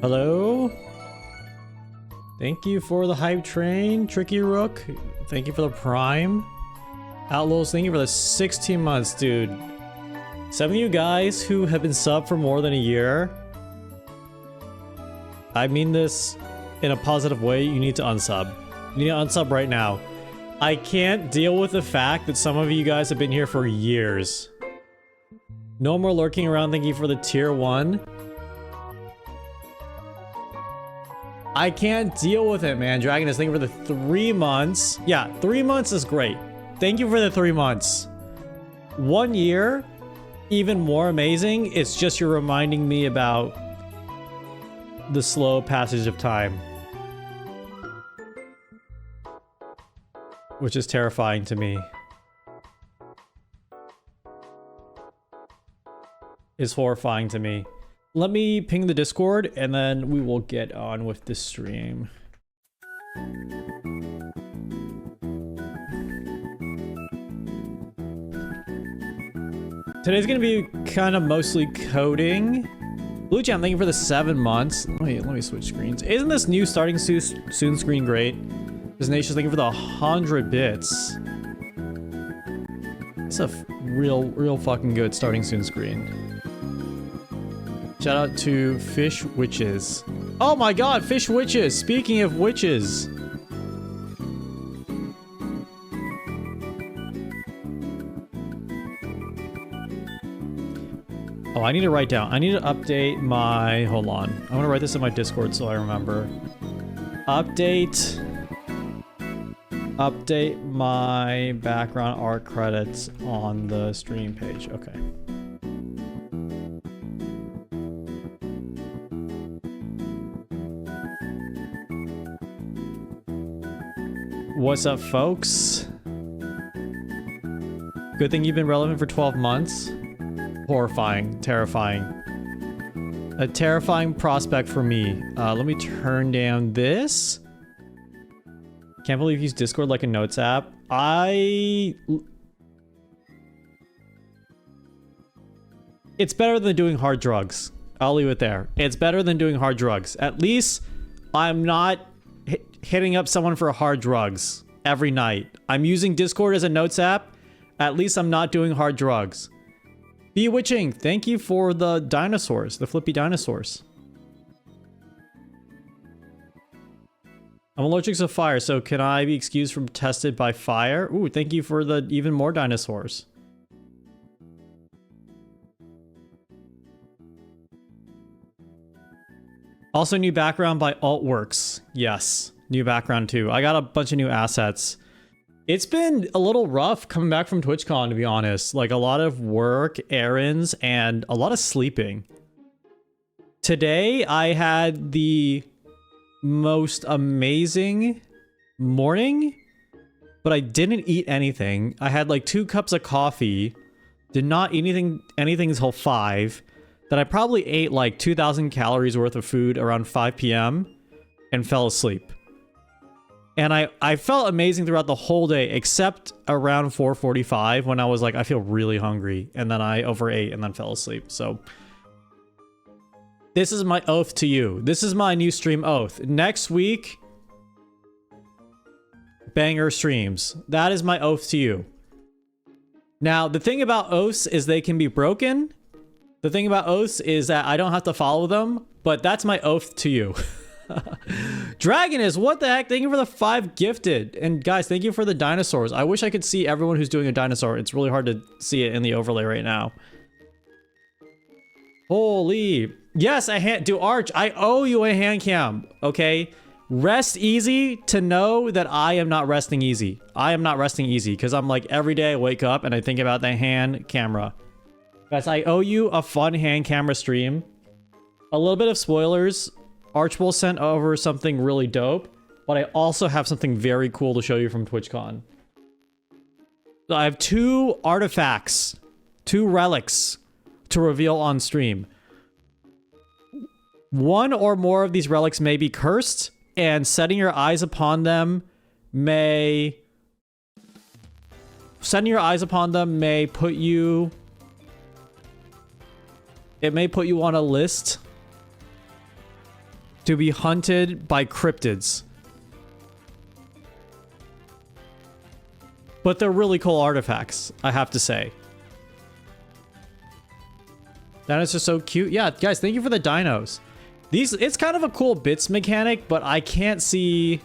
Hello? Thank you for the hype train, Tricky Rook. Thank you for the prime. Outlaws, thank you for the 16 months, dude. Some of you guys who have been subbed for more than a year, I mean this in a positive way, you need to unsub. You need to unsub right now. I can't deal with the fact that some of you guys have been here for years. No more lurking around. Thank you for the tier 1. I can't deal with it, man. Dragon is thanking for the 3 months. Yeah, 3 months is great. Thank you for the 3 months. 1 year, even more amazing. It's just you're reminding me about the slow passage of time. Which is terrifying to me. Is horrifying to me. Let me ping the Discord and then we will get on with the stream. Today's gonna be kind of mostly coding. Blue Jam, thank you for the 7 months. Wait, let me switch screens. Isn't this new starting soon screen great? Nations, thank you for the 100 bits. It's a real fucking good starting soon screen. Shout out to Fish Witches. Oh my god, Fish Witches! Speaking of witches. Oh, I need to write down. I need to update my... Hold on. I'm gonna write this in my Discord so I remember. Update my background art credits on the stream page. Okay. What's up, folks? Good thing you've been relevant for 12 months. Horrifying. Terrifying. A terrifying prospect for me. Let me turn down this. Can't believe you use Discord like a notes app. It's better than doing hard drugs. I'll leave it there. It's better than doing hard drugs. At least I'm not hitting up someone for hard drugs every night. I'm using Discord as a notes app. At least I'm not doing hard drugs. Bewitching, thank you for the dinosaurs, the flippy dinosaurs. I'm allergic to fire, so can I be excused from tested by fire? Ooh, thank you for the even more dinosaurs. Also, new background by Altworks. Yes, new background too. I got a bunch of new assets. It's been a little rough coming back from TwitchCon, to be honest. Like a lot of work, errands, and a lot of sleeping. Today, I had the most amazing morning, but I didn't eat anything. I had like 2 cups of coffee, did not eat anything until 5. Then I probably ate like 2,000 calories worth of food around 5 p.m. and fell asleep. And I felt amazing throughout the whole day, except around 4:45 when I was like, I feel really hungry. And then I overate and then fell asleep. So this is my oath to you. This is my new stream oath. Next week, banger streams. That is my oath to you. Now, the thing about oaths is they can be broken. The thing about oaths is that I don't have to follow them, but that's my oath to you. Dragon is, what the heck? Thank you for the 5 gifted. And guys, thank you for the dinosaurs. I wish I could see everyone who's doing a dinosaur. It's really hard to see it in the overlay right now. Holy. Yes, do Arch, I owe you a hand cam, okay? Rest easy to know that I am not resting easy. I am not resting easy because I'm like every day I wake up and I think about the hand camera. Guys, I owe you a fun hand camera stream. A little bit of spoilers. Archwell sent over something really dope, but I also have something very cool to show you from TwitchCon. So I have 2 artifacts, 2 relics to reveal on stream. One or more of these relics may be cursed, and setting your eyes upon them may put you... It may put you on a list to be hunted by cryptids. But they're really cool artifacts, I have to say. Dinos are so cute. Yeah, guys, thank you for the dinos. It's kind of a cool bits mechanic, but I can't see...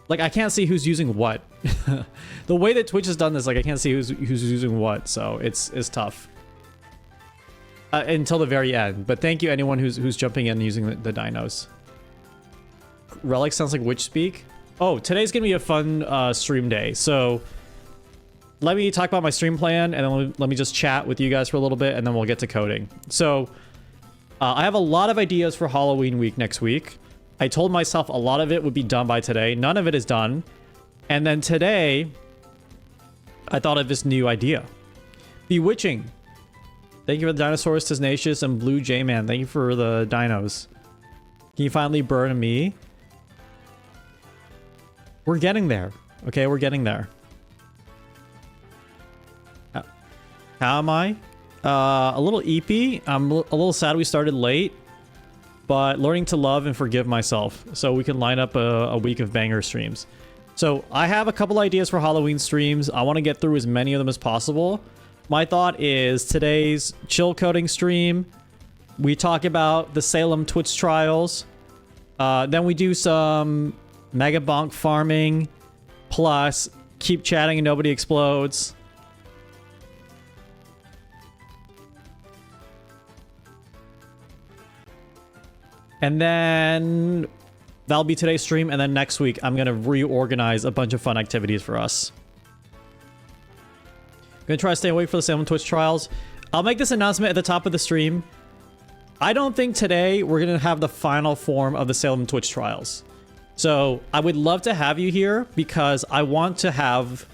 Like, I can't see who's using what. The way that Twitch has done this, like, I can't see who's using what, so it's tough. Until the very end. But thank you, anyone who's jumping in and using the dinos. Relic sounds like witch speak. Oh, today's gonna be a fun stream day, so let me talk about my stream plan, and then let me just chat with you guys for a little bit, and then we'll get to coding. So, I have a lot of ideas for Halloween week next week. I told myself a lot of it would be done by today. None of it is done. And then today, I thought of this new idea. Bewitching. Thank you for the Dinosaurus Tenacious and Blue J-Man. Thank you for the dinos. Can you finally burn me? We're getting there. Okay, we're getting there. How am I? A little eepy. I'm a little sad we started late, but learning to love and forgive myself so we can line up a week of banger streams. So I have a couple ideas for Halloween streams. I want to get through as many of them as possible. My thought is today's chill coding stream, we talk about the Salem Twitch Trials. Then we do some Megabonk farming, plus keep chatting and nobody explodes. And then that'll be today's stream. And then next week, I'm going to reorganize a bunch of fun activities for us. I'm going to try to stay awake for the Salem Twitch Trials. I'll make this announcement at the top of the stream. I don't think today we're going to have the final form of the Salem Twitch Trials. So I would love to have you here because I want to have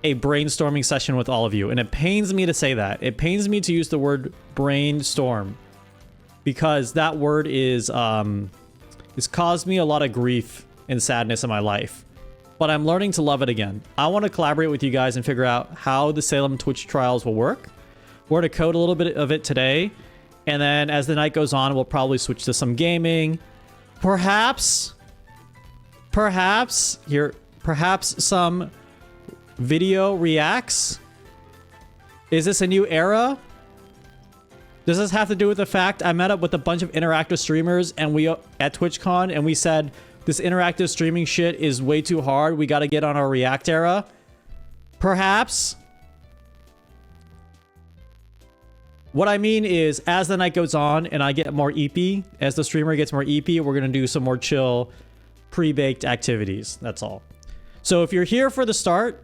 a brainstorming session with all of you. And it pains me to say that. It pains me to use the word brainstorm because that word is it's caused me a lot of grief and sadness in my life. But I'm learning to love it again. I want to collaborate with you guys and figure out how the Salem Twitch Trials will work. We're going to code a little bit of it today. And then as the night goes on, we'll probably switch to some gaming. Perhaps some video reacts. Is this a new era? Does this have to do with the fact I met up with a bunch of interactive streamers and we at TwitchCon and we said this interactive streaming shit is way too hard. We got to get on our React era. Perhaps. What I mean is, as the night goes on and I get more EP, as the streamer gets more EP, we're going to do some more chill, pre-baked activities. That's all. So if you're here for the start,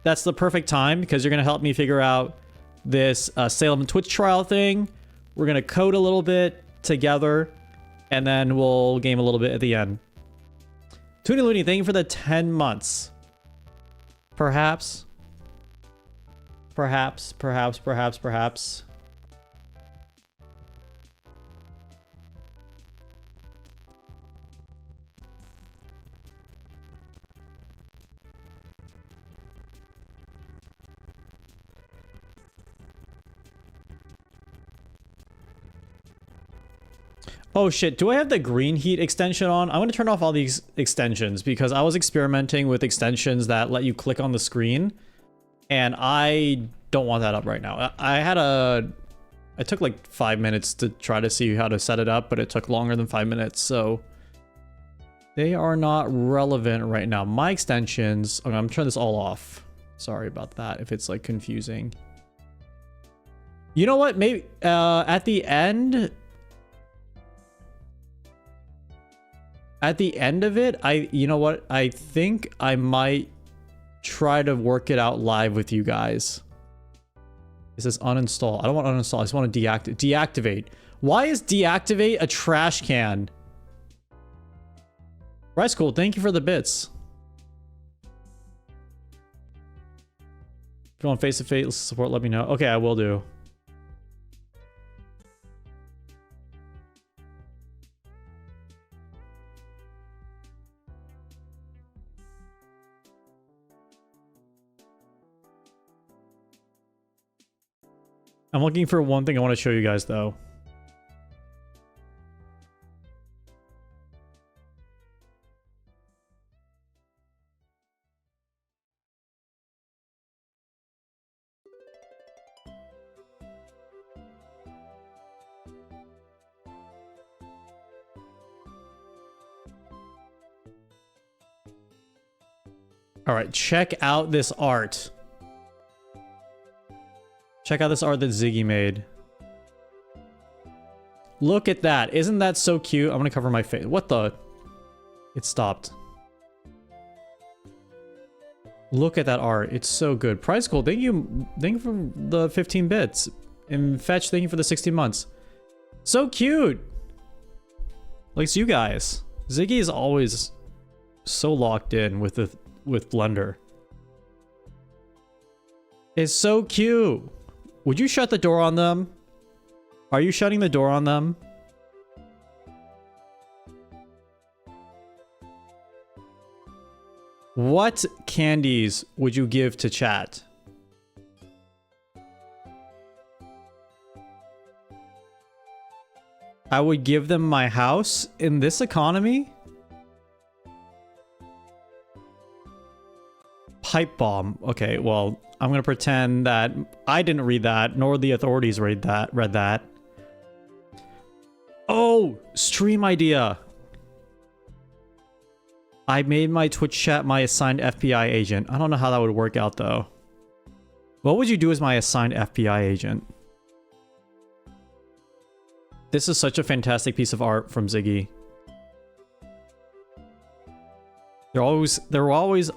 that's the perfect time because you're going to help me figure out this Salem Twitch trial thing. We're going to code a little bit together, and then we'll game a little bit at the end. Toonie Looney, thank you for the 10 months. Perhaps. Perhaps. Oh shit, do I have the green heat extension on? I'm going to turn off all these extensions because I was experimenting with extensions that let you click on the screen. And I don't want that up right now. I took like 5 minutes to try to see how to set it up, but it took longer than 5 minutes. So they are not relevant right now. My extensions, okay, I'm turning this all off. Sorry about that if it's like confusing. You know what? Maybe at the end of it, you know what? I think I might try to work it out live with you guys. It says uninstall. I don't want to uninstall. I just want to deactivate. Why is deactivate a trash can? Rice Cool, thank you for the bits. If you want face-to-face support, let me know. Okay, I will do. I'm looking for one thing I want to show you guys, though. All right, check out this art. Check out this art that Ziggy made. Look at that. Isn't that so cute? I'm gonna cover my face. What the? It stopped. Look at that art. It's so good. Price Gold, thank you for the 15 bits. And Fetch, thank you for the 16 months. So cute. Likes you guys. Ziggy is always so locked in with Blender. It's so cute. Would you shut the door on them? Are you shutting the door on them? What candies would you give to chat? I would give them my house in this economy? Pipe bomb. Okay, well, I'm gonna pretend that I didn't read that, nor the authorities read that. Oh, stream idea. I made my Twitch chat my assigned FBI agent. I don't know how that would work out though. What would you do as my assigned FBI agent? This is such a fantastic piece of art from Ziggy. They're always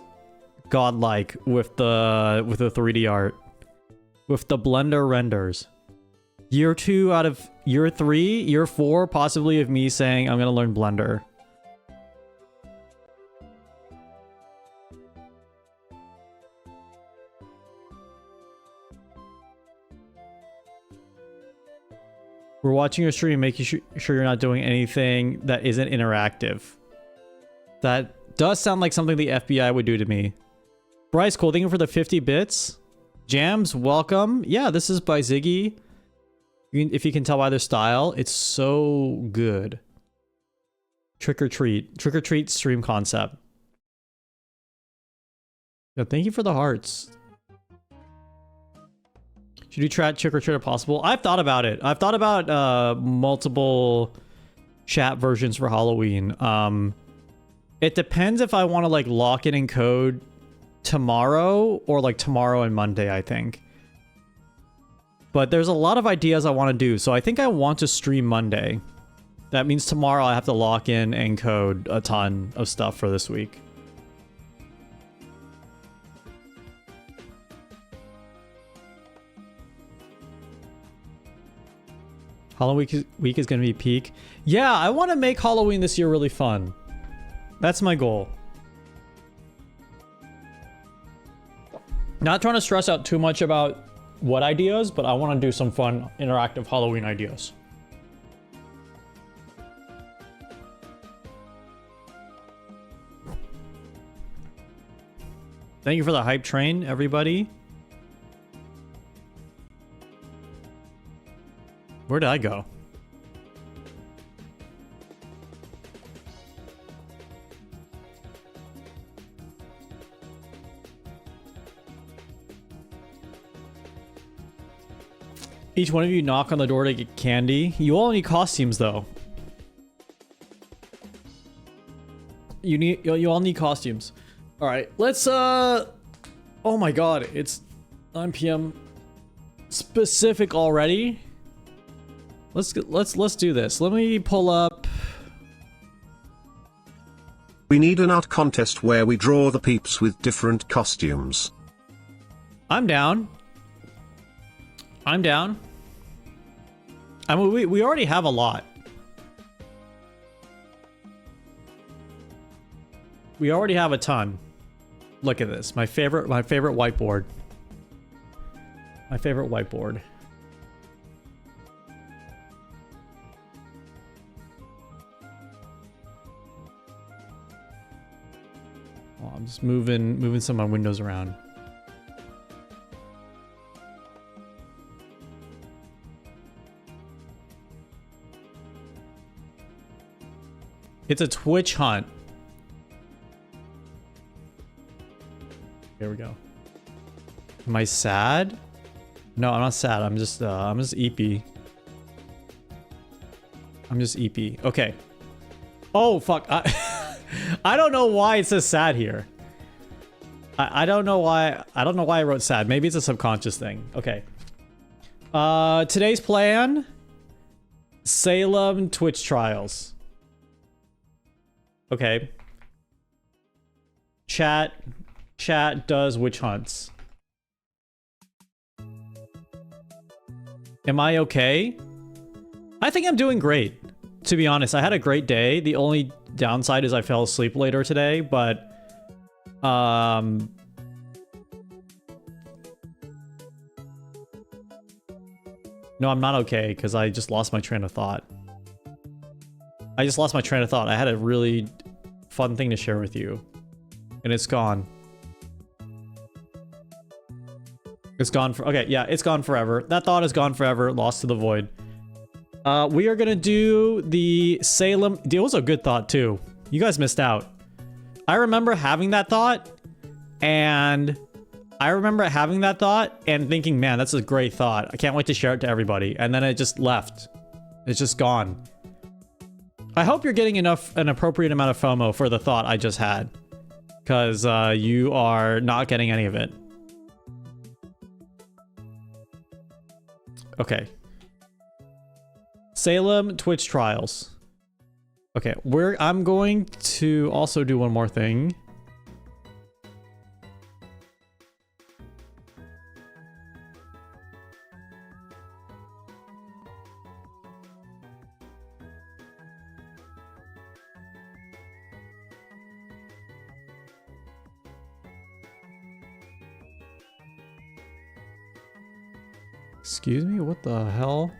godlike with the 3D art. With the Blender renders. Year 2 out of year 3, year 4 possibly of me saying I'm gonna learn Blender. We're watching your stream, making sure you're not doing anything that isn't interactive. That does sound like something the FBI would do to me. Bryce, cool, thank you for the 50 bits. Jams, welcome. Yeah, this is by Ziggy. If you can tell by their style, it's so good. Trick or treat. Trick or treat stream concept. Yeah, thank you for the hearts. Should you try trick or treat if possible? I've thought about it. I've thought about multiple chat versions for Halloween. It depends if I want to like lock it in code tomorrow or like tomorrow and Monday, I think. But there's a lot of ideas I want to do, so I think I want to stream Monday. That means tomorrow I have to lock in and code a ton of stuff for this week. Halloween week is going to be peak. Yeah, I want to make Halloween this year really fun. That's my goal. Not trying to stress out too much about what ideas, but I want to do some fun interactive Halloween ideas. Thank you for the hype train, everybody. Where did I go? Each one of you knock on the door to get candy. You all need costumes, though. You all need costumes. All right, let's oh my god, it's 9 p.m. specific already. Let's do this. Let me pull up. We need an art contest where we draw the peeps with different costumes. I'm down. I'm down. I mean, we already have a lot. We already have a ton. Look at this. My favorite whiteboard. My favorite whiteboard. Well, I'm just moving some of my windows around. It's a Twitch hunt. Here we go. Am I sad? No, I'm not sad. I'm just eepy. I'm just eepy. Okay. Oh fuck. I don't know why it says sad here. I don't know why. I don't know why I wrote sad. Maybe it's a subconscious thing. Okay. Today's plan: Salem Twitch Trials. Okay. Chat does witch hunts. Am I okay? I think I'm doing great. To be honest, I had a great day. The only downside is I fell asleep later today, but no, I'm not okay because I just lost my train of thought. I had a really fun thing to share with you, and it's gone. It's gone for okay, yeah, it's gone forever. That thought is gone forever, lost to the void. We are gonna do the Salem. It was a good thought too. You guys missed out. I remember having that thought, and thinking, man, that's a great thought. I can't wait to share it to everybody. And then it just left. It's just gone. I hope you're getting an appropriate amount of FOMO for the thought I just had, because you are not getting any of it. Okay. Salem Twitch Trials. Okay, I'm going to also do one more thing. Excuse me, what the hell?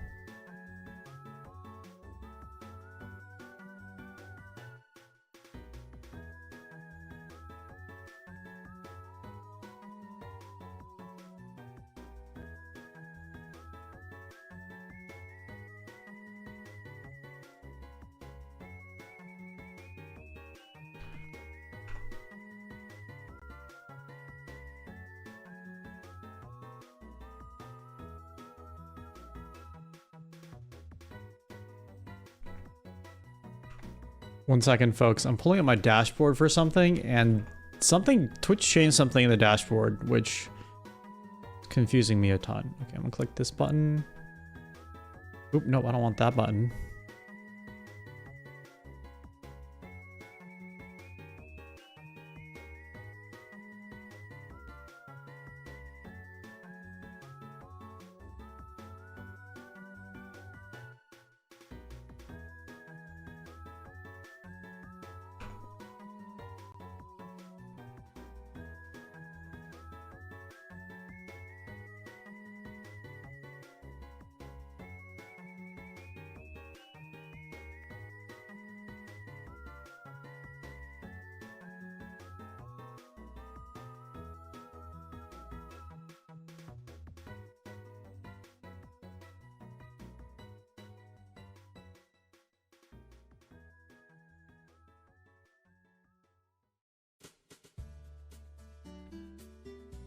One second, folks. I'm pulling up my dashboard for something, and Twitch changed something in the dashboard, which is confusing me a ton. Okay, I'm gonna click this button. Oop, nope, I don't want that button.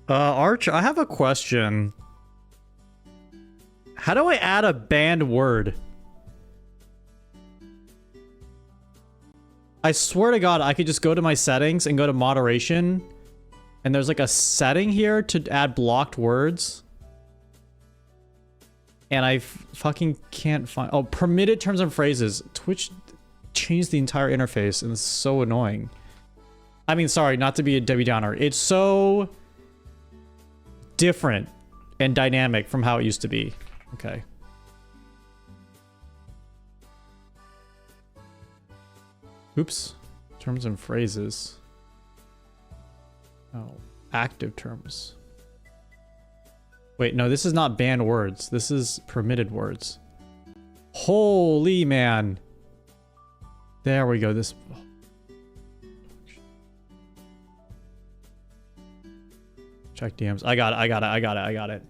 Arch, I have a question. How do I add a banned word? I swear to God, I could just go to my settings and go to moderation, and there's like a setting here to add blocked words. And I fucking can't find... Oh, permitted terms and phrases. Twitch changed the entire interface, and it's so annoying. I mean, sorry, not to be a Debbie Downer. It's so different and dynamic from how it used to be. Okay. Oops. Terms and phrases. Oh, active terms. Wait, no, this is not banned words. This is permitted words. Holy man. There we go. This... Check DMs. I got it.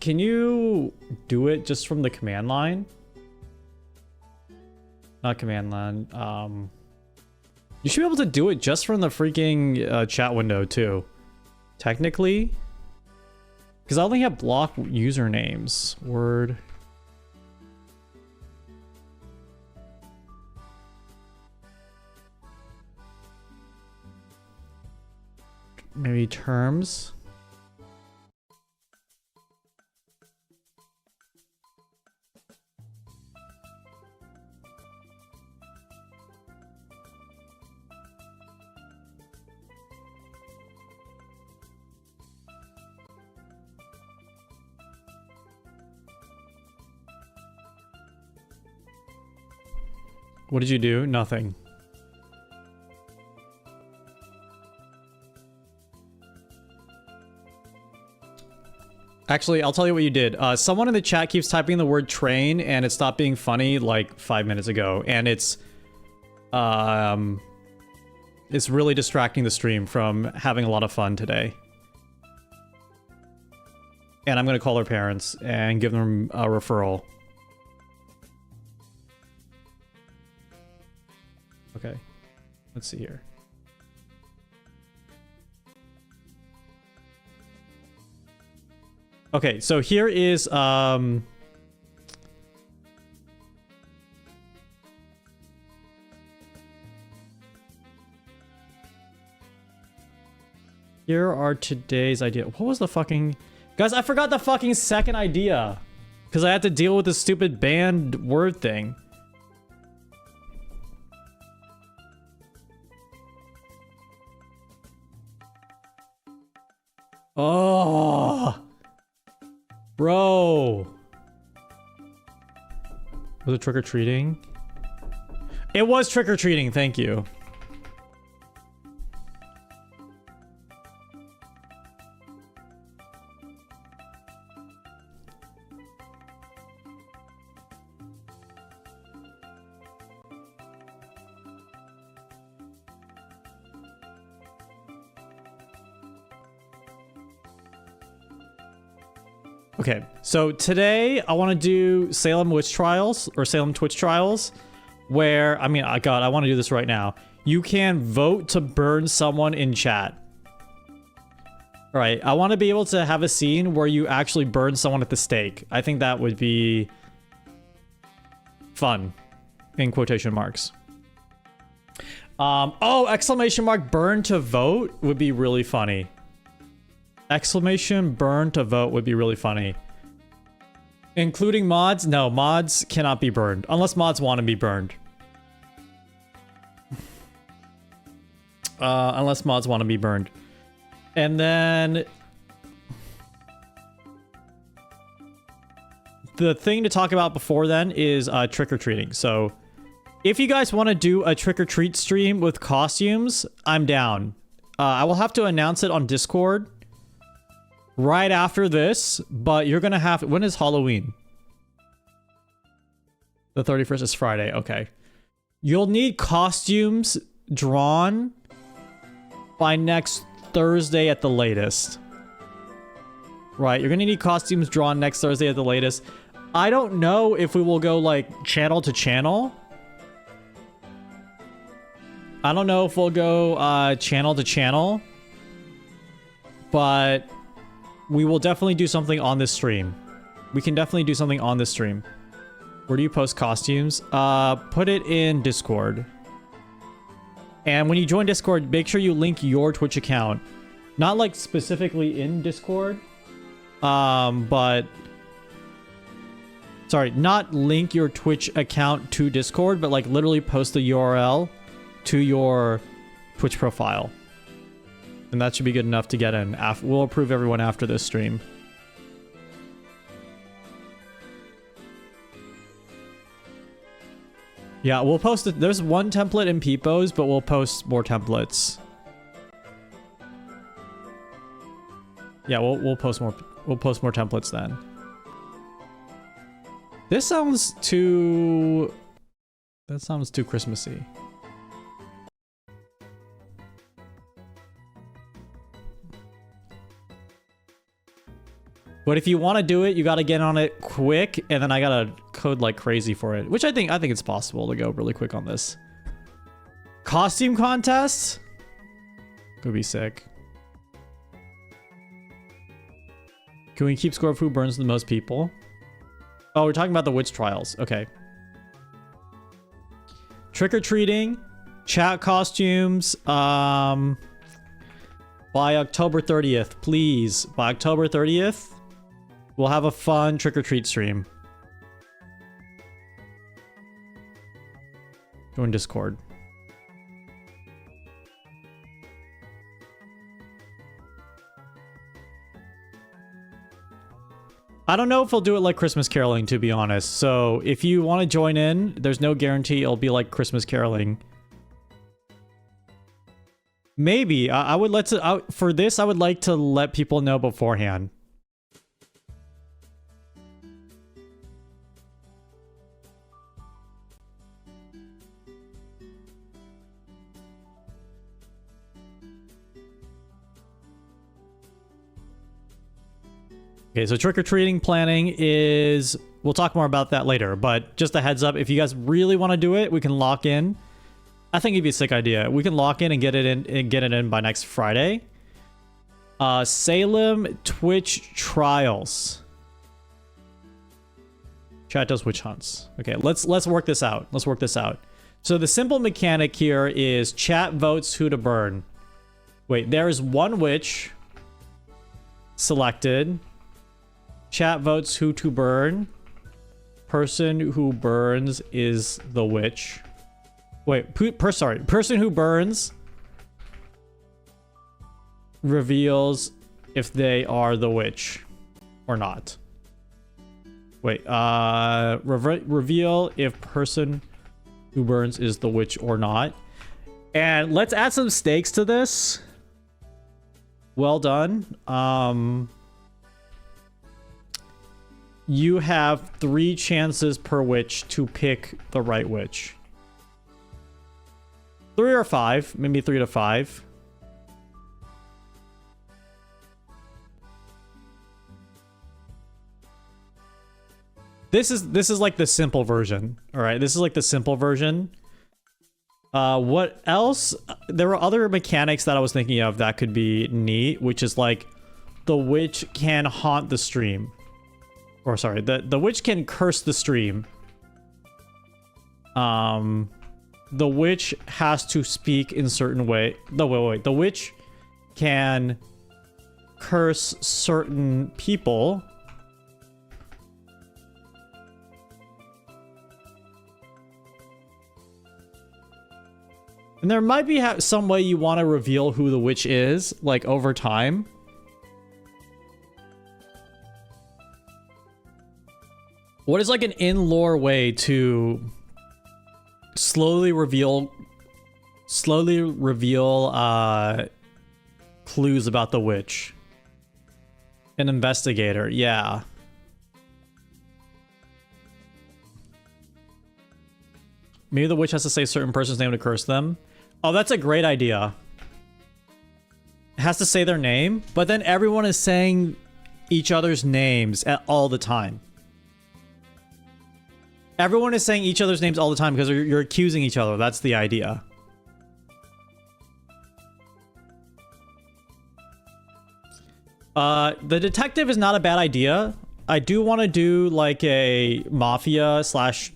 Can you do it just from the command line? Not command line. You should be able to do it just from the freaking chat window too. Technically. Because I only have blocked usernames. Word. maybe terms. What did you do? Nothing. Actually, I'll tell you what you did. Someone in the chat keeps typing the word train and it stopped being funny like 5 minutes ago. And it's really distracting the stream from having a lot of fun today. And I'm going to call their parents and give them a referral. Okay, let's see here. Okay, so here is here are today's idea. What was the fucking... Guys, I forgot the fucking second idea because I had to deal with this stupid banned word thing. Oh, bro. Was it trick-or-treating? It was trick-or-treating, thank you. Okay, so today I want to do Salem Witch Trials, or Salem Twitch Trials, where, I mean, God, I want to do this right now. You can vote to burn someone in chat. All right, I want to be able to have a scene where you actually burn someone at the stake. I think that would be fun, in quotation marks. Oh, exclamation mark burn to vote would be really funny. Exclamation burn to vote would be really funny. Including mods? No, mods cannot be burned. Unless mods want to be burned. Unless mods want to be burned. And then... the thing to talk about before then is trick-or-treating. So, if you guys want to do a trick-or-treat stream with costumes, I'm down. I will have to announce it on Discord right after this, but you're gonna have... When is Halloween? The 31st is Friday, okay. You'll need costumes drawn by next Thursday at the latest. Right, you're gonna need costumes drawn next Thursday at the latest. I don't know if we will go, like, channel to channel. I don't know if we'll go channel to channel. But... we will definitely do something on this stream. We can definitely do something on this stream. Where do you post costumes? Put it in Discord. And when you join Discord, make sure you link your Twitch account. Not like specifically in Discord. But... sorry, not link your Twitch account to Discord, but like literally post the URL to your Twitch profile. And that should be good enough to get in. We'll approve everyone after this stream. Yeah, we'll post it. There's one template in Peepos, but we'll post more templates. Yeah, we'll post more. We'll post more templates then. This sounds too... that sounds too Christmassy. But if you want to do it, you got to get on it quick, and then I gotta code like crazy for it, which I think it's possible to go really quick on this. Costume contest could be sick. Can we keep score of who burns the most people? Oh, we're talking about the witch trials. Okay. Trick or treating, chat costumes. By October 30th, please. By October 30th, we'll have a fun trick-or-treat stream. Join Discord. I don't know if we'll do it like Christmas caroling, to be honest. So if you want to join in, there's no guarantee it'll be like Christmas caroling. Maybe. I would let to, for this, I would like to let people know beforehand. Okay, so trick-or-treating planning is... We'll talk more about that later, but just a heads up, if you guys really want to do it, we can lock in. I think it'd be a sick idea. We can lock in and get it in by next Friday. Salem Twitch Trials. Chat does witch hunts. Okay, let's work this out. Let's work this out. So the simple mechanic here is chat votes who to burn. Wait, there is one witch selected. Chat votes who to burn. Person who burns is the witch. Wait, person who burns reveals if they are the witch or not. Wait, reveal if person who burns is the witch or not. And let's add some stakes to this. Well done. You have 3 chances per witch to pick the right witch. 3 or 5, maybe 3 to 5. This is like the simple version. All right, this is like the simple version. What else? There were other mechanics that I was thinking of that could be neat, which is like the witch can haunt the stream. Or sorry, the witch can curse the stream. The witch has to speak in certain way. No, wait. The witch can curse certain people. And there might be some way you want to reveal who the witch is, like over time. What is like an in-lore way to slowly reveal clues about the witch? An investigator, yeah. Maybe the witch has to say a certain person's name to curse them. Oh, that's a great idea. It has to say their name, but then everyone is saying each other's names all the time. Everyone is saying each other's names all the time because you're accusing each other. That's the idea. The detective is not a bad idea. I do want to do like a mafia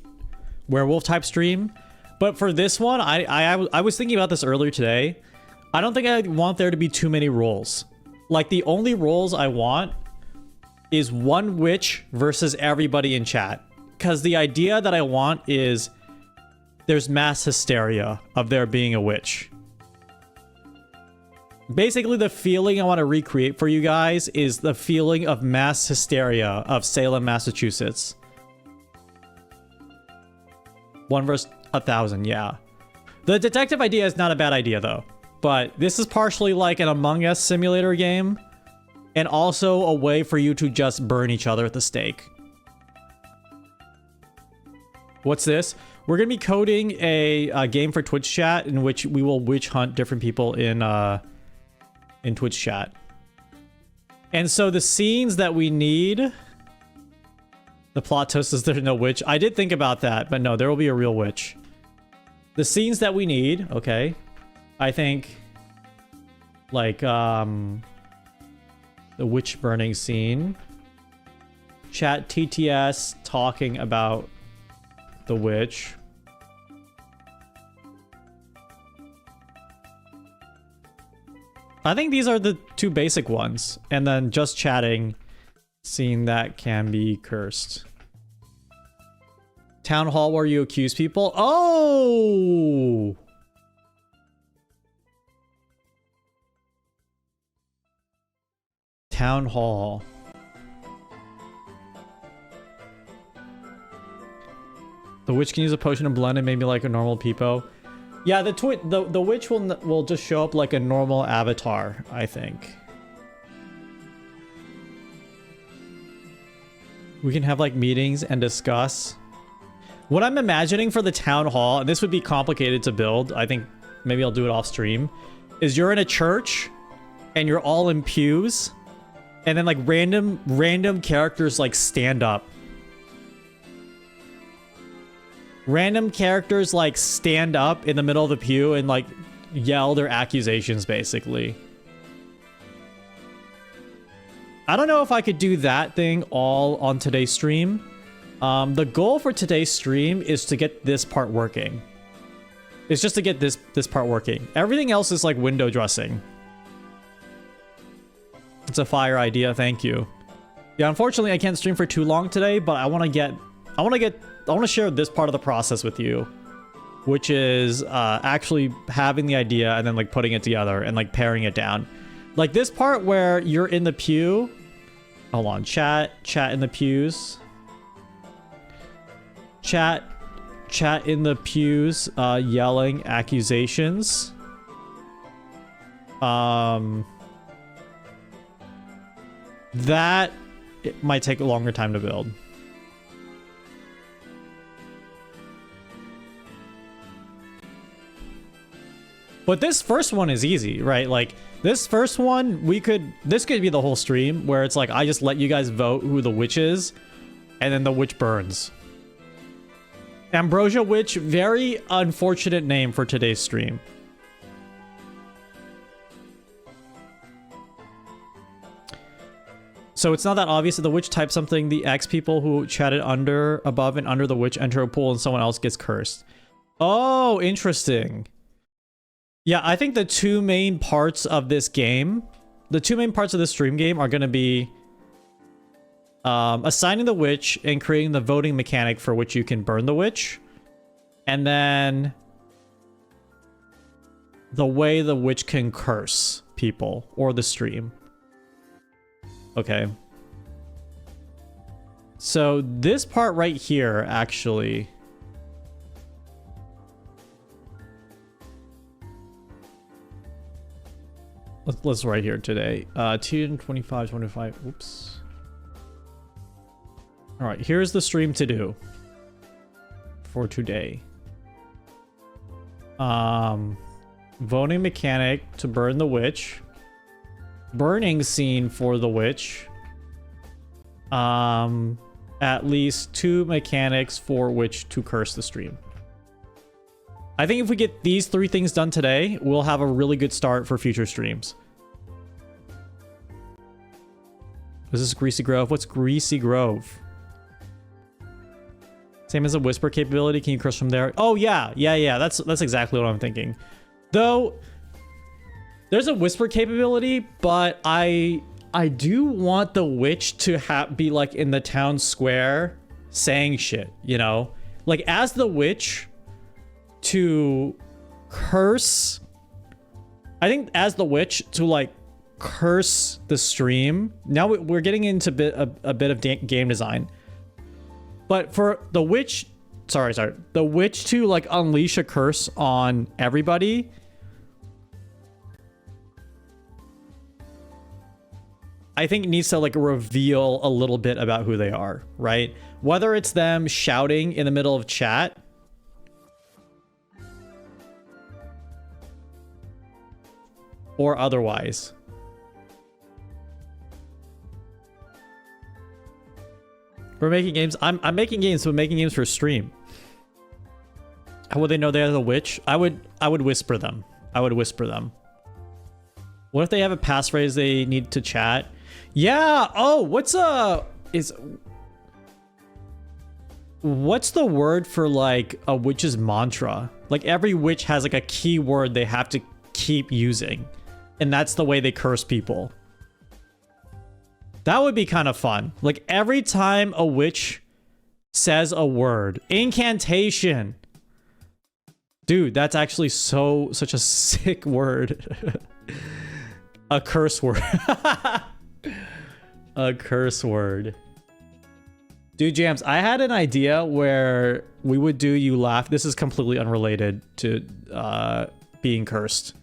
/ werewolf type stream. But for this one, I was thinking about this earlier today. I don't think I want there to be too many roles. Like the only roles I want is one witch versus everybody in chat. Because the idea that I want is there's mass hysteria of there being a witch. Basically, the feeling I want to recreate for you guys is the feeling of mass hysteria of Salem, Massachusetts. 1 versus 1,000, yeah. The detective idea is not a bad idea, though. But this is partially like an Among Us simulator game. And also a way for you to just burn each other at the stake. What's this? We're going to be coding a game for Twitch chat in which we will witch hunt different people in Twitch chat. And so the scenes that we need... The plot twist is there's no witch. I did think about that, but no, there will be a real witch. The scenes that we need, okay. I think... Like, the witch burning scene. Chat TTS talking about the witch. I think these are the two basic ones. And then just chatting, seeing that can be cursed. Town hall where you accuse people. Oh! Town hall. The witch can use a potion to blend and maybe like a normal peepo. Yeah, the witch will just show up like a normal avatar, I think. We can have like meetings and discuss. What I'm imagining for the town hall, and this would be complicated to build, I think maybe I'll do it off stream, is you're in a church and you're all in pews and then like random characters like stand up. Random characters like stand up in the middle of the pew and like yell their accusations basically. I don't know if I could do that thing all on today's stream. The goal for today's stream is to get this part working. It's just to get this part working. Everything else is like window dressing. It's a fire idea, thank you. Yeah, unfortunately I can't stream for too long today, but I want to share this part of the process with you, which is actually having the idea and then like putting it together and like paring it down. Like this part where you're in the pew. Hold on, chat in the pews. Chat in the pews, yelling accusations. That it might take a longer time to build. But this first one is easy, right? Like this first one, this could be the whole stream where it's like I just let you guys vote who the witch is, and then the witch burns. Ambrosia Witch, very unfortunate name for today's stream. So it's not that obvious that the witch types something, the X people who chatted above and under the witch enter a pool and someone else gets cursed. Oh, interesting. Yeah, I think the two main parts of this game, the two main parts of the stream game are going to be assigning the witch and creating the voting mechanic for which you can burn the witch. And then the way the witch can curse people or the stream. Okay. So this part right here, actually... Let's write here today. 225, 25. Oops. All right, here's the stream to do for today. Voting mechanic to burn the witch. Burning scene for the witch. At least 2 mechanics for which to curse the stream. I think if we get these 3 things done today, we'll have a really good start for future streams. Is this Greasy Grove? What's Greasy Grove? Same as a whisper capability. Can you curse from there? Oh yeah. That's exactly what I'm thinking. Though there's a whisper capability, but I do want the witch to be like in the town square saying shit, you know? Like as the witch to curse. I think as the witch to like curse the stream. Now we're getting into a bit of game design. But for the witch, sorry, the witch to like unleash a curse on everybody. I think it needs to like reveal a little bit about who they are, right? Whether it's them shouting in the middle of chat, or otherwise. We're making games. I'm making games, but making games for stream. How would they know they're the witch? I would whisper them. I would whisper them. What if they have a passphrase they need to chat? Yeah. Oh, what's the word for like a witch's mantra? Like every witch has like a key word they have to keep using. and that's the way they curse people. That would be kind of fun. Like every time a witch says a word, incantation. Dude, that's actually such a sick word. A curse word. A curse word. Dude, Jams, I had an idea where we would do you laugh. This is completely unrelated to being cursed.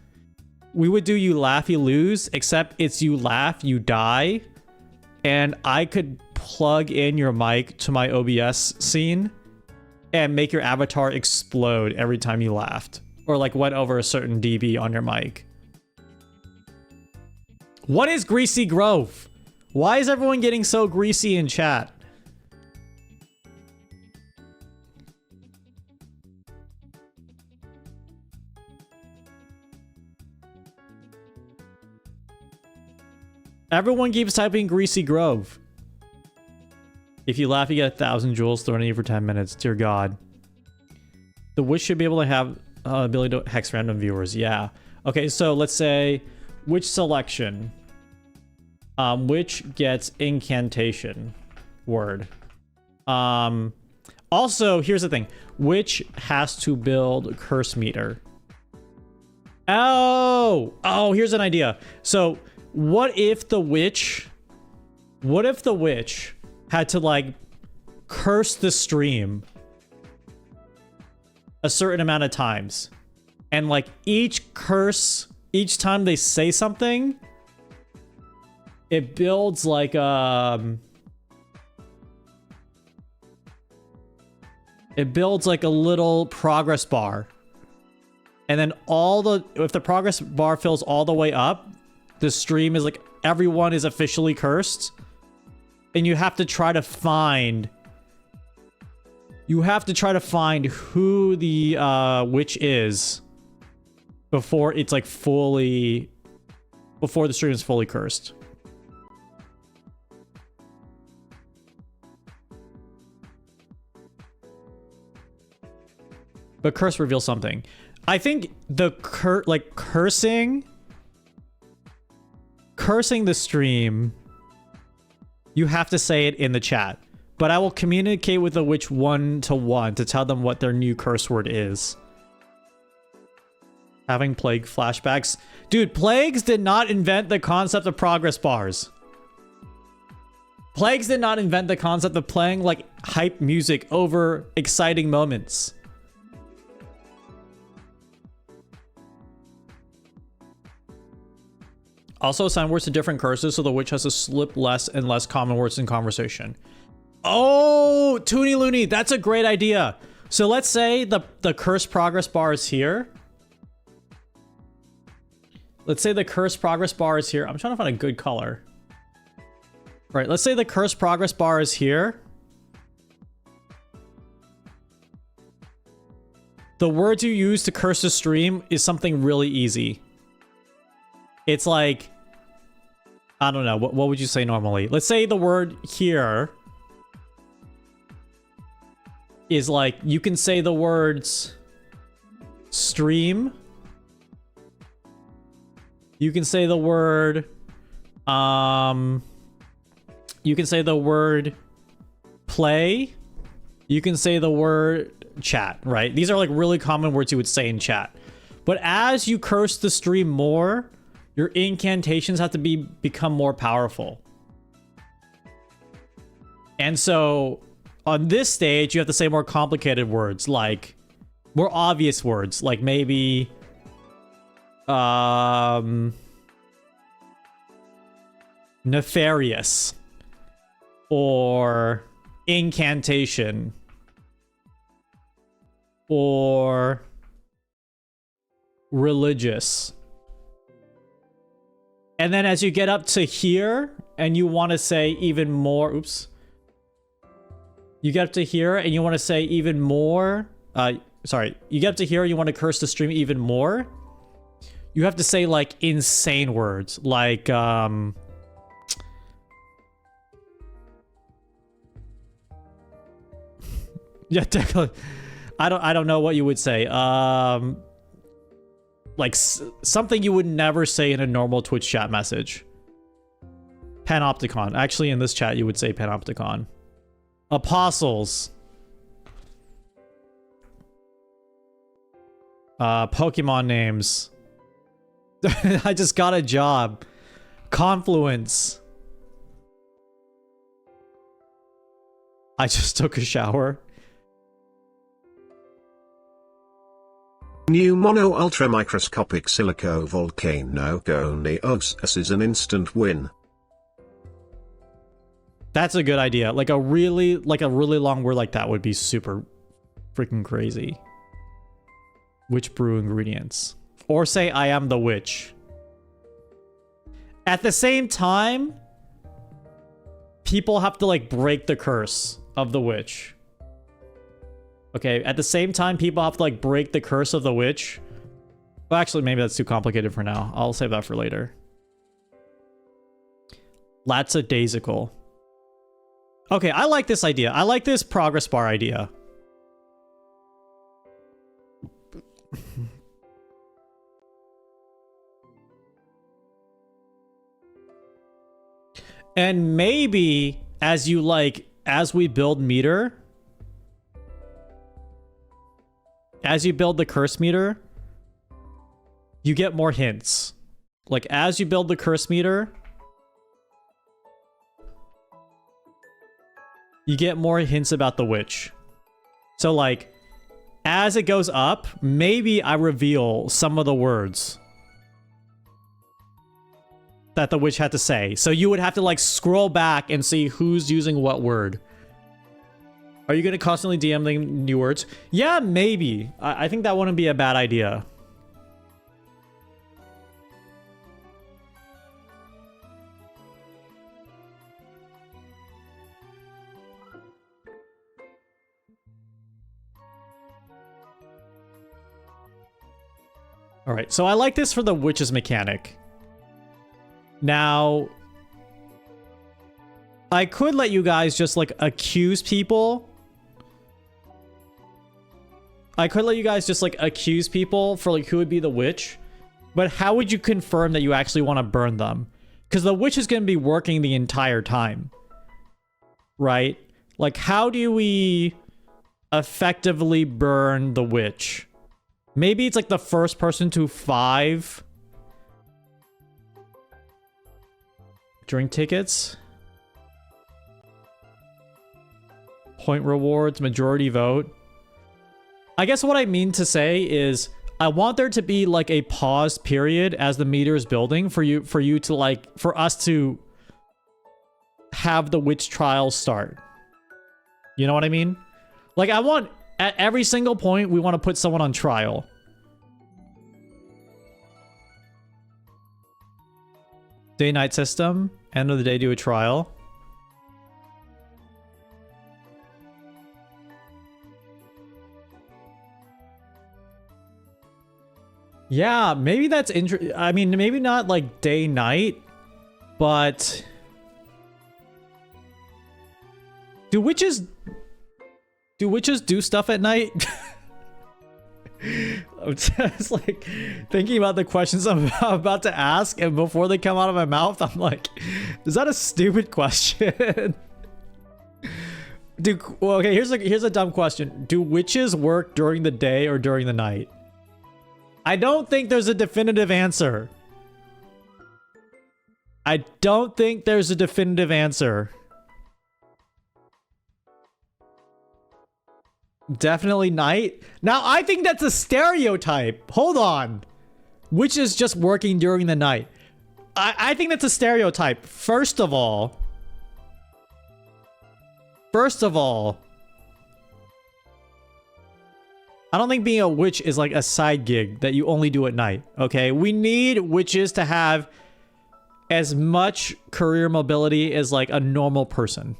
We would do you laugh, you lose, except it's you laugh, you die. And I could plug in your mic to my OBS scene and make your avatar explode every time you laughed. Or like went over a certain dB on your mic. What is Greasy Grove? Why is everyone getting so greasy in chat? Everyone keeps typing Greasy Grove. If you laugh, you get 1,000 jewels thrown at you for 10 minutes. Dear God. The witch should be able to have ability to hex random viewers. Yeah. Okay, so let's say witch selection. Witch gets incantation word. Also, here's the thing. Witch has to build curse meter. Oh, here's an idea. So what if the witch had to like curse the stream a certain amount of times, and like each time they say something, it builds like a little progress bar, and then if the progress bar fills all the way up, the stream is like everyone is officially cursed. And you have to try to find who the witch is before it's like before the stream is fully cursed. But curse reveals something. I think the cursing the stream, you have to say it in the chat. But I will communicate with the witch one-to-one to tell them what their new curse word is. Having plague flashbacks. Dude, Plagues did not invent the concept of progress bars. Plagues did not invent the concept of playing like hype music over exciting moments. Also assign words to different curses so the witch has to slip less and less common words in conversation. Oh, Toony Looney, that's a great idea. So let's say the curse progress bar is here. Let's say the curse progress bar is here. I'm trying to find a good color. Right, let's say the curse progress bar is here. The words you use to curse the stream is something really easy. It's like, I don't know, what would you say normally? Let's say the word here is like, you can say the words stream. You can say the word, you can say the word play. You can say the word chat, right? These are like really common words you would say in chat. But as you curse the stream more, your incantations have to become more powerful. And so on this stage, you have to say more complicated words, like more obvious words, like maybe nefarious or incantation or religious. And then as you get up to here and you want to say even more, oops. You get up to here and you want to say even more, sorry, you get up to here and you want to curse the stream even more. You have to say like insane words, like, yeah, definitely. I don't know what you would say. Like Like something you would never say in a normal Twitch chat message. Panopticon. Actually, in this chat, you would say Panopticon. Apostles. Pokemon names. I just got a job. Confluence. I just took a shower. New mono ultra microscopic silico volcano only Uggs is an instant win. That's a good idea. Like a really long word like that would be super freaking crazy. Witch brew ingredients. Or say I am the witch. At the same time, people have to like break the curse of the witch. Okay, at the same time, people have to like break the curse of the witch. Well, actually, maybe that's too complicated for now. I'll save that for later. Lackadaisical. Okay, I like this idea. I like this progress bar idea. And maybe as we build meter, as you build the curse meter, you get more hints. Like as you build the curse meter, you get more hints about the witch. So like, as it goes up, maybe I reveal some of the words that the witch had to say. So you would have to like scroll back and see who's using what word. Are you going to constantly DM them new words? Yeah, maybe. I think that wouldn't be a bad idea. All right, so I like this for the witch's mechanic. Now, I could let you guys just like accuse people. I could let you guys just like accuse people for like who would be the witch. But how would you confirm that you actually want to burn them? Because the witch is going to be working the entire time. Right? Like, how do we effectively burn the witch? Maybe it's like the first person to 5 drink tickets. Point rewards, majority vote. I guess what I mean to say is I want there to be like a pause period as the meter is building for you to like, for us to have the witch trials start. You know what I mean? Like I want, at every single point, we want to put someone on trial. Day-night system. End of the day, do a trial. Yeah, maybe that's interesting. I mean, maybe not like day-night, but... Do witches do stuff at night? I'm just like thinking about the questions I'm about to ask, and before they come out of my mouth, I'm like, is that a stupid question? Well, okay, here's a dumb question. Do witches work during the day or during the night? I don't think there's a definitive answer. I don't think there's a definitive answer. Definitely night. Now, I think that's a stereotype. Hold on. Witches just working during the night. I think that's a stereotype. First of all, I don't think being a witch is like a side gig that you only do at night, okay? We need witches to have as much career mobility as like a normal person.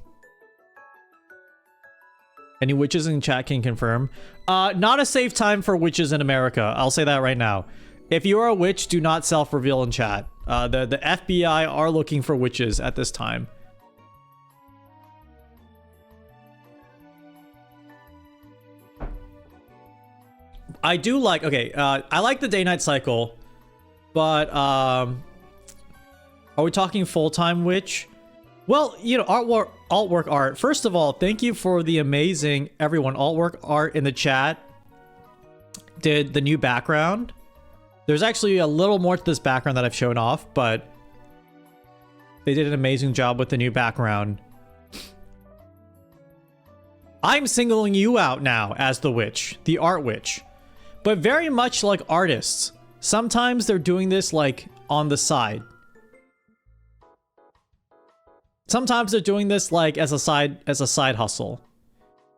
Any witches in chat can confirm. Not a safe time for witches in America. I'll say that right now. If you are a witch, do not self-reveal in chat. The FBI are looking for witches at this time. I do like, okay, I like the day-night cycle, but are we talking full-time witch? Well, you know, artwork art. First of all, thank you for the amazing, everyone, artwork art in the chat. Did the new background. There's actually a little more to this background that I've shown off, but they did an amazing job with the new background. I'm singling you out now as the witch, the art witch. But very much like artists, sometimes they're doing this like on the side. Sometimes they're doing this like as a side hustle.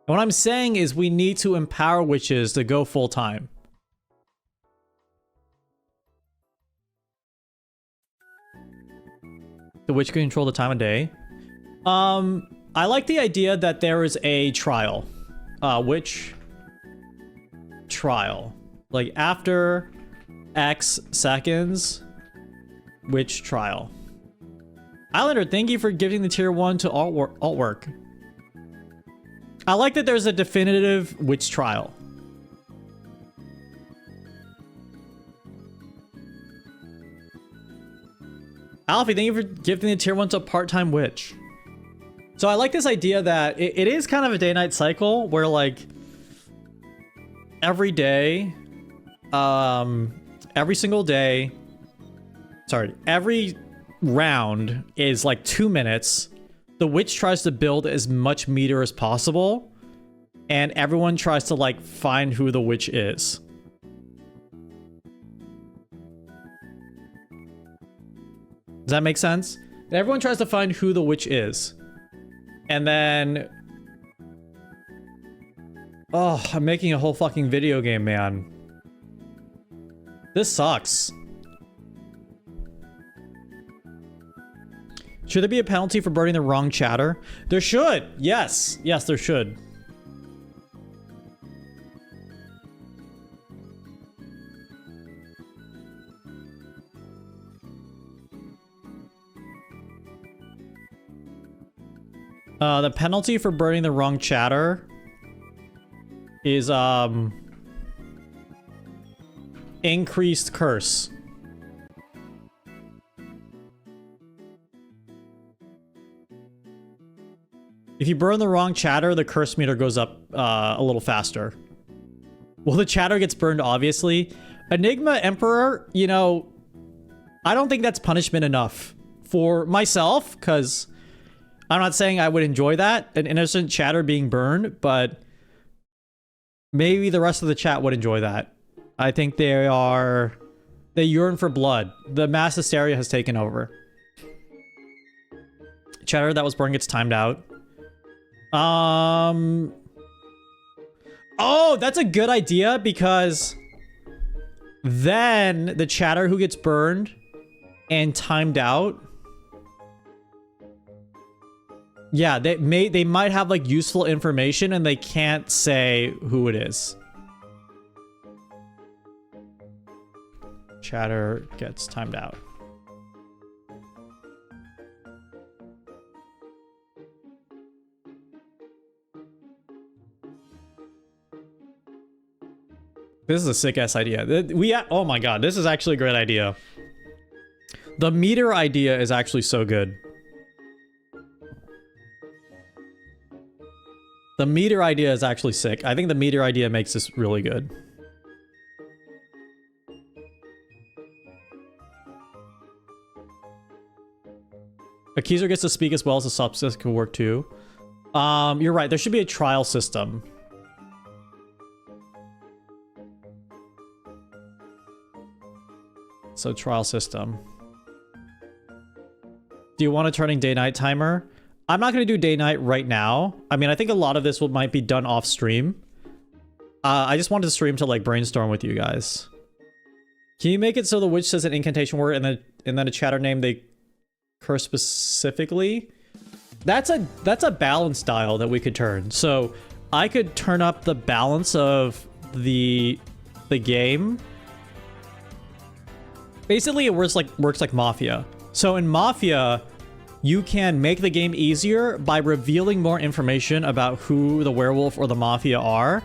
And what I'm saying is we need to empower witches to go full time. The witch can control the time of day. I like the idea that there is a trial. Witch trial. Like after X seconds, witch trial. Islander, thank you for giving the tier 1 to artwork. I like that there's a definitive witch trial. Alfie, thank you for giving the tier 1 to part-time witch. So I like this idea that it is kind of a day-night cycle where like every day, every single day, sorry, every round is like 2 minutes. The witch tries to build as much meter as possible, and everyone tries to like find who the witch is. Does that make sense? Everyone tries to find who the witch is. And then... Oh, I'm making a whole fucking video game, man. This sucks. Should there be a penalty for burning the wrong chatter? There should! Yes! Yes, there should. The penalty for burning the wrong chatter is, increased curse. If you burn the wrong chatter, the curse meter goes up, a little faster. Well, the chatter gets burned, obviously. Enigma Emperor, you know, I don't think that's punishment enough for myself, because... I'm not saying I would enjoy that, an innocent chatter being burned, but maybe the rest of the chat would enjoy that. I think they yearn for blood. The mass hysteria has taken over. Chatter that was burned gets timed out. Oh, that's a good idea, because then the chatter who gets burned and timed out, yeah, they might have like useful information and they can't say who it is. Chatter gets timed out. This is a sick ass idea. Oh my god, this is actually a great idea. The meter idea is actually so good. The meter idea is actually sick. I think the meter idea makes this really good. Accuser gets to speak as well as the substance can work too. You're right. There should be a trial system. So trial system. Do you want a turning day-night timer? I'm not going to do day-night right now. I mean, I think a lot of this might be done off stream. I just wanted to stream to like brainstorm with you guys. Can you make it so the witch says an incantation word and then a chatter name they curse specifically? That's a balance dial that we could turn. So I could turn up the balance of the game. Basically, it works like Mafia. So in Mafia, you can make the game easier by revealing more information about who the werewolf or the mafia are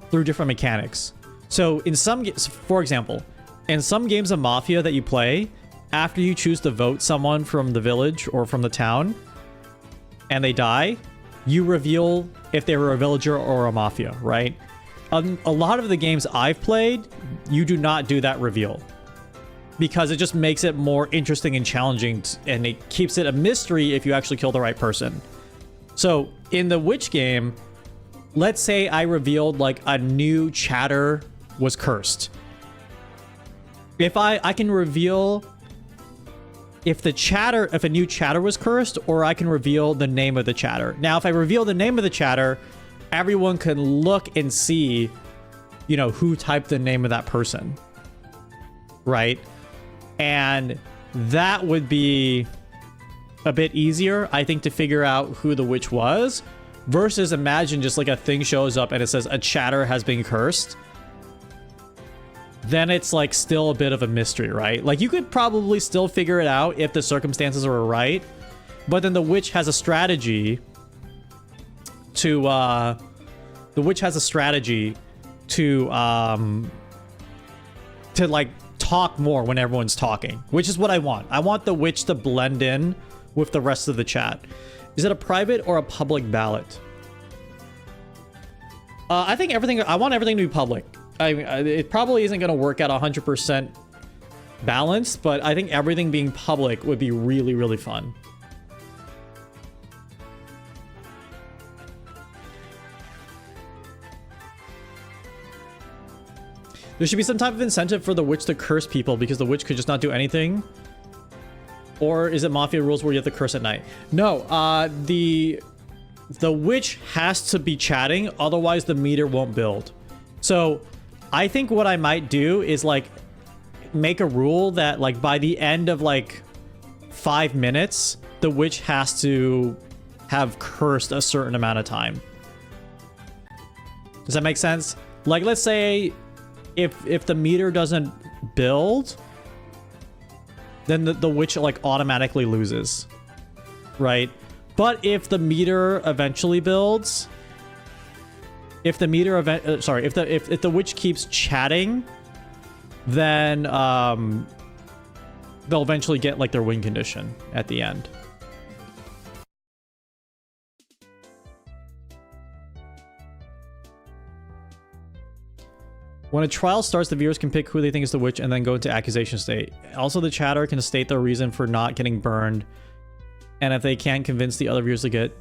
through different mechanics. So in some, for example, in some games of Mafia that you play, after you choose to vote someone from the village or from the town, and they die, you reveal if they were a villager or a Mafia, right? A lot of the games I've played, you do not do that reveal. Because it just makes it more interesting and challenging, and it keeps it a mystery if you actually kill the right person. So, in the Witch game, let's say I revealed like a new chatter was cursed. If I can reveal if a new chatter was cursed, or I can reveal the name of the chatter. Now, if I reveal the name of the chatter, everyone can look and see, you know, who typed the name of that person. Right? And that would be a bit easier, I think, to figure out who the witch was, versus imagine just like a thing shows up and it says a chatter has been cursed. Then it's like still a bit of a mystery, right? Like you could probably still figure it out if the circumstances are right, but then the witch has a strategy to like talk more when everyone's talking, which is what I want. I want the witch to blend in with the rest of the chat. Is it a private or a public ballot? I think I want everything to be public. It probably isn't going to work out 100% balanced, but I think everything being public would be really, really fun. There should be some type of incentive for the witch to curse people because the witch could just not do anything. Or is it Mafia rules where you have to curse at night? No, the witch has to be chatting, otherwise the meter won't build. So I think what I might do is like make a rule that like by the end of like 5 minutes, the witch has to have cursed a certain amount of time. Does that make sense? Like, let's say if the meter doesn't build, then the witch like automatically loses, right? But if the meter eventually builds, if the witch keeps chatting, then they'll eventually get like their win condition at the end. When a trial starts, the viewers can pick who they think is the witch and then go into accusation state. Also, the chatter can state their reason for not getting burned. And if they can't convince the other viewers to get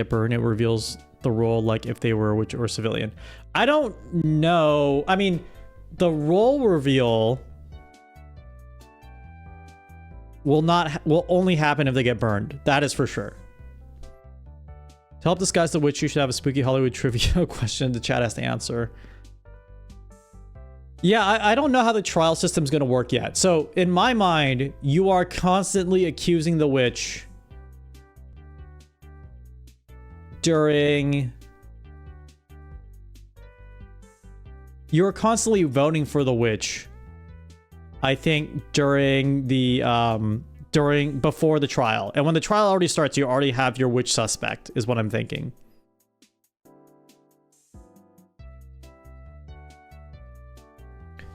burned, it reveals the role, like if they were a witch or civilian. I don't know. I mean, the role reveal will only happen if they get burned. That is for sure. To help disguise the witch, you should have a spooky Hollywood trivia question the chat has to answer. Yeah, I don't know how the trial system's going to work yet. So in my mind, you are constantly accusing the witch you're constantly voting for the witch, I think, during the before the trial. And when the trial already starts, you already have your witch suspect, is what I'm thinking.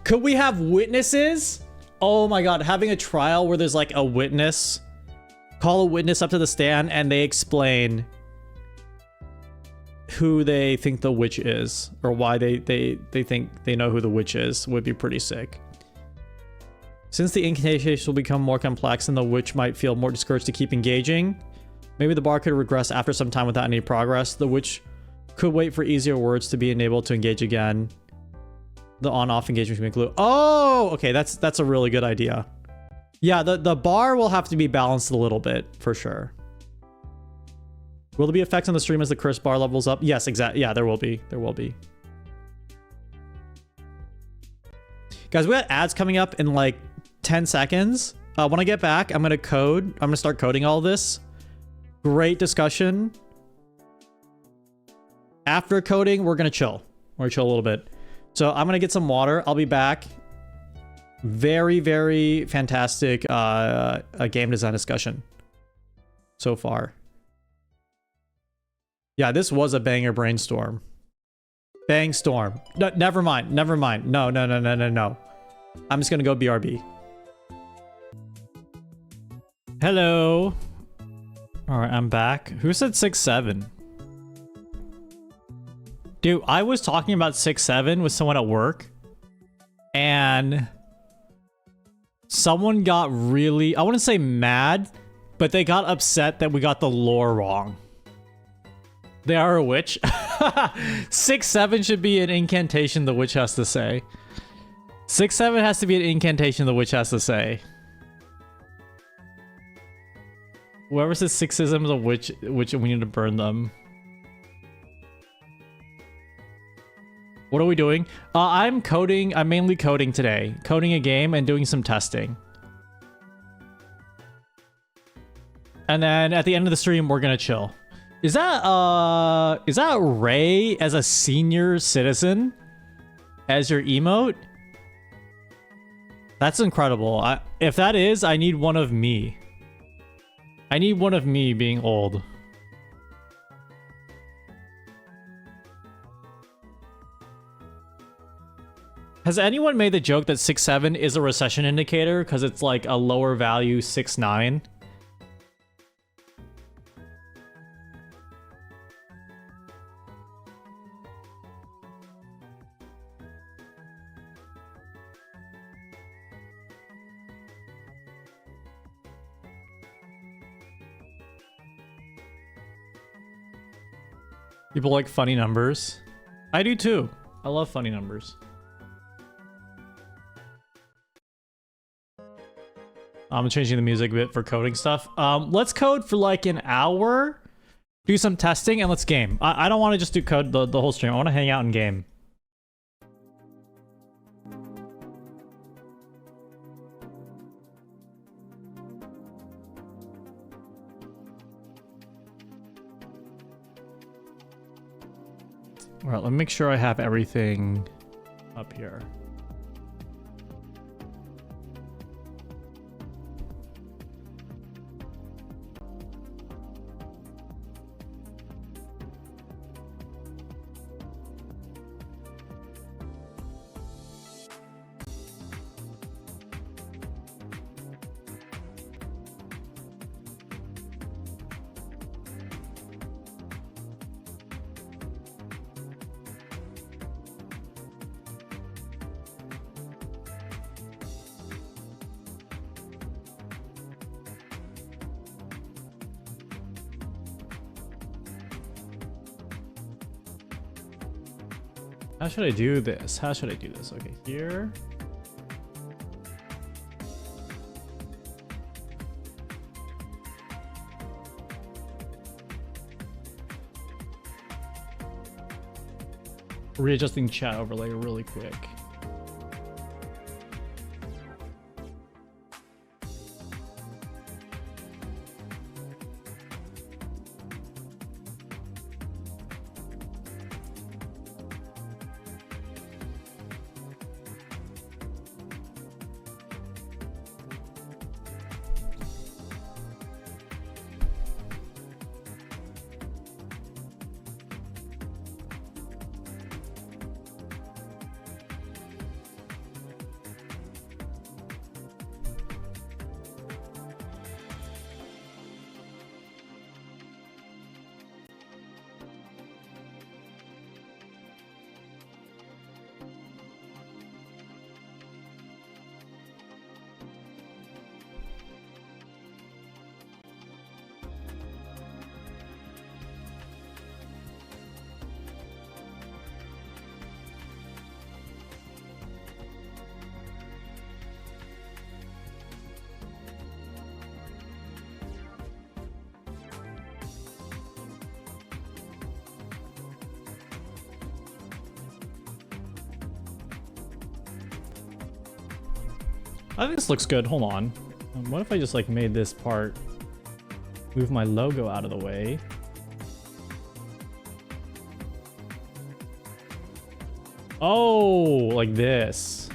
Could we have witnesses? Oh my god, having a trial where there's like a witness. Call a witness up to the stand and they explain who they think the witch is, or why they think they know who the witch is, would be pretty sick. Since the incantations will become more complex and the witch might feel more discouraged to keep engaging, maybe the bar could regress after some time without any progress. The witch could wait for easier words to be enabled to engage again. The on-off engagement can be included. Oh, okay, that's a really good idea. Yeah, the bar will have to be balanced a little bit, for sure. Will there be effects on the stream as the curse bar levels up? Yes, exactly. Yeah, there will be. There will be. Guys, we got ads coming up in like 10 seconds. When I get back, I'm going to start coding all this. Great discussion. After coding, we're going to chill. We're going to chill a little bit. So I'm going to get some water. I'll be back. Very, very fantastic game design discussion so far. Yeah, this was a banger brainstorm. Bang Storm. No, never mind. Never mind. No, no, no, no, no, no. I'm just gonna go BRB. Hello. All right, I'm back. Who said 6-7? Dude, I was talking about 6-7 with someone at work, and someone got really, I wouldn't say mad, but they got upset that we got the lore wrong. They are a witch. 6-7 should be an incantation the witch has to say. 6-7 has to be an incantation the witch has to say. Whoever says 6-ism is a witch, we need to burn them. What are we doing? I'm coding. I'm mainly coding today. Coding a game and doing some testing. And then at the end of the stream, we're gonna chill. Is that Ray as a senior citizen? As your emote? That's incredible. If that is, I need one of me. I need one of me being old. Has anyone made the joke that 6-7 is a recession indicator because it's like a lower value 6-9? People like funny numbers. I do too. I love funny numbers. I'm changing the music a bit for coding stuff. Let's code for like an hour, do some testing, and let's game. I don't want to just do code the whole stream. I want to hang out and game. All right, let me make sure I have everything up here. How should I do this? How should I do this? Okay, here. Readjusting chat overlay really quick. I think this looks good. Hold on. What if I just like made this part, move my logo out of the way? Oh, like this.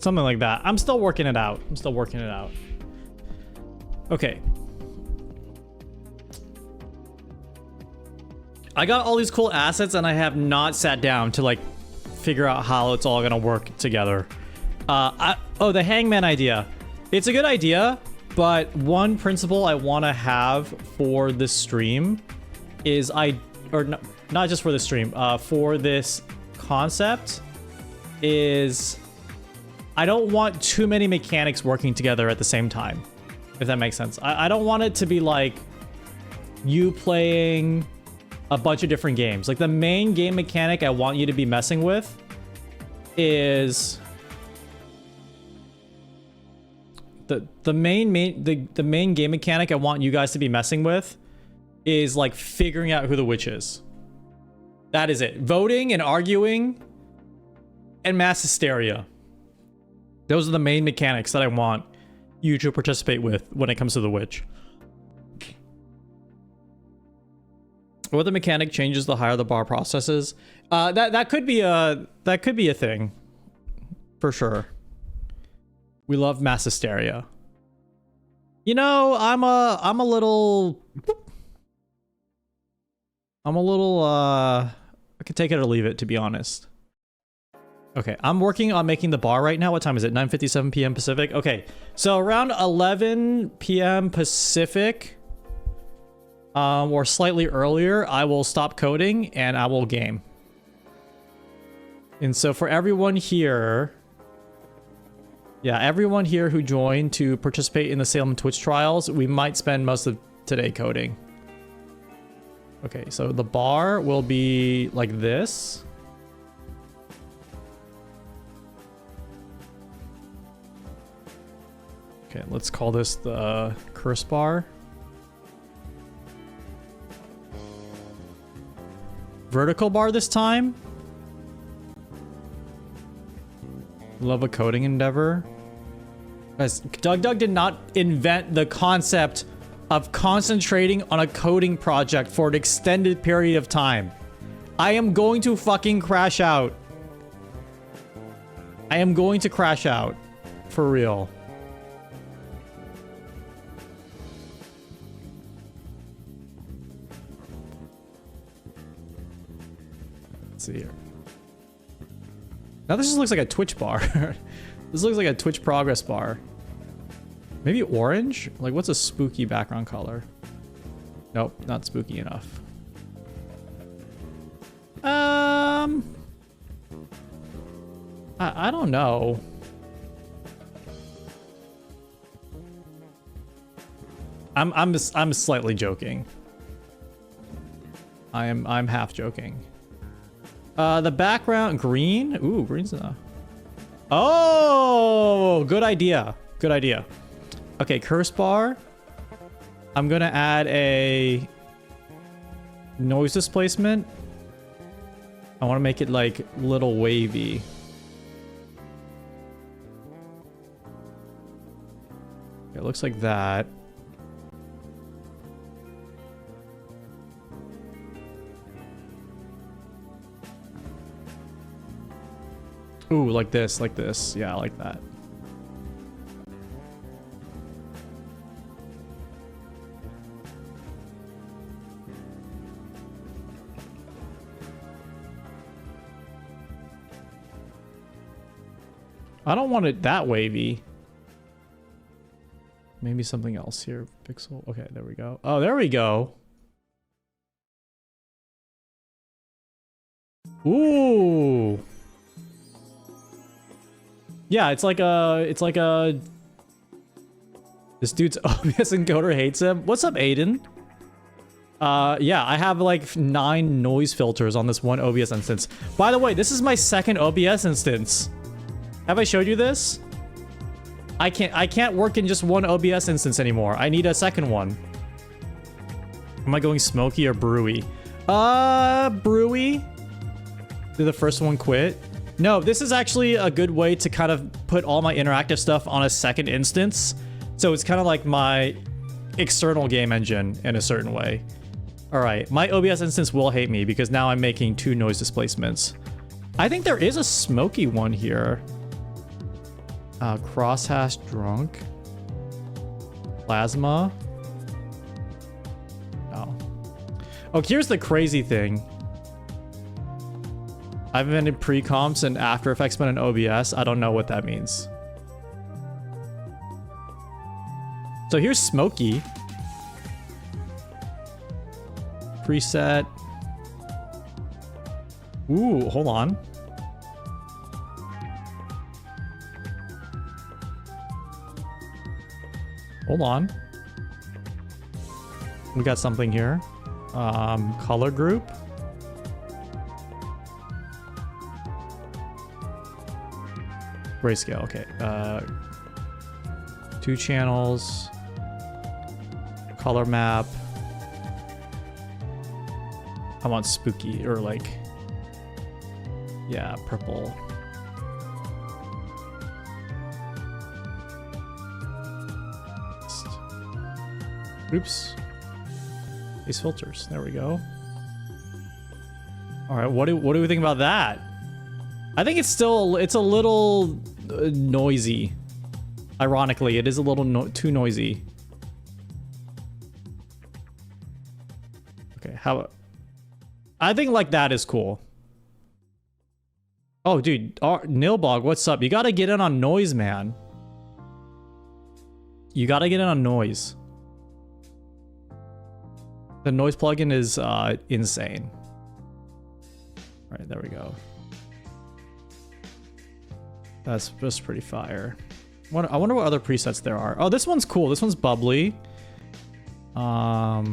Something like that. I'm still working it out. Okay. I got all these cool assets and I have not sat down to like figure out how it's all gonna work together. Oh, the hangman idea. It's a good idea, but one principle I want to have for this stream is not just for the stream, for this concept is I don't want too many mechanics working together at the same time, if that makes sense. I don't want it to be like you playing a bunch of different games. Like the main game mechanic I want you to be messing with is the main game mechanic I want you guys to be messing with is like figuring out who the witch is. That is it. Voting and arguing and mass hysteria. Those are the main mechanics that I want you to participate with when it comes to the witch. What the mechanic changes the higher the bar processes. That could be a thing, for sure. We love mass hysteria. You know, I could take it or leave it, to be honest. Okay, I'm working on making the bar right now. What time is it? 9:57 p.m. Pacific. Okay, so around 11 p.m. Pacific, or slightly earlier, I will stop coding and I will game. And so for everyone here, yeah, everyone here who joined to participate in the Salem Twitch Trials, we might spend most of today coding. Okay, so the bar will be like this. Okay, let's call this the curse bar. Vertical bar this time. Love a coding endeavor. Guys, Doug did not invent the concept of concentrating on a coding project for an extended period of time. I am going to fucking crash out. I am going to crash out. For real. Let's see here. Now this just looks like a Twitch bar. This looks like a Twitch progress bar. Maybe orange? Like, what's a spooky background color? Nope, not spooky enough. I don't know. I'm slightly joking. I'm half joking. The background green. Ooh, green's enough. Oh, good idea. Good idea. Okay, curse bar. I'm gonna add a noise displacement. I want to make it like little wavy. It looks like that. Ooh, like this, like this. Yeah, I like that. I don't want it that wavy. Maybe something else here. Pixel. Okay, there we go. Oh, there we go. Ooh. Yeah, it's like a this dude's OBS encoder hates him. What's up, Aiden? Yeah, I have like 9 noise filters on this one OBS instance. By the way, this is my second OBS instance. Have I showed you this? I can't work in just one OBS instance anymore. I need a second one. Am I going smoky or brewy? Brewy. Did the first one quit? No, this is actually a good way to kind of put all my interactive stuff on a second instance. So it's kind of like my external game engine in a certain way. All right, my OBS instance will hate me because now I'm making 2 noise displacements. I think there is a smoky one here. Crosshash drunk. Plasma. Oh. Oh, here's the crazy thing. I've been in pre-comps and After Effects been in OBS. I don't know what that means. So here's Smokey. Preset. Ooh, hold on. Hold on. We got something here. Color group. Grayscale, okay. 2 channels. Color map. I want spooky or like, yeah, purple. Oops. These filters. There we go. All right, what do we think about that? I think it's a little noisy. Ironically, it is a little too noisy. Okay, how? I think like that is cool. Oh, dude, Nilbog, what's up? You gotta get in on noise, man. You gotta get in on noise. The noise plugin is insane. All right, there we go. That's just pretty fire. I wonder what other presets there are. Oh, this one's cool. This one's bubbly. Oh,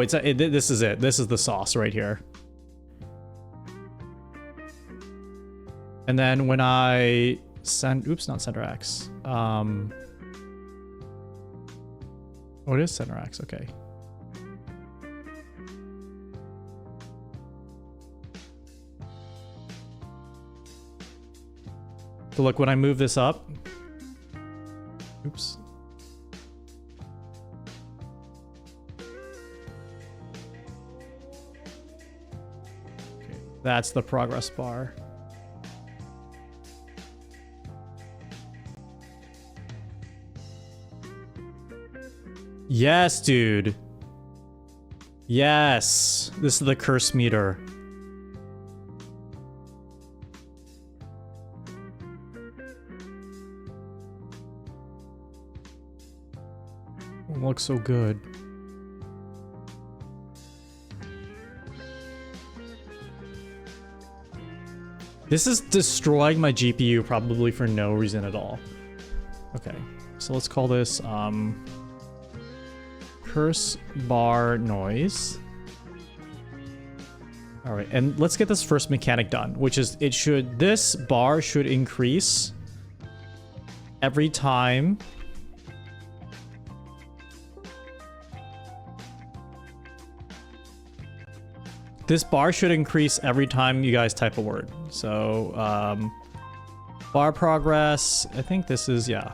this is it. This is the sauce right here. And then when I send, oops, not center X. Oh, it is center X. Okay. So look, when I move this up, oops. Okay, that's the progress bar. Yes, dude. Yes. This is the curse meter. It looks so good. This is destroying my GPU probably for no reason at all. Okay, so let's call this curse bar noise. All right, and let's get this first mechanic done, which is this bar should increase every time this bar should increase every time you guys type a word. So bar progress, I think this is, yeah.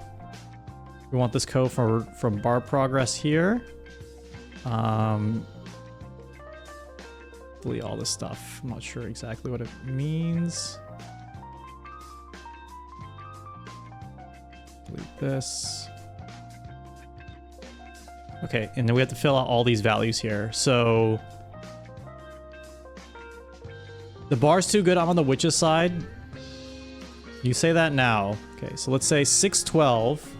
We want this code from bar progress here. Delete all this stuff. I'm not sure exactly what it means. Delete this. Okay, and then we have to fill out all these values here. So the bar's too good. I'm on the witch's side. You say that now. Okay, so let's say 612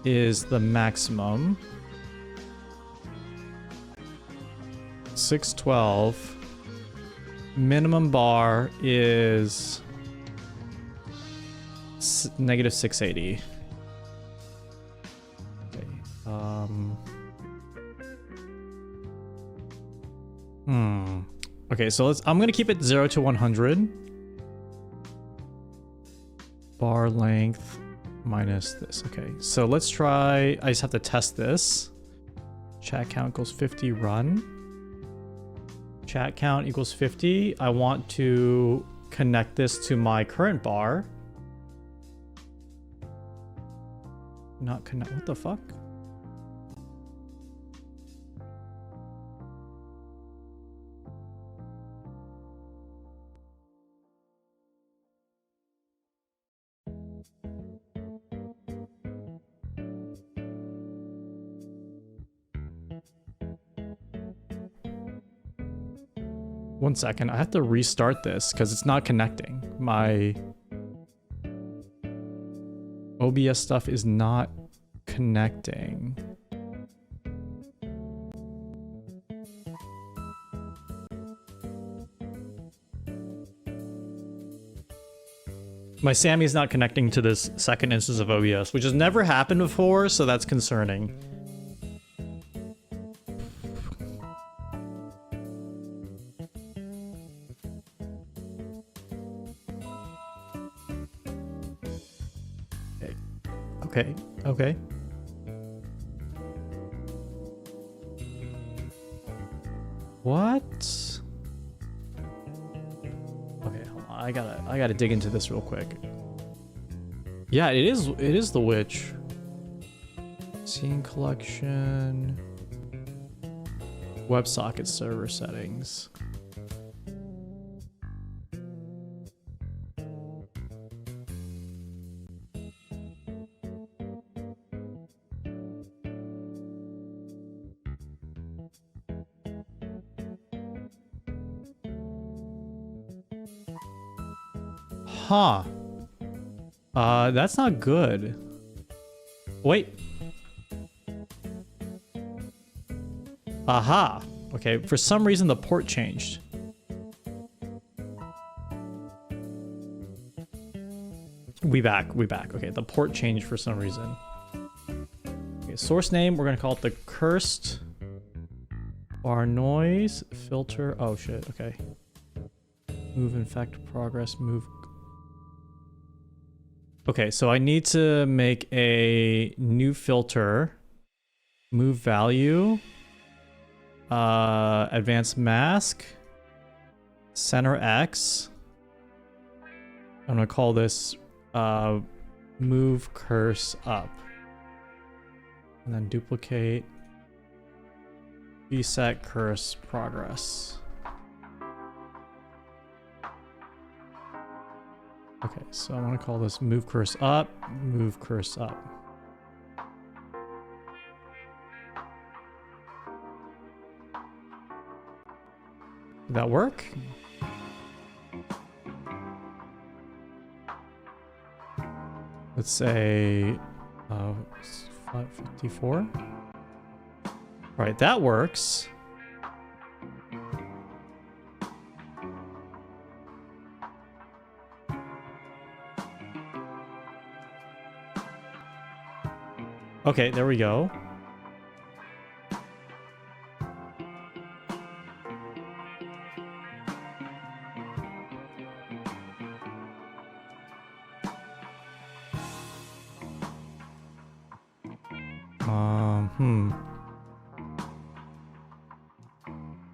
is the maximum. 612. Minimum bar is negative 680. Okay. Okay, so I'm gonna keep it 0 to 100. Bar length minus this. Okay, so let's try. I just have to test this. Chat count equals 50. Run. Chat count equals 50. I want to connect this to my current bar. Not connect. What the fuck? 1 second. I have to restart this because it's not connecting. My OBS stuff is not connecting. My Sammy is not connecting to this second instance of OBS, which has never happened before, so that's concerning. Okay, okay. What? Okay, hold on. I gotta dig into this real quick. Yeah, it is the witch. Scene collection. WebSocket server settings. Huh. That's not good. Wait. Aha. Okay, for some reason the port changed. We back. Okay, the port changed for some reason. Okay, source name, we're gonna call it the cursed bar noise filter. Oh shit, okay. Move infect progress, move. Okay, so I need to make a new filter. Move value. Advanced mask. Center X. I'm gonna call this move curse up. And then duplicate. Reset curse progress. Okay, so I want to call this move curse up, move curse up. Did that work? Let's say 554. All right, that works. Okay, there we go.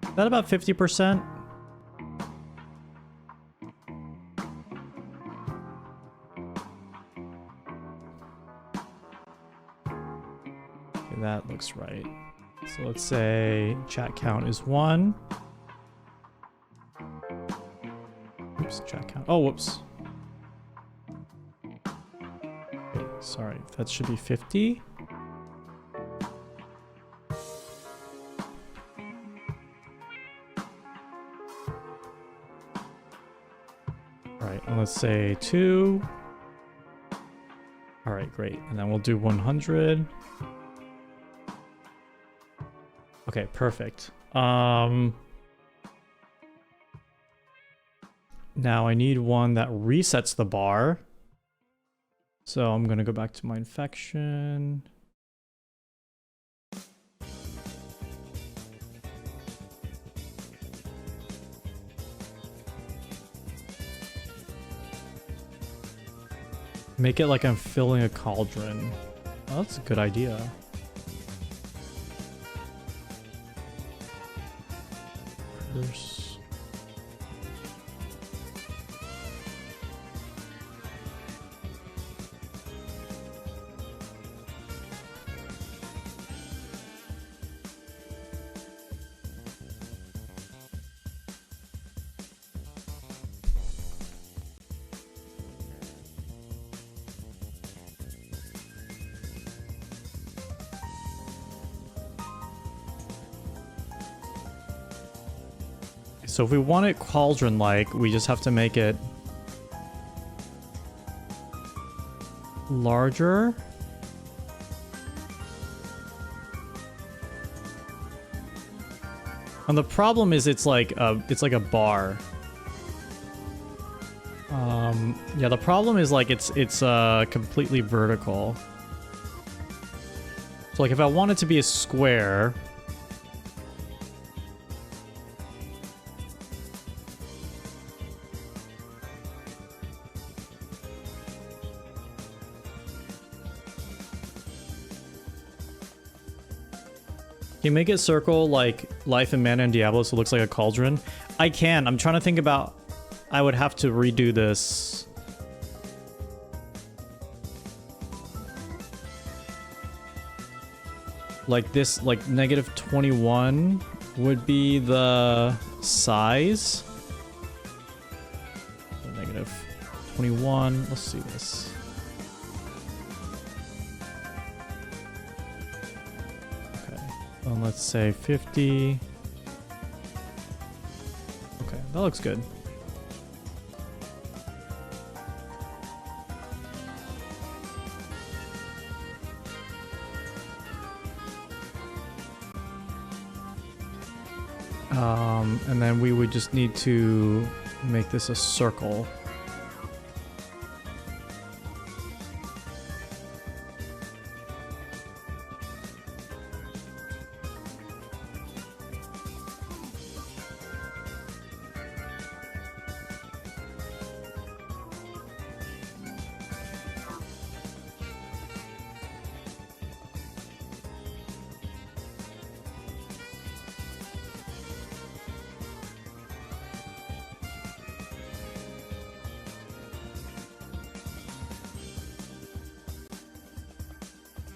Is that about 50%? That looks right. So let's say chat count is 1. Oops, chat count. Oh, whoops. Okay, sorry, that should be 50. All right, and let's say 2. All right, great. And then we'll do 100. Okay, perfect. Now I need one that resets the bar. So I'm gonna go back to my infection. Make it like I'm filling a cauldron. Oh, that's a good idea. Curse. So if we want it cauldron-like, we just have to make it larger. And the problem is it's like a bar. Yeah, the problem is like it's completely vertical. So like if I want it to be a square, can you make it circle like Life and Mana and Diablo so it looks like a cauldron? I can. I'm trying to think about... I would have to redo this. Like this, like -21 would be the size. So -21, let's see this. And let's say 50. Okay, that looks good. And then we would just need to make this a circle.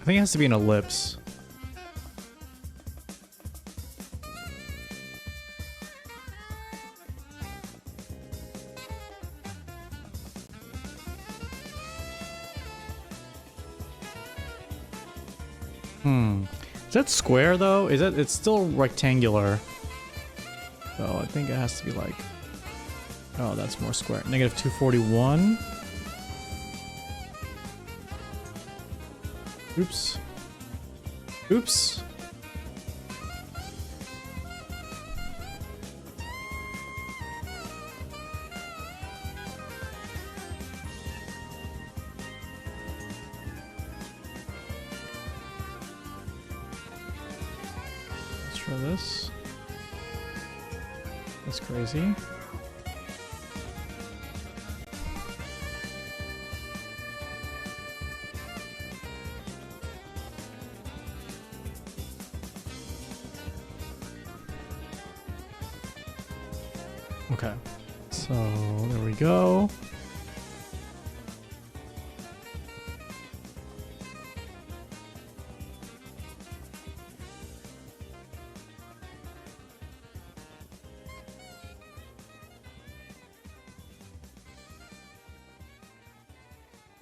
I think it has to be an ellipse. Is that square though? Is that... It's still rectangular. So I think it has to be like... Oh, that's more square. -241. Oops. Oops. Let's try this. That's crazy. Okay, so there we go.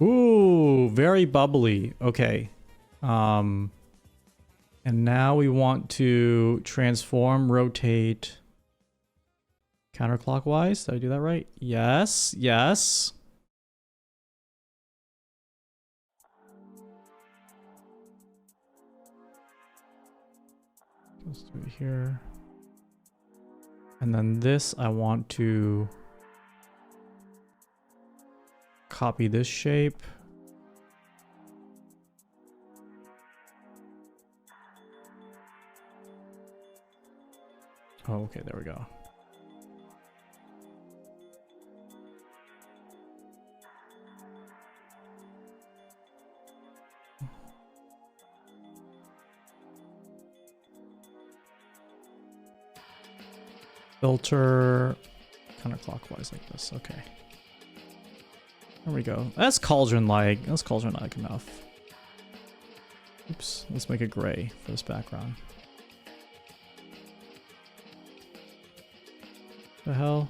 Ooh, very bubbly. Okay. And now we want to transform, rotate counterclockwise. Did I do that right? Yes, yes. Let's do it here. And then this, I want to copy this shape. Oh, okay, there we go. Filter counterclockwise like this. Okay. There we go. That's cauldron-like. That's cauldron-like enough. Oops. Let's make it gray for this background. The hell?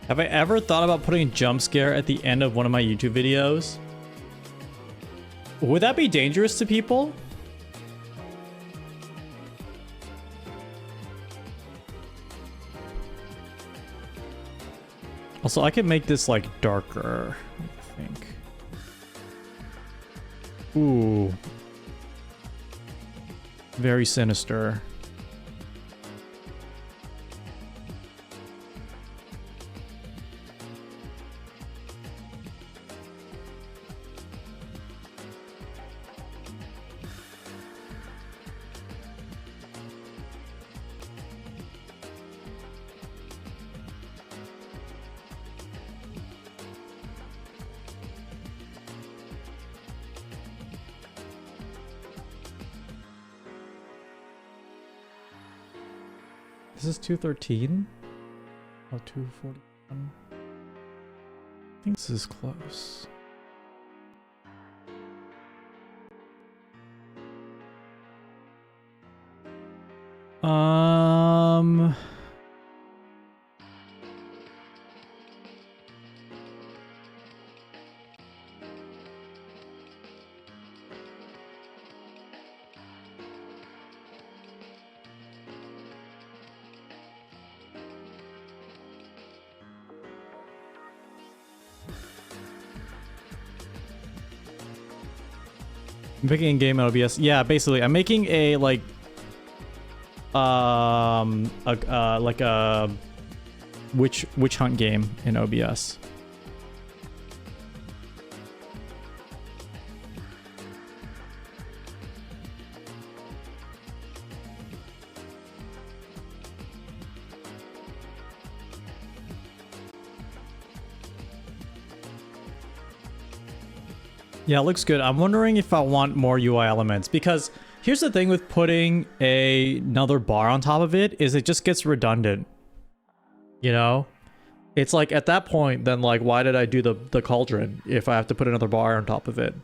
Have I ever thought about putting a jump scare at the end of one of my YouTube videos? Would that be dangerous to people? Also, I could make this like darker, I think. Ooh. Very sinister. This is 213? Oh, 241. I think this is close. I'm making a game in OBS. Yeah, basically, I'm making a like a witch hunt game in OBS. Yeah, it looks good. I'm wondering if I want more UI elements, because here's the thing with putting another bar on top of it is it just gets redundant. You know? It's like at that point, then like, why did I do the cauldron if I have to put another bar on top of it?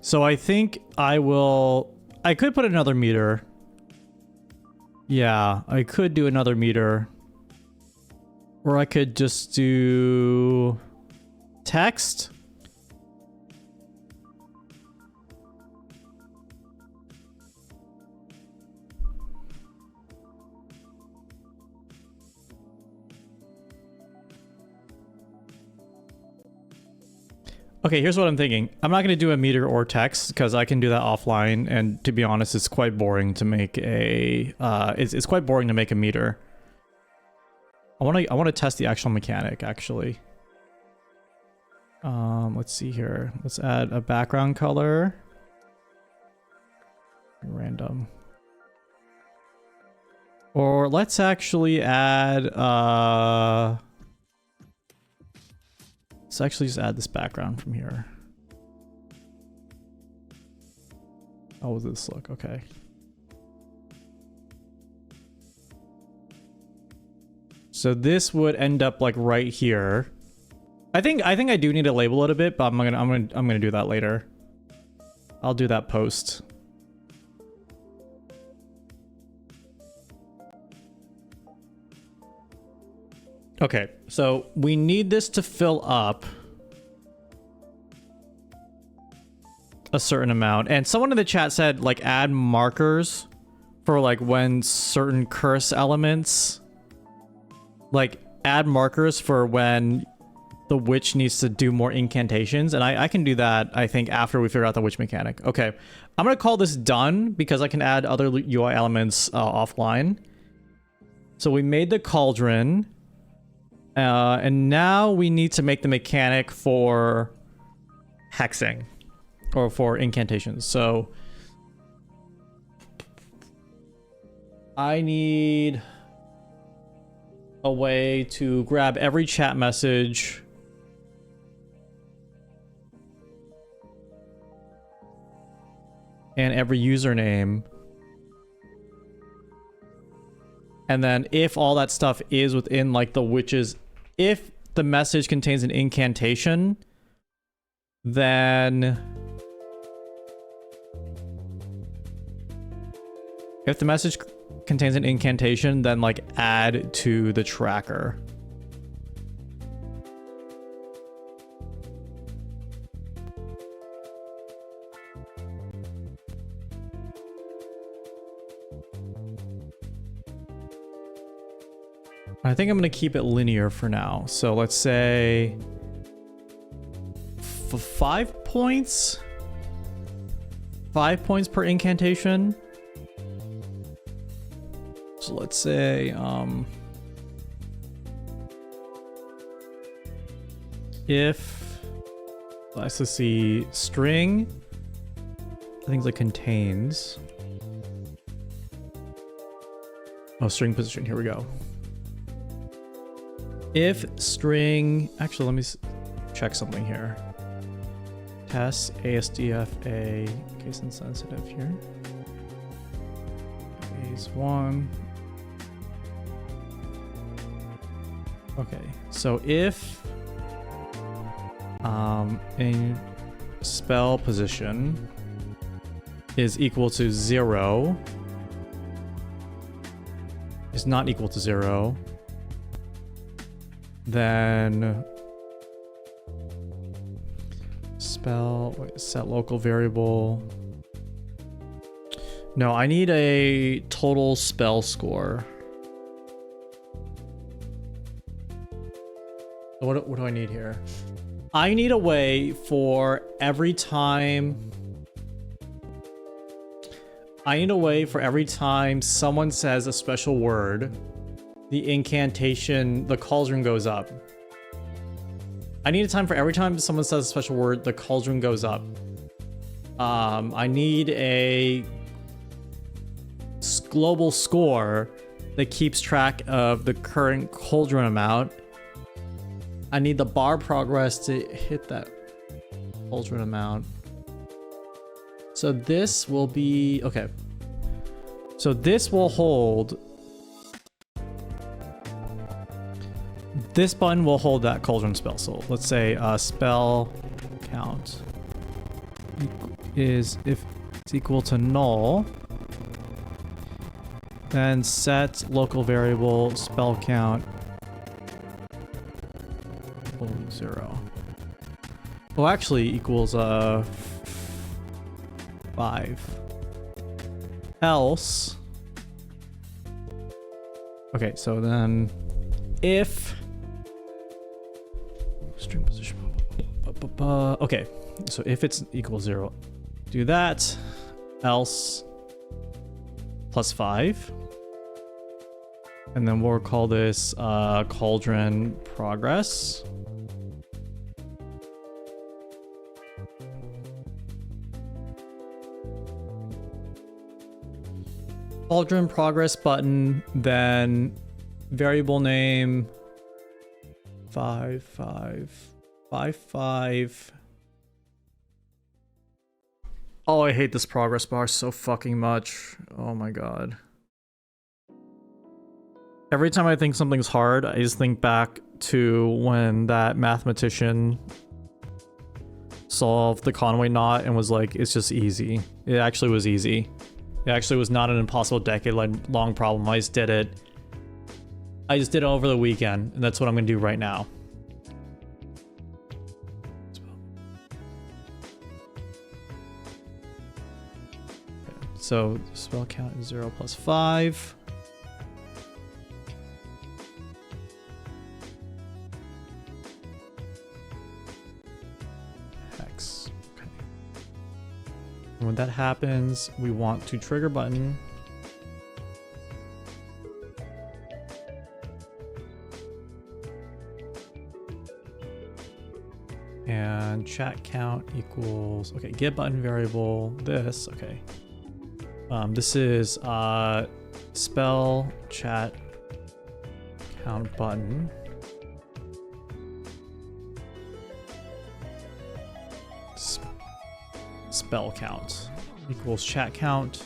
So I think I could put another meter. Yeah, I could do another meter. Or I could just do text. Okay, here's what I'm thinking. I'm not going to do a meter or text because I can do that offline, and to be honest, it's quite boring to make a it's quite boring to make a meter. I want to test the actual mechanic actually. Let's see here. Let's add a background color. Random. Or let's actually add let's actually just add this background from here. How does this look? Okay. So this would end up like right here. I think I do need to label it a bit, but I'm gonna do that later. I'll do that post. Okay, so we need this to fill up a certain amount. And someone in the chat said, like, add markers for like when certain curse elements, like add markers for when the witch needs to do more incantations, and I can do that, I think, after we figure out the witch mechanic. Okay, I'm gonna call this done because I can add other UI elements offline. So we made the cauldron, and now we need to make the mechanic for hexing, or for incantations. So I need a way to grab every chat message and every username, and then if all that stuff is within like the witch's, if the message contains an incantation, then if the message contains an incantation, then like add to the tracker. I think I'm going to keep it linear for now. So let's say 5 points? 5 points per incantation. So let's say if, let's see, string, I think it contains, oh, string position, here we go. If string, actually let me check something here. Test ASDFA, case insensitive here. Case 1. Okay, so if a spell position is equal to 0, is not equal to 0, then set local variable. No, I need a total spell score. What do I need here? I need a way for every time someone says a special word, the incantation, the cauldron goes up. I need a time for every time someone says a special word, the cauldron goes up. I need a global score that keeps track of the current cauldron amount. I need the bar progress to hit that cauldron amount. So this will be, okay. So this will hold, this button will hold that cauldron spell. So let's say spell count is, if it's equal to null, then set local variable spell count 0. Well, actually equals 5. Else, okay, so then if string position, okay, so if it's equal 0, do that, else plus 5, and then we'll call this cauldron progress. Cauldron progress button, then variable name 5555. Oh, I hate this progress bar so fucking much. Oh my god. Every time I think something's hard, I just think back to when that mathematician solved the Conway knot and was like, it's just easy. It actually was easy. It actually was not an impossible decade-long problem. I just did it. I just did it over the weekend, and that's what I'm gonna do right now. Okay, So spell count is 0 plus 5. Hex. Okay. And when that happens, we want to trigger button. And chat count equals, okay, get button variable, this, okay. This is spell chat count button. Spell count equals chat count.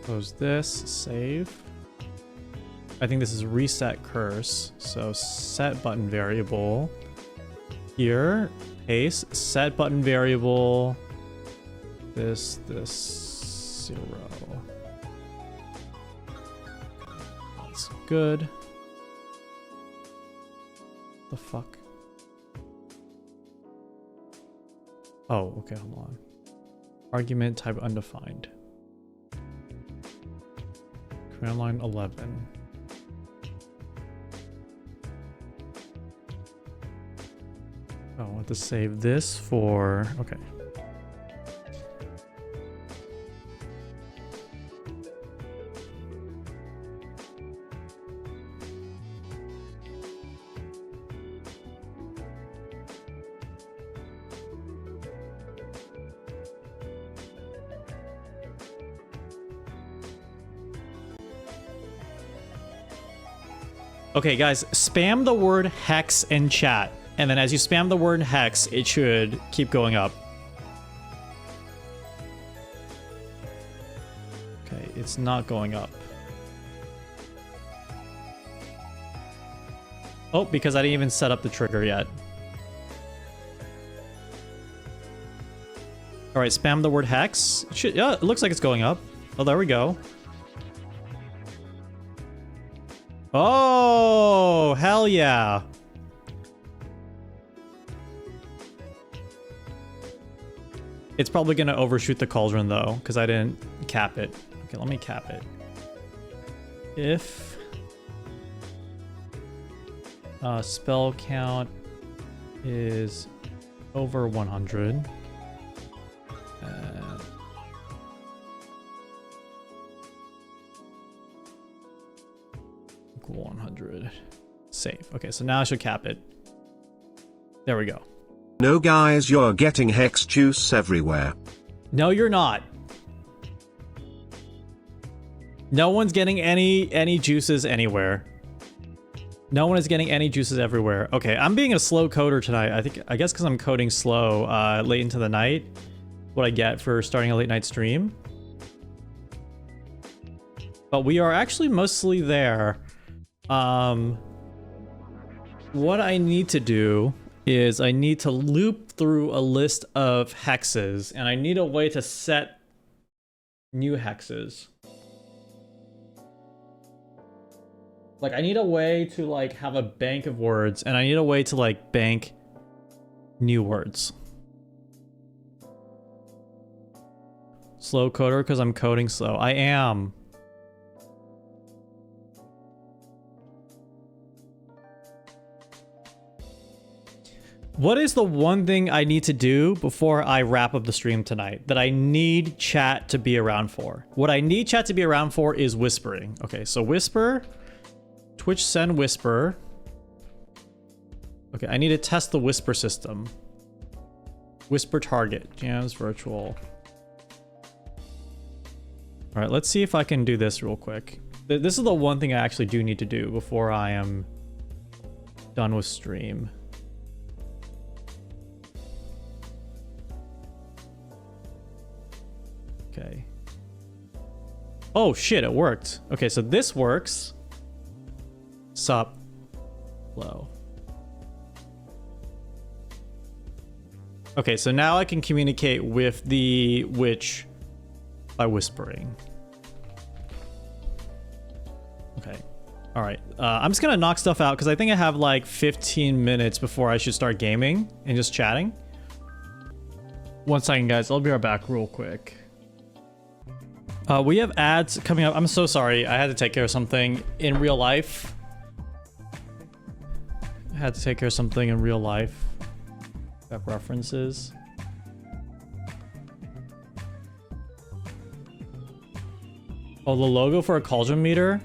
Close this, save. I think this is reset curse. So set button variable. Here, paste, set button variable. This 0. That's good. The fuck? Oh, okay, hold on. Argument type undefined. Command line 11. Oh, I want to save this for, okay. Okay, guys, spam the word hex in chat. And then as you spam the word hex, it should keep going up. Okay, it's not going up. Oh, because I didn't even set up the trigger yet. All right, spam the word hex. Yeah, it looks like it's going up. Oh, there we go. Oh, hell yeah. It's probably going to overshoot the cauldron, though, because I didn't cap it. Okay, let me cap it. If spell count is over 100, equal 100. Save. Okay, so now I should cap it. There we go. No guys, you're getting hex juice everywhere. No, you're not. No one's getting any juices anywhere. No one is getting any juices everywhere. Okay, I'm being a slow coder tonight. I guess because I'm coding slow late into the night. What I get for starting a late night stream. But we are actually mostly there. What I need to do is I need to loop through a list of hexes, and I need a way to set new hexes. Like, I need a way to, like, have a bank of words, and I need a way to, like, bank new words. Slow coder because I'm coding slow. I am. What is the one thing I need to do before I wrap up the stream tonight that I need chat to be around for? What I need chat to be around for is whispering. Okay, so whisper, Twitch send whisper. Okay, I need to test the whisper system. Whisper target, jams virtual. All right, let's see if I can do this real quick. This is the one thing I actually do need to do before I am done with stream. Okay. Oh shit, it worked. Okay, so this works. Sup. Low. Okay, so now I can communicate with the witch by whispering. Okay. All right. I'm just gonna knock stuff out because I think I have like 15 minutes before I should start gaming and just chatting. One second, guys. I'll be right back real quick. We have ads coming up. I'm so sorry. I had to take care of something in real life. Got references. Oh, the logo for a cauldron meter?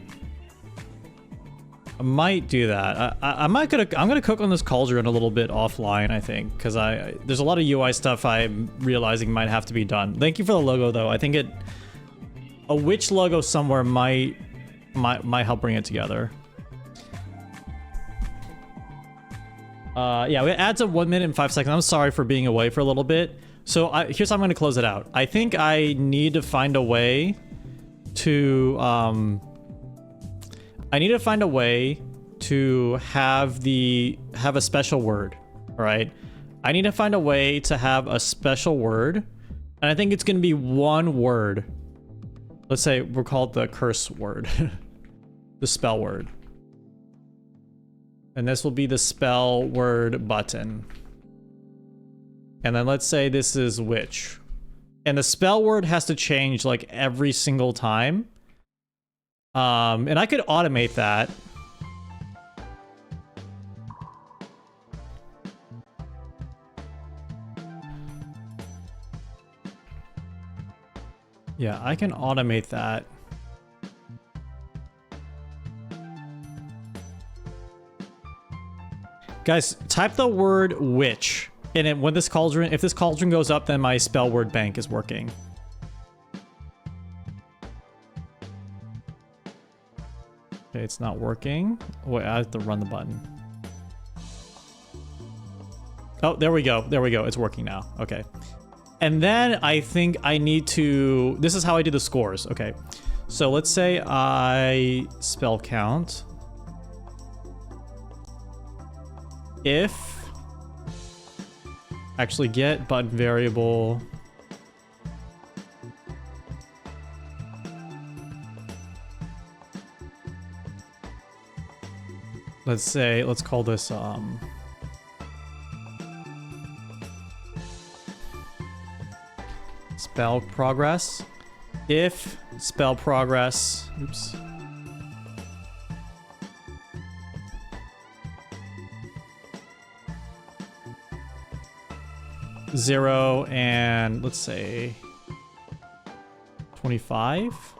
I might do that. I'm gonna cook on this cauldron a little bit offline, I think, because there's a lot of UI stuff I'm realizing might have to be done. Thank you for the logo, though. I think a witch logo somewhere might help bring it together. Yeah, we ads of 1 minute and 5 seconds. I'm sorry for being away for a little bit. So here's how I'm gonna close it out. I think I need to find a way to have a special word. All right, I need to find a way to have a special word, and I think it's gonna be one word. Let's say we'll call it the curse word, the spell word, and this will be the spell word button. And then let's say this is witch, and the spell word has to change like every single time. And I could automate that. Yeah, I can automate that. Guys, type the word witch, and if this cauldron goes up, then my spell word bank is working. Okay, it's not working. Wait, I have to run the button. Oh, there we go. There we go. It's working now. Okay. And then I think I need to... This is how I do the scores. Okay. So let's say I spell count. If... Actually get button variable... Let's call this, spell progress. If spell progress, oops. Zero and let's say 25.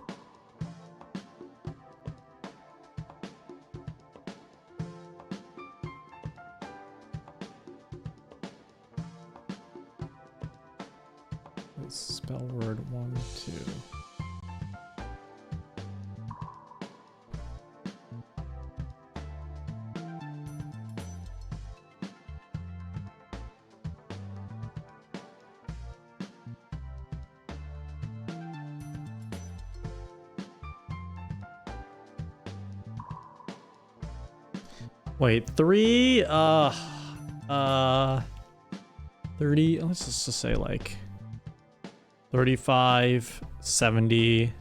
Spell word 1, 2. Wait, 3, 30, let's just say like 35, 70,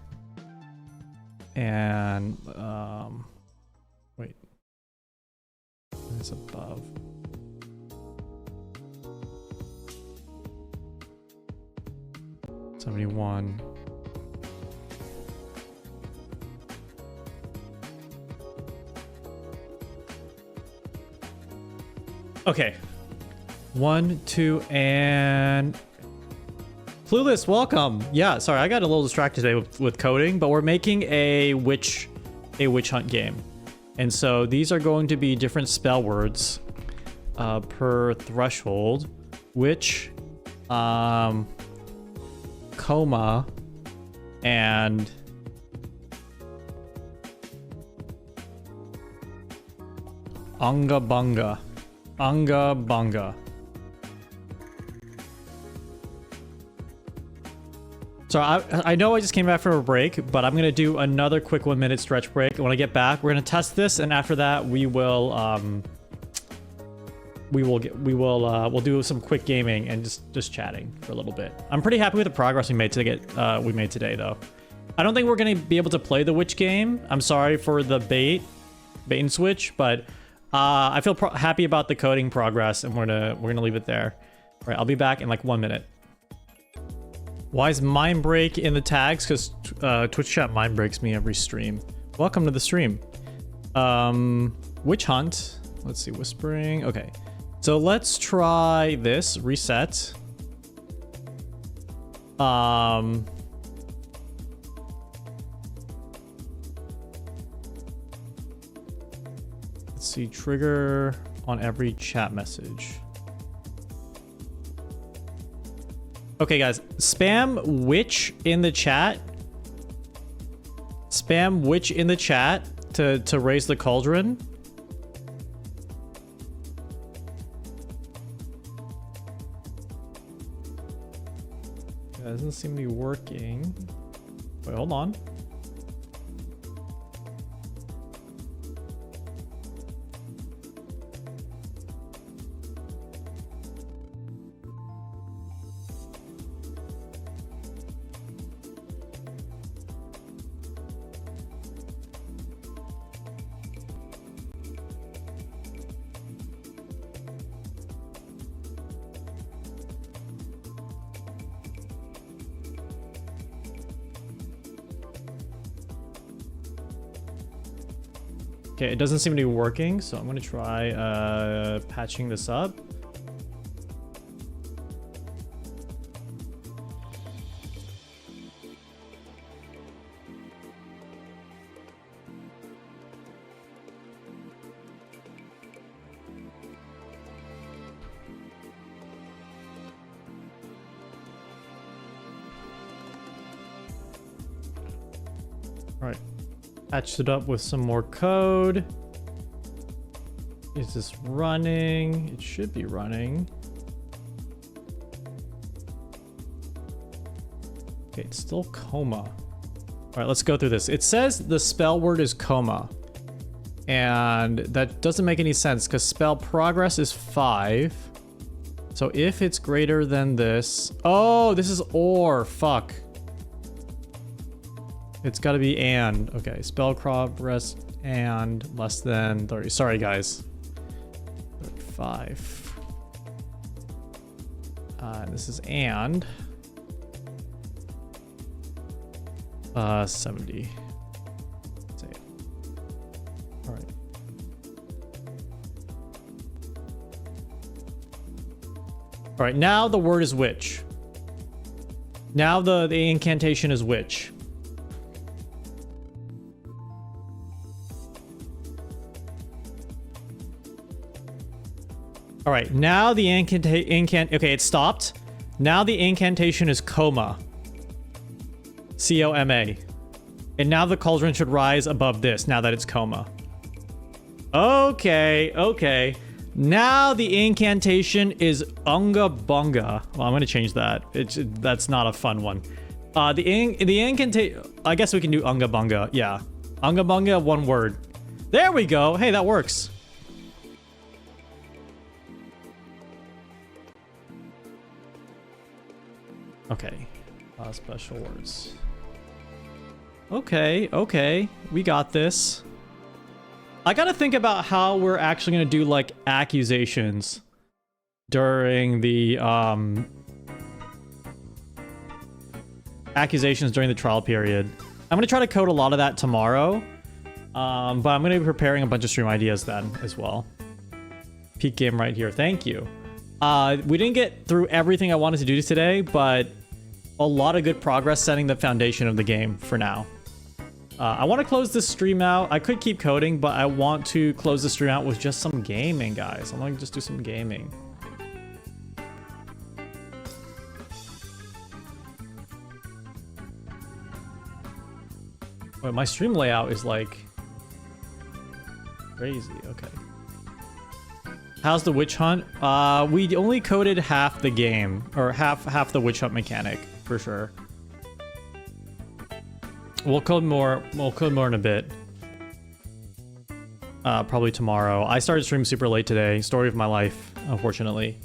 and, wait, that's above. $71. Okay. 1, 2, and... Clueless, welcome. Yeah, sorry, I got a little distracted today with coding, but we're making a witch hunt game. And so these are going to be different spell words per threshold, witch, coma, and Anga Bunga. Anga Bunga. So I know I just came back from a break, but I'm gonna do another quick 1 minute stretch break. When I get back, we're gonna test this, and after that, we'll do some quick gaming and just chatting for a little bit. I'm pretty happy with the progress we made today, though. I don't think we're gonna be able to play the witch game. I'm sorry for the bait and switch, but I feel happy about the coding progress, and we're gonna leave it there. All right, I'll be back in like 1 minute. Why is mind break in the tags? Because Twitch chat mind breaks me every stream. Welcome to the stream. Witch hunt. Let's see, whispering. Okay, so let's try this. Reset. Let's see, trigger on every chat message. Okay, guys, spam witch in the chat. Spam witch in the chat to raise the cauldron. That doesn't seem to be working. Wait, hold on. Okay, it doesn't seem to be working, so I'm gonna try patching this up. All right. Patched it up with some more code. Is this running? It should be running. Okay, it's still coma. All right, let's go through this. It says the spell word is coma. And that doesn't make any sense because spell progress is 5. So if it's greater than this... Oh, this is or. Fuck. It's got to be and. Okay, spell progress and less than 30. Sorry, guys. 35. This is and. 70. Let's see. All right. All right, now the word is witch. Now the incantation is witch. All right, now the okay, it stopped. Now the incantation is coma. C-O-M-A. And now the cauldron should rise above this now that it's coma. Okay, okay. Now the incantation is unga bunga. Well, I'm gonna change that. That's not a fun one. The incantation, I guess we can do unga bunga. Yeah, unga bunga, one word. There we go. Hey, that works. Okay, special words. Okay, okay, we got this. I gotta think about how we're actually gonna do like accusations during the trial period. I'm gonna try to code a lot of that tomorrow, but I'm gonna be preparing a bunch of stream ideas then as well. Peak game right here. Thank you. We didn't get through everything I wanted to do today, but a lot of good progress setting the foundation of the game for now. I want to close this stream out. I could keep coding, but I want to close the stream out with just some gaming, guys. I'm going to just do some gaming. Wait, my stream layout is like crazy. Okay. How's the witch hunt? We only coded half the game, or half the witch hunt mechanic for sure. We'll code more. We'll code more in a bit. Probably tomorrow. I started stream super late today. Story of my life, unfortunately.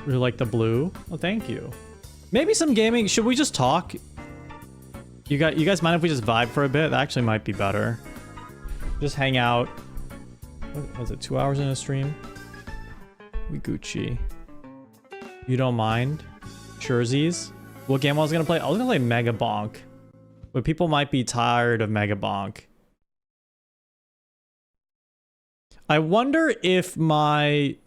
Really like the blue. Oh, thank you. Maybe some gaming. Should we just talk? You guys mind if we just vibe for a bit? That actually might be better. Just hang out. What was it, 2 hours in a stream? We Gucci. You don't mind? Jerseys? What game I was gonna play? I was gonna play Megabonk. But people might be tired of Megabonk. I wonder if my...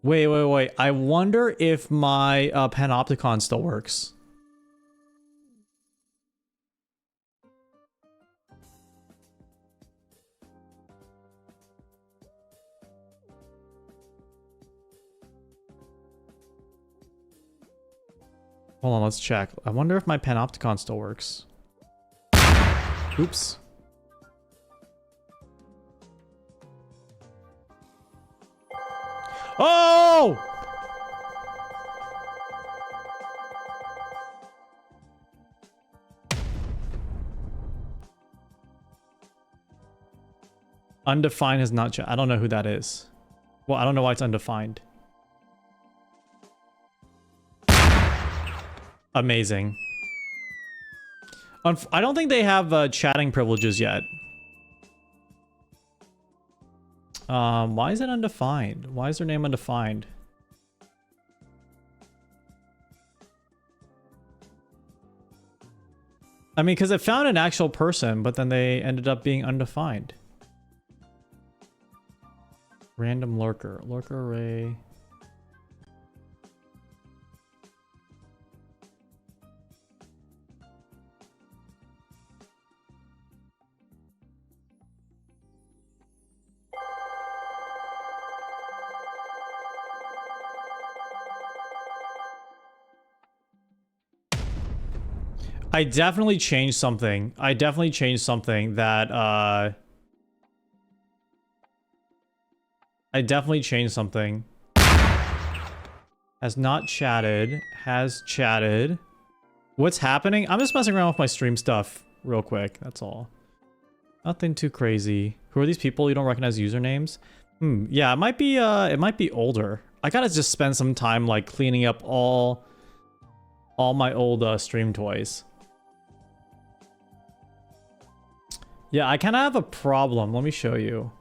Wait. I wonder if my Panopticon still works. Hold on, let's check. I wonder if my Panopticon still works. Oops. Oh! Undefined is not... I don't know who that is. Well, I don't know why it's undefined. Amazing. I don't think they have chatting privileges yet. Why is it undefined? Why is their name undefined? I mean, because it found an actual person, but then they ended up being undefined. Random lurker. Lurker array. I definitely changed something. I definitely changed something that, I definitely changed something. Has not chatted. Has chatted. What's happening? I'm just messing around with my stream stuff real quick. That's all. Nothing too crazy. Who are these people? You don't recognize usernames? Yeah, it might be older. I gotta just spend some time, like, cleaning up all my old, stream toys. Yeah, I kind of have a problem. Let me show you.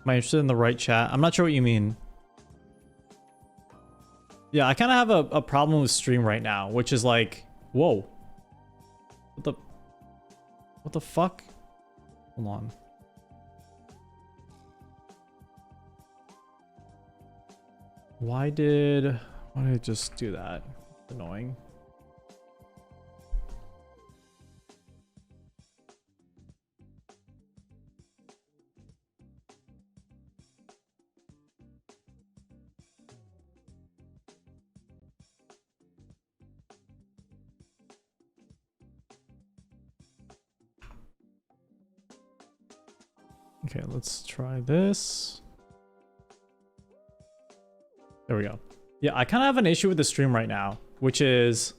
Am I interested in the right chat? I'm not sure what you mean. Yeah, I kind of have a problem with stream right now, which is like, whoa. What the fuck? Hold on. Why did it just do that? It's annoying. Okay, let's try this. There we go. Yeah, I kind of have an issue with the stream right now, which is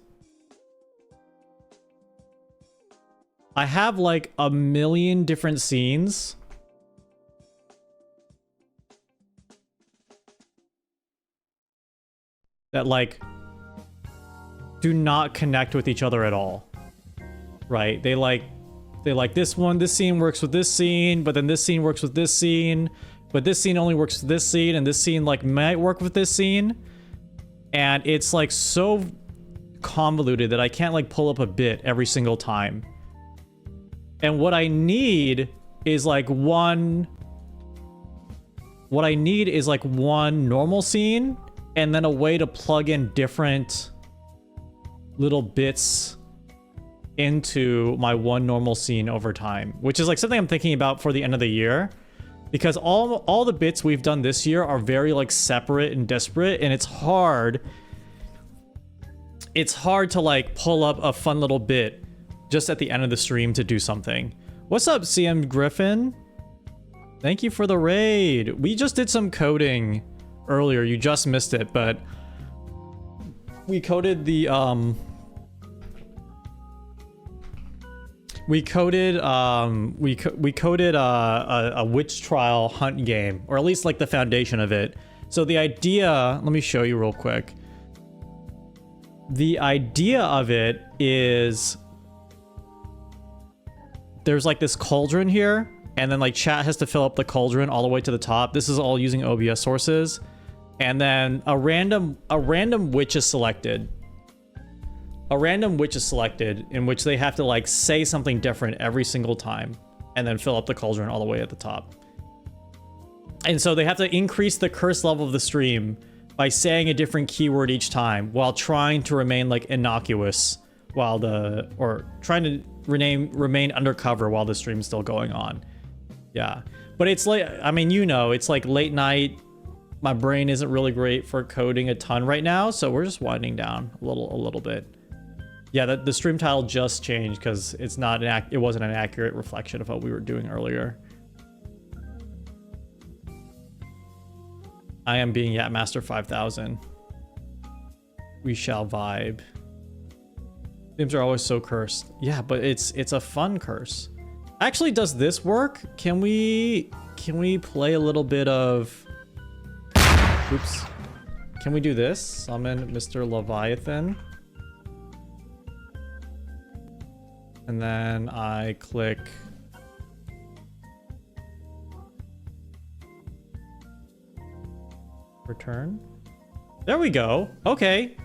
I have like a million different scenes that like do not connect with each other at all. Right? They like this one, this scene works with this scene, but then this scene works with this scene, but this scene only works with this scene, and this scene like might work with this scene. And it's like so convoluted that I can't like pull up a bit every single time. And what I need is like one normal scene and then a way to plug in different little bits into my one normal scene over time, which is like something I'm thinking about for the end of the year, because all the bits we've done this year are very like separate and disparate, and it's hard to like pull up a fun little bit just at the end of the stream to do something. What's up, CM Griffin? Thank you for the raid. We just did some coding earlier. You just missed it, but we coded the we coded a witch trial hunt game, or at least like the foundation of it. So the idea, let me show you real quick. The idea of it is there's like this cauldron here, and then like chat has to fill up the cauldron all the way to the top. This is all using OBS sources, and then a random witch is selected. A random witch is selected in which they have to like say something different every single time, and then fill up the cauldron all the way at the top. And so they have to increase the curse level of the stream by saying a different keyword each time while trying to remain like innocuous while trying to remain undercover while the stream's still going on. Yeah. But it's like, I mean, you know, it's like late night. My brain isn't really great for coding a ton right now, so we're just winding down a little bit. Yeah, the stream title just changed because it wasn't an accurate reflection of what we were doing earlier. I am being Master 5000. We shall vibe. Streams are always so cursed. Yeah, but it's a fun curse. Actually, does this work? Can we play a little bit of... Oops. Can we do this? Summon Mr. Leviathan. And then I click... Return. There we go. Okay.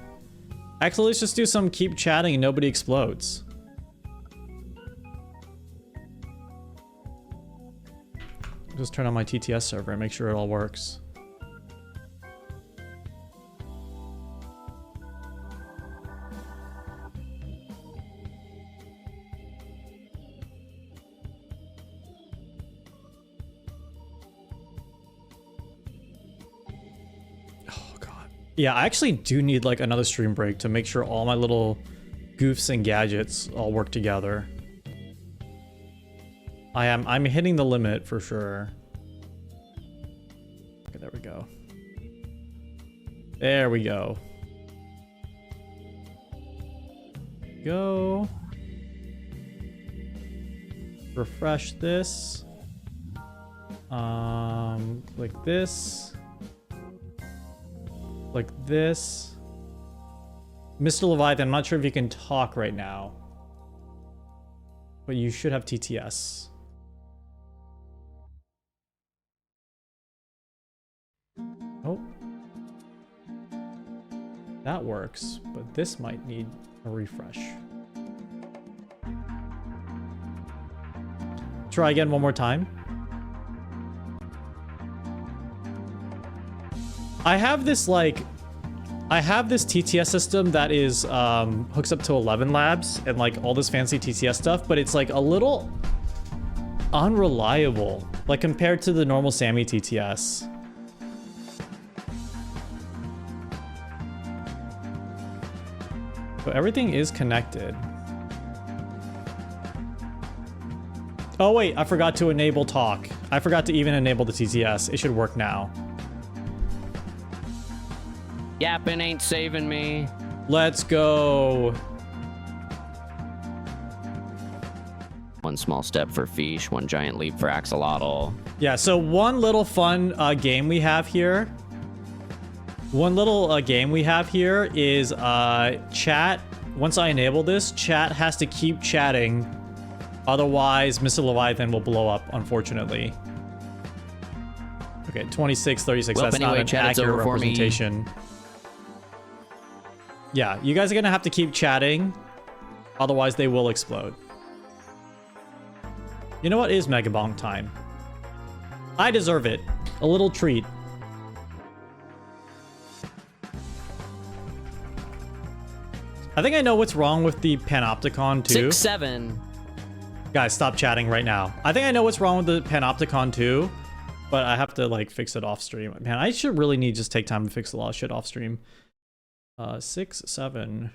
Actually, let's just do some keep chatting and nobody explodes. Just turn on my TTS server and make sure it all works. Yeah, I actually do need like another stream break to make sure all my little goofs and gadgets all work together. I'm hitting the limit for sure. Okay, there we go. There we go. Go. Refresh this. Like this. Like this. Mr. Leviathan, I'm not sure if you can talk right now. But you should have TTS. Oh. That works, but this might need a refresh. Try again one more time. I have this TTS system that is hooks up to 11 labs and like all this fancy TTS stuff, but it's like a little unreliable, like compared to the normal Sammy TTS. So everything is connected. Oh wait, I forgot to enable talk. I forgot to even enable the TTS. It should work now. Yapping ain't saving me. Let's go. One small step for Fish, one giant leap for Axolotl. Yeah, so one little fun game we have here. One little game we have here is chat. Once I enable this, chat has to keep chatting. Otherwise, Mr. Leviathan will blow up, unfortunately. Okay, 26, 36. Well, that's anyway, not an chat, accurate representation. Yeah, you guys are gonna have to keep chatting. Otherwise, they will explode. You know what? It is Megabonk time. I deserve it. A little treat. I think I know what's wrong with the Panopticon too. 6-7. Guys, stop chatting right now. I think I know what's wrong with the Panopticon too, but I have to like fix it off stream. Man, I should really need to just take time to fix a lot of shit off stream. 6-7.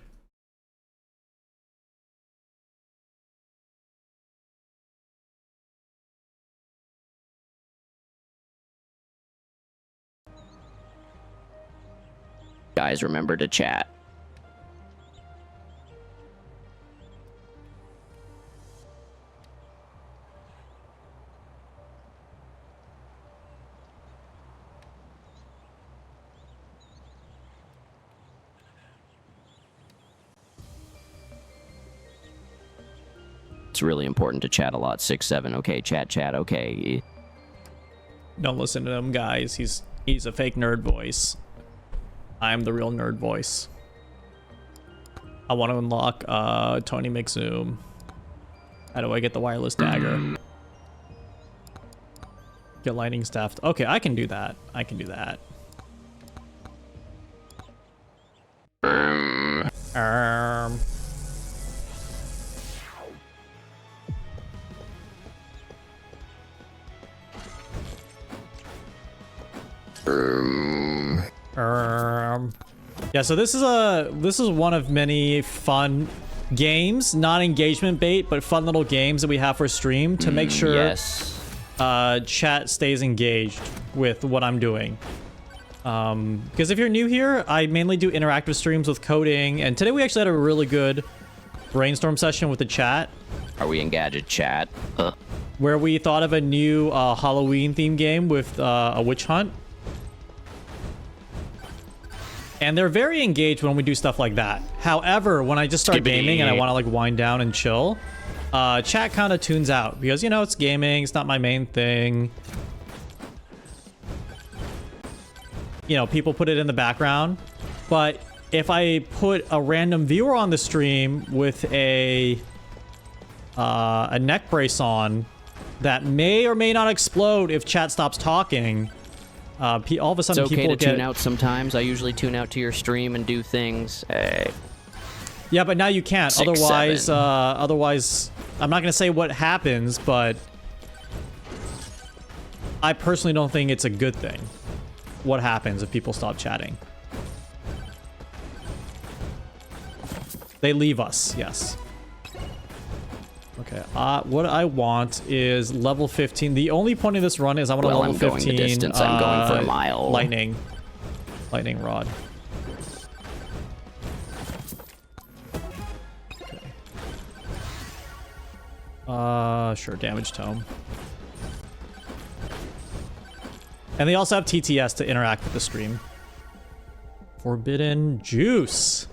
Guys, remember to chat. It's really important to chat a lot. 6-7. Okay, chat. Okay. Don't listen to him, guys. He's a fake nerd voice. I'm the real nerd voice. I want to unlock Tony McZoom. How do I get the wireless dagger? Get lightning staff. Okay, I can do that. Yeah, so this is one of many fun games, not engagement bait, but fun little games that we have for stream to make sure chat stays engaged with what I'm doing. Because if you're new here, I mainly do interactive streams with coding, and today we actually had a really good brainstorm session with the chat. Are we in gadget chat? Where we thought of a new Halloween themed game with a witch hunt. And they're very engaged when we do stuff like that. However, when I just start gaming and I want to like wind down and chill, chat kind of tunes out because, you know, it's gaming. It's not my main thing. You know, people put it in the background. But if I put a random viewer on the stream with a neck brace on that may or may not explode if chat stops talking, all of a sudden it's okay people to tune out sometimes. I usually tune out to your stream and do things. Hey. Yeah, but now you can't. 6, Otherwise, I'm not gonna say what happens, but I personally don't think it's a good thing. What happens if people stop chatting? They leave us. Yes. Okay. What I want is level 15. The only point of this run is I want to level 15. I'm going the distance. I'm going for a mile. Lightning rod. Okay. Sure. Damage tome. And they also have TTS to interact with the stream. Forbidden juice.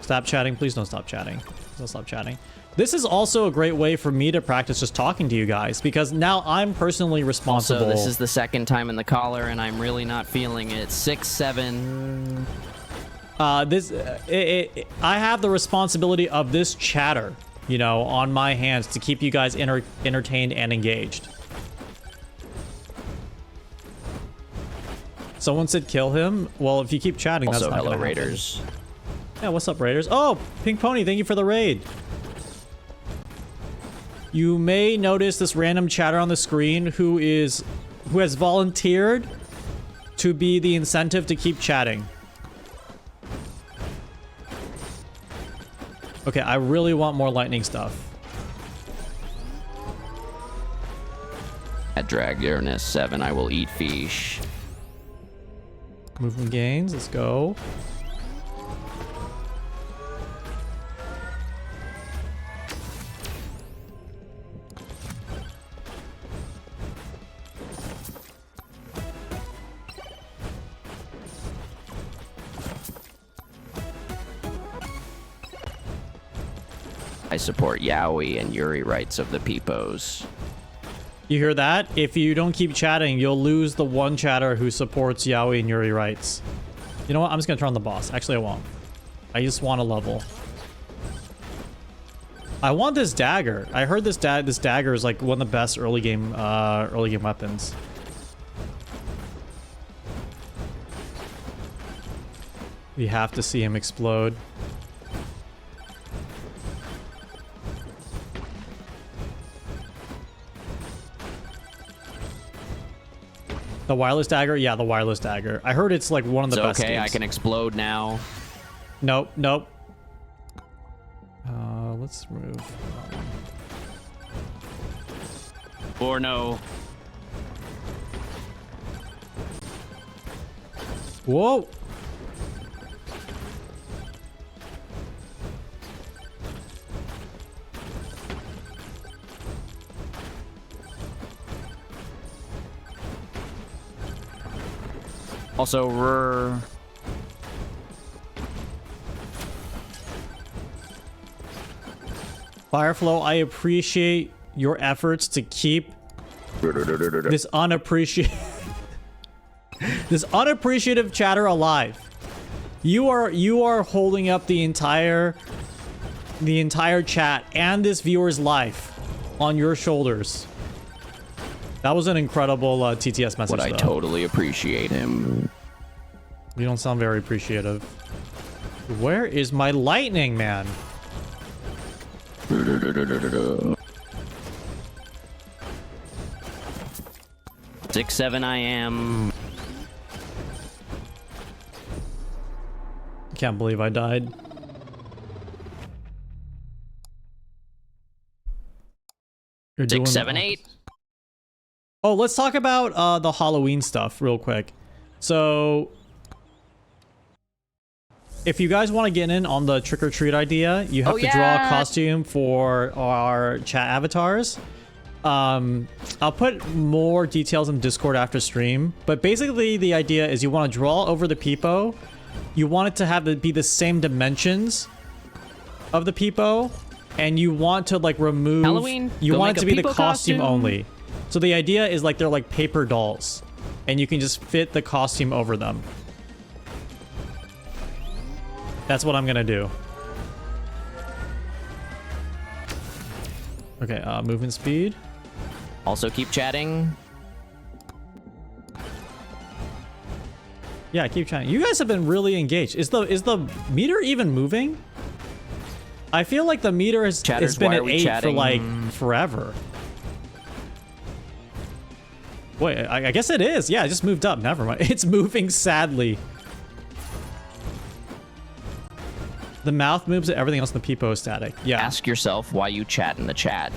Stop chatting. Please don't stop chatting. Don't stop chatting. This is also a great way for me to practice just talking to you guys, because now I'm personally responsible. Also, this is the second time in the collar, and I'm really not feeling it. 6-7. I have the responsibility of this chatter, you know, on my hands to keep you guys entertained and engaged. Someone said kill him. Well, if you keep chatting, also, that's not hello, gonna happen. Raiders. Yeah, what's up, Raiders? Oh, Pink Pony, thank you for the raid. You may notice this random chatter on the screen who has volunteered to be the incentive to keep chatting. Okay, I really want more lightning stuff. At Dragurness 7, I will eat fish. Movement gains, let's go. I support Yowie and Yuri rights of the Peepos. You hear that? If you don't keep chatting, you'll lose the one chatter who supports Yaoi and Yuri rights. You know what? I'm just gonna turn on the boss. Actually, I won't. I just want a level. I want this dagger. I heard this dagger is like one of the best early game weapons. We have to see him explode. The wireless dagger? Yeah, the wireless dagger. I heard it's like one of the best okay, games. I can explode now. Nope, nope. Let's move. Or no. Whoa! Also, Fireflow, I appreciate your efforts to keep this unappreciative chatter alive. You are holding up the entire chat and this viewer's life on your shoulders. That was an incredible TTS message. Would I totally appreciate him? You don't sound very appreciative. Where is my lightning, man? 6-7 I am. Can't believe I died. You're 6, 7, 8. Oh, let's talk about the Halloween stuff real quick. So, if you guys want to get in on the trick-or-treat idea, you have to draw a costume for our chat avatars. I'll put more details in Discord after stream, but basically the idea is you want to draw over the peepo. You want it to have be the same dimensions of the peepo, and you want to like remove Halloween. You want it to be the peepo costume costume only. So the idea is like they're like paper dolls, and you can just fit the costume over them. That's what I'm gonna do. Okay, movement speed. Also keep chatting. Yeah, keep chatting. You guys have been really engaged. Is the meter even moving? I feel like the meter has it's been at 8 for like forever. Wait, I guess it is. Yeah, it just moved up. Never mind. It's moving sadly. The mouth moves, everything else in the peepo is static. Yeah. Ask yourself why you chat in the chat.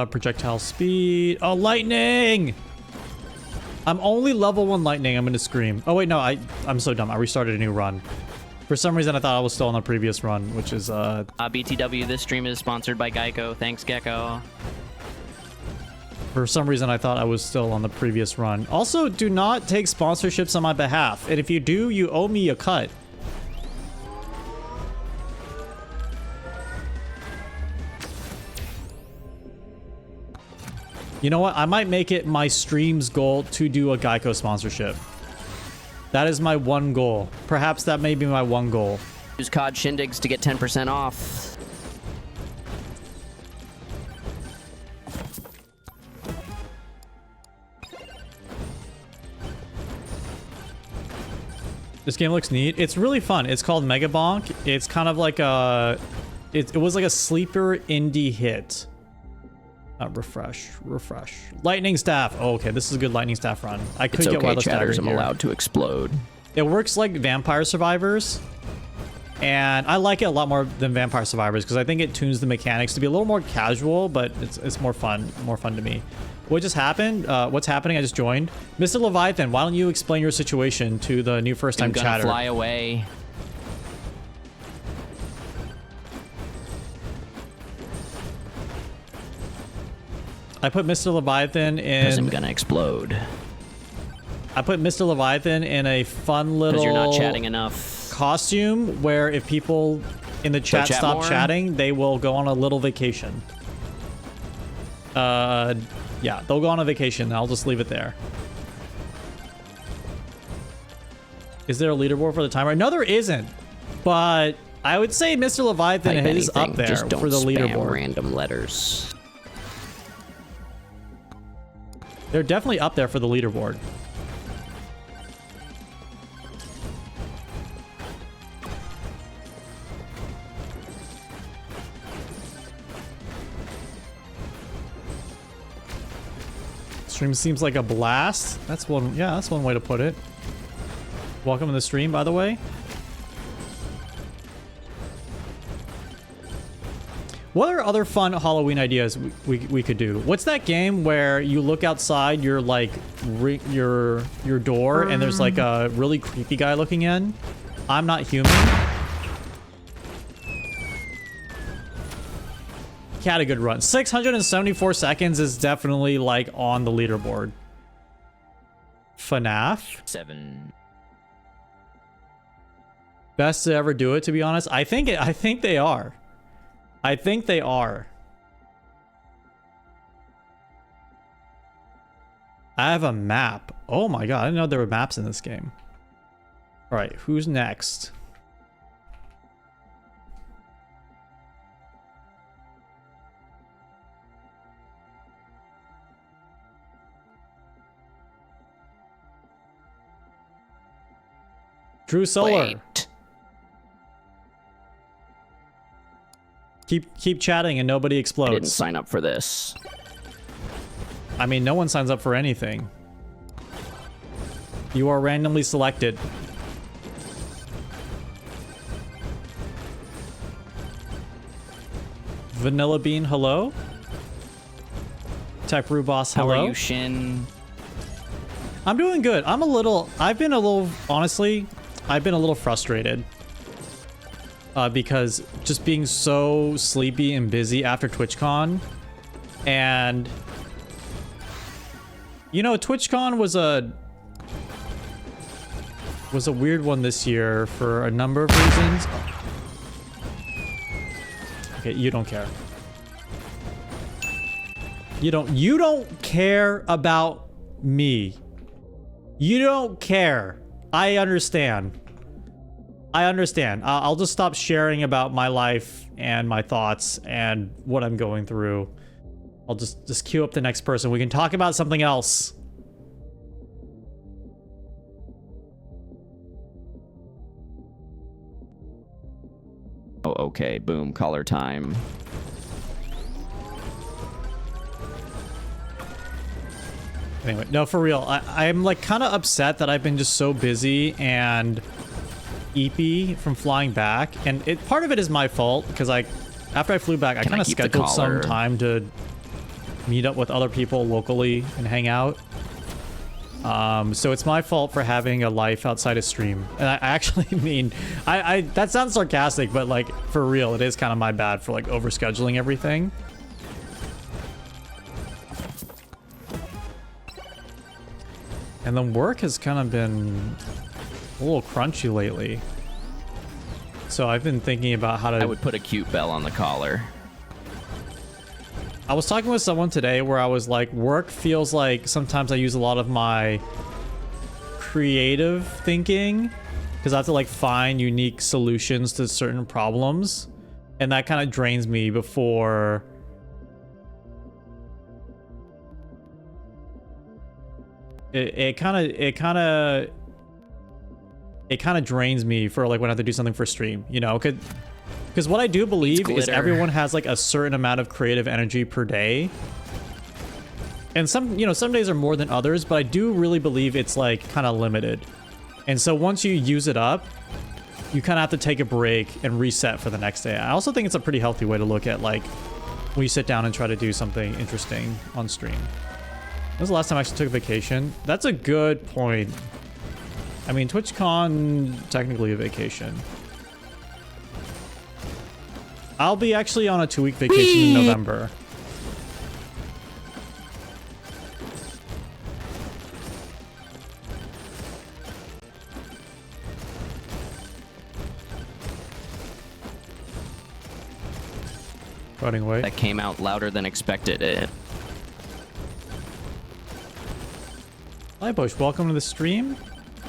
Projectile speed. Oh, lightning! I'm only level 1 lightning. I'm gonna scream. Oh wait, no, I'm so dumb. I restarted a new run. For some reason, I thought I was still on the previous run, which is BTW, this stream is sponsored by Geico. Thanks, Gecko. For some reason, I thought I was still on the previous run. Also, do not take sponsorships on my behalf. And if you do, you owe me a cut. You know what? I might make it my stream's goal to do a Geico sponsorship. That is my one goal. Perhaps that may be my one goal. Use code Shindigs to get 10% off. This game looks neat. It's really fun. It's called Megabonk. It's kind of like a... It was like a sleeper indie hit. Refresh. Lightning staff. Oh, okay, this is a good lightning staff run. I could get wireless chatters. I'm here. allowed to explode. It works like Vampire Survivors, and I like it a lot more than Vampire Survivors because I think it tunes the mechanics to be a little more casual, but it's more fun to me. What just happened? What's happening? I just joined. Mr. Leviathan, why don't you explain your situation to the new first-time chatter? I'm gonna fly away. I put Mr. Leviathan in... Because I'm gonna explode. I put Mr. Leviathan in a fun little... Because you're not chatting enough. ...costume where if people in the chat stop chatting, they will go on a little vacation. Yeah, they'll go on a vacation. I'll just leave it there. Is there a leaderboard for the timer? No, there isn't. But I would say Mr. Leviathan is up there for the leaderboard. Random letters. They're definitely up there for the leaderboard. Stream seems like a blast. That's one, yeah, that's one way to put it. Welcome to the stream, by the way. What are other fun Halloween ideas we could do? What's that game where you look outside your like your door and there's like a really creepy guy looking in? I'm Not Human. he had a good run. 674 seconds is definitely like on the leaderboard. FNAF 7. best to ever do it, to be honest. I think they are. I think they are. I have a map. Oh my god, I didn't know there were maps in this game. All right, who's next? Drew Solar. Wait. Keep chatting and nobody I explodes. didn't sign up for this. I mean, no one signs up for anything. You are randomly selected. Vanilla Bean, hello? Tech Brew Boss, hello? How are you, Shin? I'm doing good. Honestly, I've been a little frustrated. Because just being so sleepy and busy after TwitchCon. And... you know, TwitchCon was a weird one this year for a number of reasons. Okay, you don't care. You don't care about me. You don't care. I understand. I'll just stop sharing about my life and my thoughts and what I'm going through. I'll just queue up the next person. We can talk about something else. Oh, okay. Boom. Color time. Anyway, no, for real. I'm like kind of upset that I've been just so busy and eepy from flying back. And part of it is my fault because after I flew back, I kind of scheduled some time to meet up with other people locally and hang out. So it's my fault for having a life outside of stream. And I actually mean, that sounds sarcastic, but like for real, it is kind of my bad for like overscheduling everything. And then work has kind of been a little crunchy lately. So I've been thinking about how to... I would put a cute bell on the collar. I was talking with someone today where I was like, work feels like sometimes I use a lot of my creative thinking because I have to like find unique solutions to certain problems. And that kind of drains me before... It kind of drains me for like when I have to do something for stream, you know, because what I do believe is everyone has like a certain amount of creative energy per day. And some days are more than others, but I do really believe it's like kind of limited. And so once you use it up, you kind of have to take a break and reset for the next day. I also think it's a pretty healthy way to look at like when you sit down and try to do something interesting on stream. When was the last time I actually took a vacation? That's a good point. I mean, TwitchCon, technically a vacation. I'll be actually on a 2-week vacation in November. Running away. That came out louder than expected. Hi, Bush. Welcome to the stream.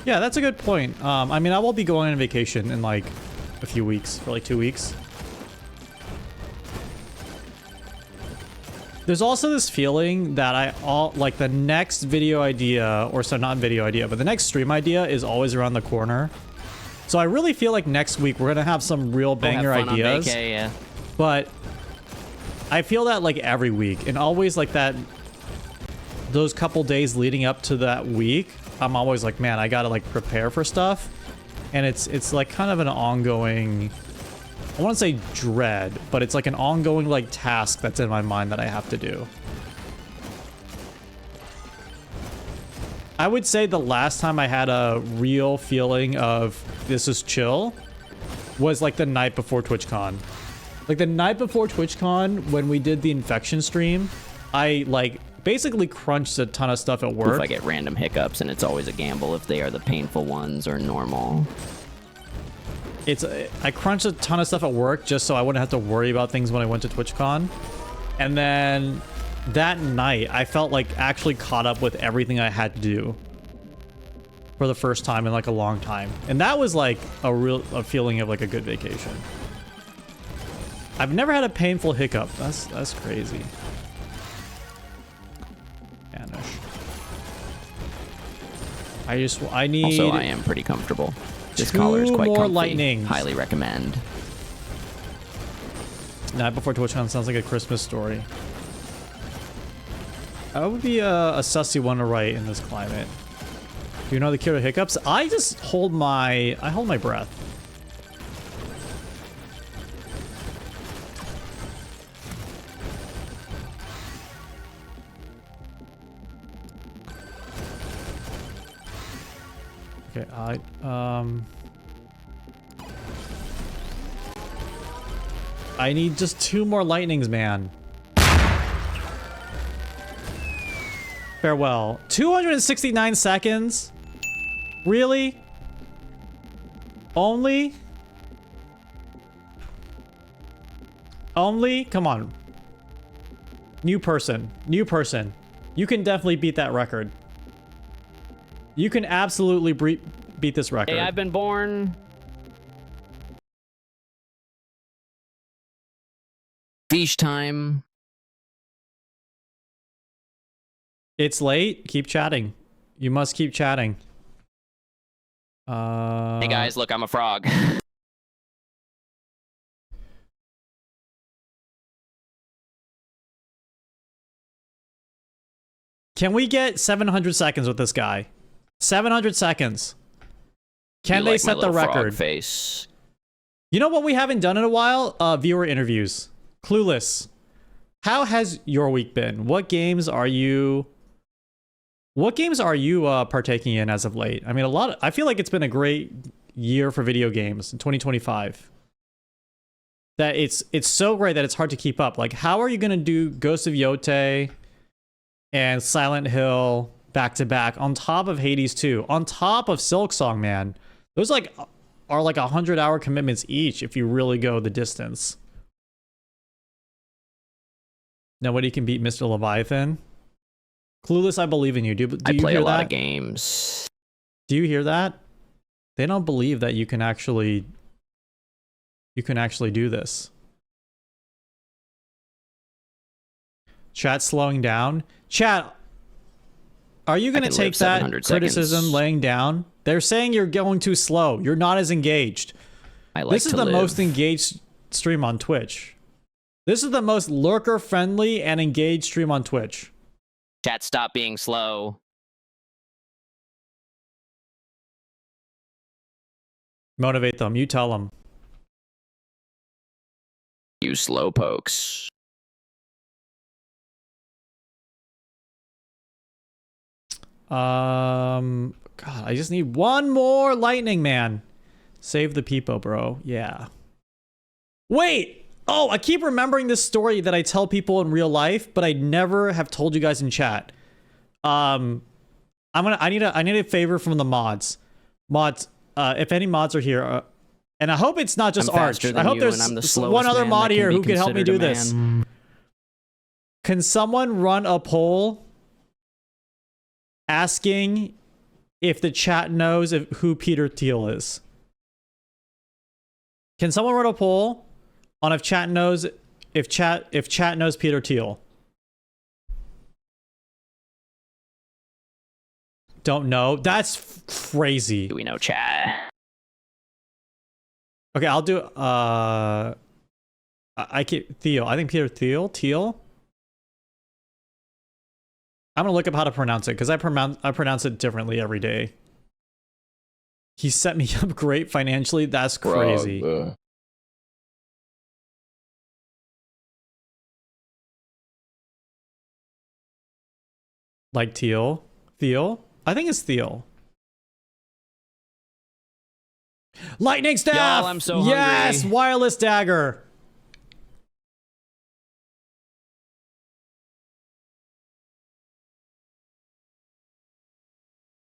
Yeah, that's a good point. I mean, I will be going on vacation in like a few weeks, for like 2 weeks. There's also this feeling that like the next video idea, or so not video idea, but the next stream idea is always around the corner. So I really feel like next week we're gonna have some real banger ideas. On vacay, yeah. But I feel that like every week, and always like that. Those couple days leading up to that week, I'm always like, man, I gotta like prepare for stuff. And it's like kind of an ongoing, I want to say dread, but it's like an ongoing like task that's in my mind that I have to do. I would say the last time I had a real feeling of this is chill was like the night before TwitchCon. Like the night before TwitchCon, when we did the infection stream, I like basically crunched a ton of stuff at work. If I get random hiccups, and it's always a gamble if they are the painful ones or normal. I crunched a ton of stuff at work just so I wouldn't have to worry about things when I went to TwitchCon. And then that night, I felt like actually caught up with everything I had to do for the first time in like a long time. And that was like a feeling of like a good vacation. I've never had a painful hiccup. That's crazy. Vanish. I need. Also, I am pretty comfortable. This collar is quite more comfy. lightnings. Highly recommend. Night before TwitchCon sounds like a Christmas story. That would be a sussy one to write in this climate. Do you know the cure to hiccups? I just hold my breath. Okay, I need just 2 more lightnings, man. Farewell. 269 seconds? Really? Only? Only? Come on. New person. New person. You can definitely beat that record. You can absolutely beat this record. Hey, I've been born. Fish time. It's late. Keep chatting. You must keep chatting. Hey guys, look, I'm a frog. Can we get 700 seconds with this guy? 700 seconds. Can they set the record? Face. You know what we haven't done in a while? Viewer interviews. Clueless. How has your week been? What games are you partaking in as of late? I mean, I feel like it's been a great year for video games in 2025. That it's so great that it's hard to keep up. Like, how are you going to do Ghost of Yotei and Silent Hill back to back on top of Hades 2, on top of Silksong, man? Those are like 100-hour commitments each if you really go the distance. Nobody can beat Mr. Leviathan. Clueless, I believe in you. Do I you play hear a lot that? of games. Do you hear that? They don't believe that you can actually do this. Chat slowing down. Chat, are you going to take that criticism laying down? They're saying you're going too slow. You're not as engaged. This is the most engaged stream on Twitch. This is the most lurker-friendly and engaged stream on Twitch. Chat, stop being slow. Motivate them. You tell them. You slow pokes. God, I just need one more lightning, man. Save the peepo, bro. Yeah. Wait! Oh, I keep remembering this story that I tell people in real life, but I never have told you guys in chat. I need a favor from the mods. Mods, if any mods are here, and I hope it's not just Arch. I hope there's one other mod here who can help me do this. Can someone run a poll asking if the chat knows who Peter Thiel is? Can someone run a poll on if chat knows Peter Thiel? Don't know. That's crazy. Do we know chat? Okay, I'll do I keep Thiel. I think Peter Thiel. I'm gonna look up how to pronounce it because I pronounce it differently every day. He set me up great financially. That's crazy. Like Thiel? I think it's Thiel. Lightning staff! Y'all, I'm so yes! hungry. Wireless dagger.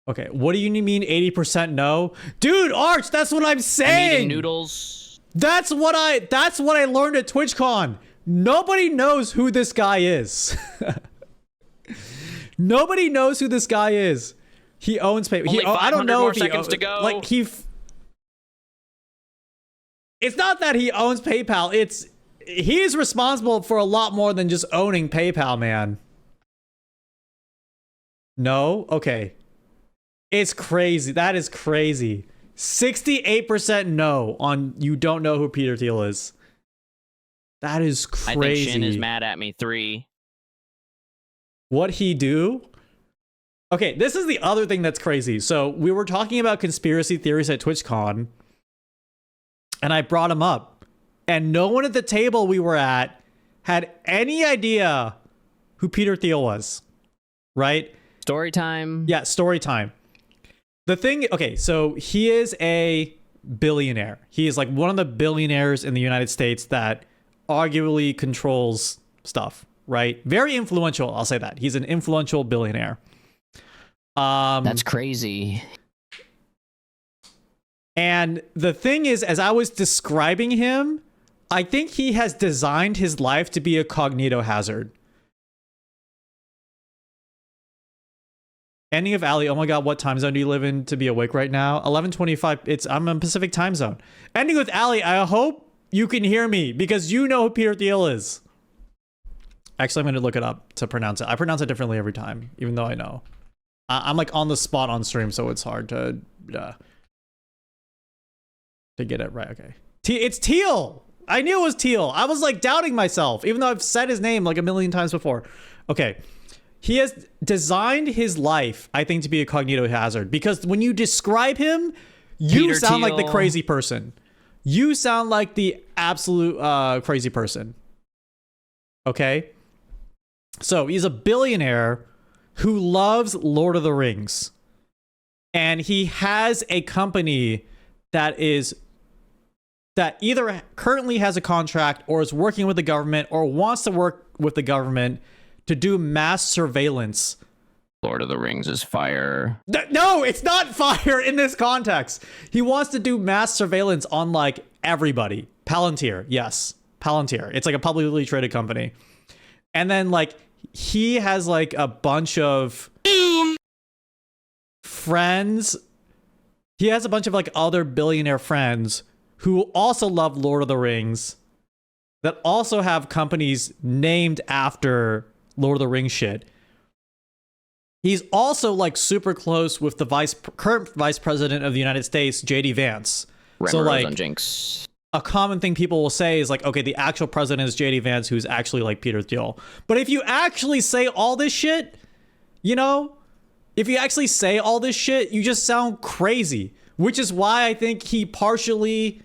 Okay, what do you mean 80% no? Dude, Arch, that's what I'm saying. I'm eating noodles. That's what I learned at TwitchCon. Nobody knows who this guy is. Nobody knows who this guy is. He owns PayPal. Only I don't 500 know more if seconds to go. Like it's not that he owns PayPal. It's he's responsible for a lot more than just owning PayPal, man. No? Okay. It's crazy. That is crazy. 68% no on you don't know who Peter Thiel is. That is crazy. I think Shin is mad at me. 3. What he do? Okay, this is the other thing that's crazy. So we were talking about conspiracy theories at TwitchCon, and I brought him up, and no one at the table we were at had any idea who Peter Thiel was, right? Story time. Yeah, story time. The thing, okay, so he is a billionaire. He is like one of the billionaires in the United States that arguably controls stuff, right? Very influential, I'll say that. He's an influential billionaire. That's crazy. And the thing is, as I was describing him, I think he has designed his life to be a cognito hazard. Ending of Ali, oh my god, what time zone do you live in to be awake right now? 11:25. I'm in Pacific time zone. Ending with Ali, I hope you can hear me because you know who Peter Thiel is. Actually, I'm going to look it up to pronounce it. I pronounce it differently every time, even though I know. I'm like on the spot on stream, so it's hard to get it right. Okay. It's Thiel. I knew it was Thiel. I was like doubting myself, even though I've said his name like a million times before. Okay. He has designed his life, I think, to be a cognito hazard because when you describe him, you Peter sound like the Thiel. crazy person. You sound like the absolute crazy person. Okay? So he's a billionaire who loves Lord of the Rings. And he has a company that either currently has a contract or is working with the government or wants to work with the government to do mass surveillance. Lord of the Rings is fire. No, it's not fire in this context. He wants to do mass surveillance on like everybody. Palantir, yes. Palantir. It's like a publicly traded company. And then like he has like a bunch of friends. He has a bunch of like other billionaire friends who also love Lord of the Rings that also have companies named after Lord of the Rings shit. He's also like super close with the current vice president of the United States, JD Vance. So like Jinx. a common thing people will say is like, okay, the actual president is JD Vance, who's actually like Peter Thiel. But if you actually say all this shit, you know, if you actually say all this shit, you just sound crazy, which is why I think he partially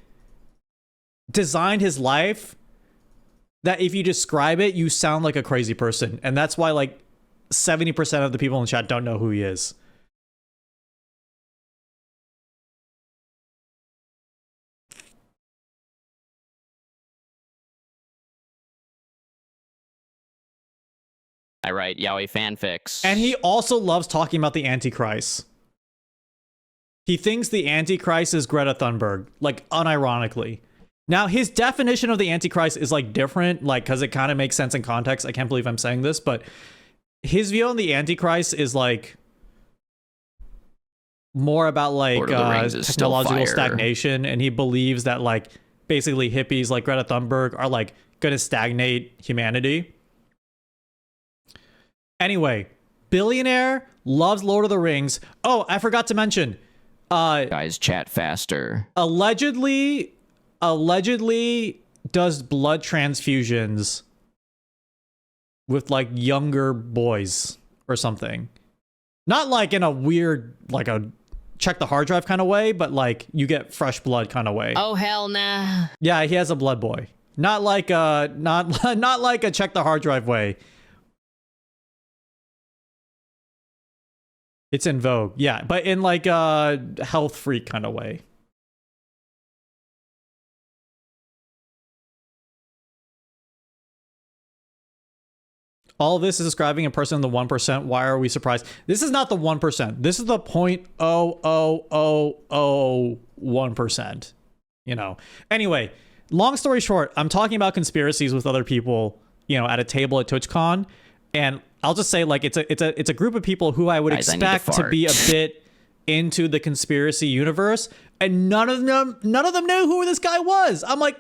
designed his life that if you describe it, you sound like a crazy person. And that's why like 70% of the people in the chat don't know who he is. I write yaoi fanfics. And he also loves talking about the Antichrist. He thinks the Antichrist is Greta Thunberg, like unironically. Now, his definition of the Antichrist is like different, like, because it kind of makes sense in context. I can't believe I'm saying this, but his view on the Antichrist is like more about like technological stagnation. And he believes that like basically hippies like Greta Thunberg are like going to stagnate humanity. Anyway, billionaire, loves Lord of the Rings. Oh, I forgot to mention. Guys, chat faster. Allegedly does blood transfusions with like younger boys or something. Not like in a weird, like a check the hard drive kind of way, but like you get fresh blood kind of way. Oh, hell nah. Yeah, he has a blood boy. Not like a, not like a check the hard drive way. It's in vogue. Yeah, but in like a health freak kind of way. All of this is describing a person in the 1%. Why are we surprised? This is not the 1%. This is the 0.00001%. You know. Anyway, long story short, I'm talking about conspiracies with other people, you know, at a table at TwitchCon, and I'll just say, like, it's a group of people who I would expect to be a bit into the conspiracy universe, and none of them knew who this guy was. I'm like,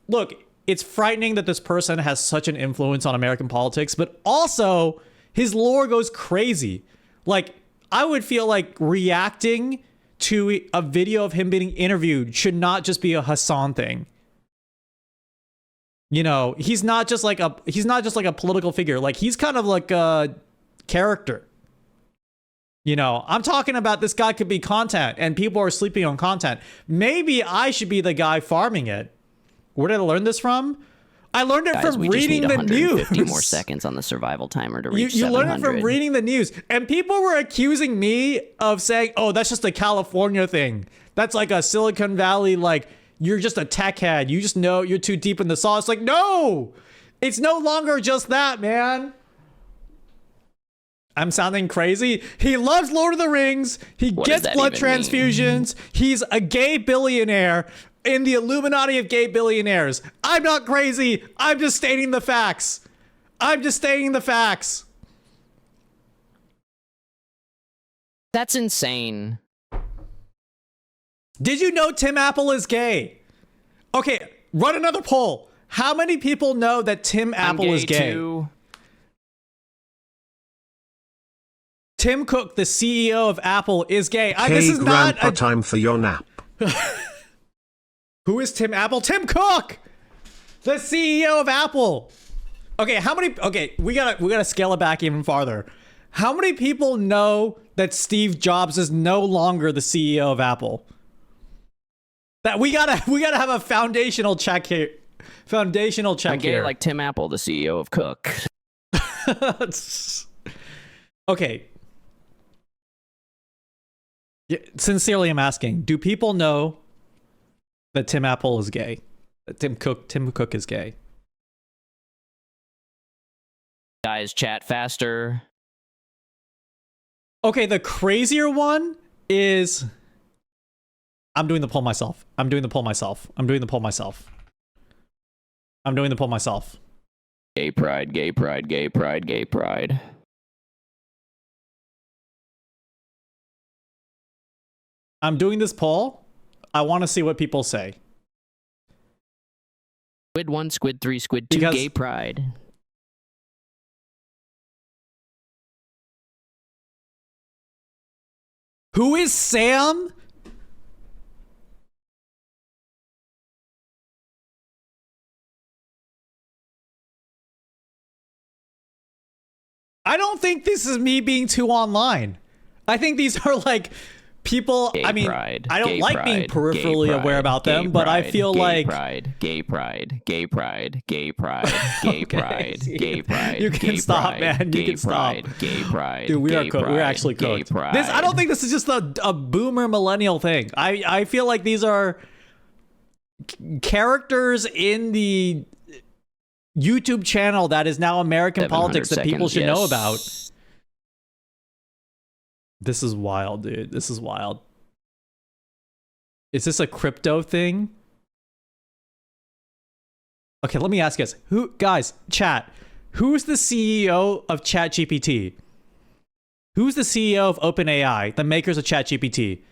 look, it's frightening that this person has such an influence on American politics, but also his lore goes crazy. Like, I would feel like reacting to a video of him being interviewed should not just be a Hassan thing. You know, he's not just like a political figure. Like, he's kind of like a character. You know, I'm talking about this guy could be content and people are sleeping on content. Maybe I should be the guy farming it. Where did I learn this from? I learned it from reading the news. 50 more seconds on the survival timer to reach you 700. learned it from reading the news. And people were accusing me of saying, oh, that's just a California thing. That's like a Silicon Valley, like, you're just a tech head. You just know you're too deep in the sauce. Like, no, it's no longer just that, man. I'm sounding crazy. He loves Lord of the Rings. He gets blood transfusions. He's a gay billionaire in the Illuminati of gay billionaires. I'm not crazy. I'm just stating the facts. That's insane. Did you know Tim Apple is gay? Okay, run another poll. How many people know that Tim Apple is gay? Too. Tim Cook, the CEO of Apple, is gay. This is not a time for your nap. Who is Tim Apple? Tim Cook, the CEO of Apple. Okay, we gotta scale it back even farther. How many people know that Steve Jobs is no longer the CEO of Apple? That we gotta have a foundational check here. I'm gay like Tim Apple, the CEO of Cook. Okay. Yeah, sincerely, I'm asking: do people know that Tim Apple is gay? That Tim Cook is gay? Guys, chat faster. Okay, the crazier one is... I'm doing the poll myself. I'm doing the poll myself. Gay pride, gay pride, gay pride, gay pride. I'm doing this poll. I want to see what people say. Squid 1, Squid 3, Squid 2, gay pride. Who is Sam? I don't think this is me being too online. I think these are like people. Gay I mean, pride, I don't like pride, being peripherally aware about them, but I feel like gay pride, gay pride, gay pride, gay pride, gay pride. You can stop, man. You can stop. Gay pride, dude. We're actually cooked. This, I don't think this is just a boomer millennial thing. I feel like these are characters in the YouTube channel that is now American politics that people should know about. This is wild, dude. This is wild. Is this a crypto thing? Okay, let me ask you guys, chat, who's the CEO of ChatGPT? Who's the CEO of OpenAI, the makers of ChatGPT?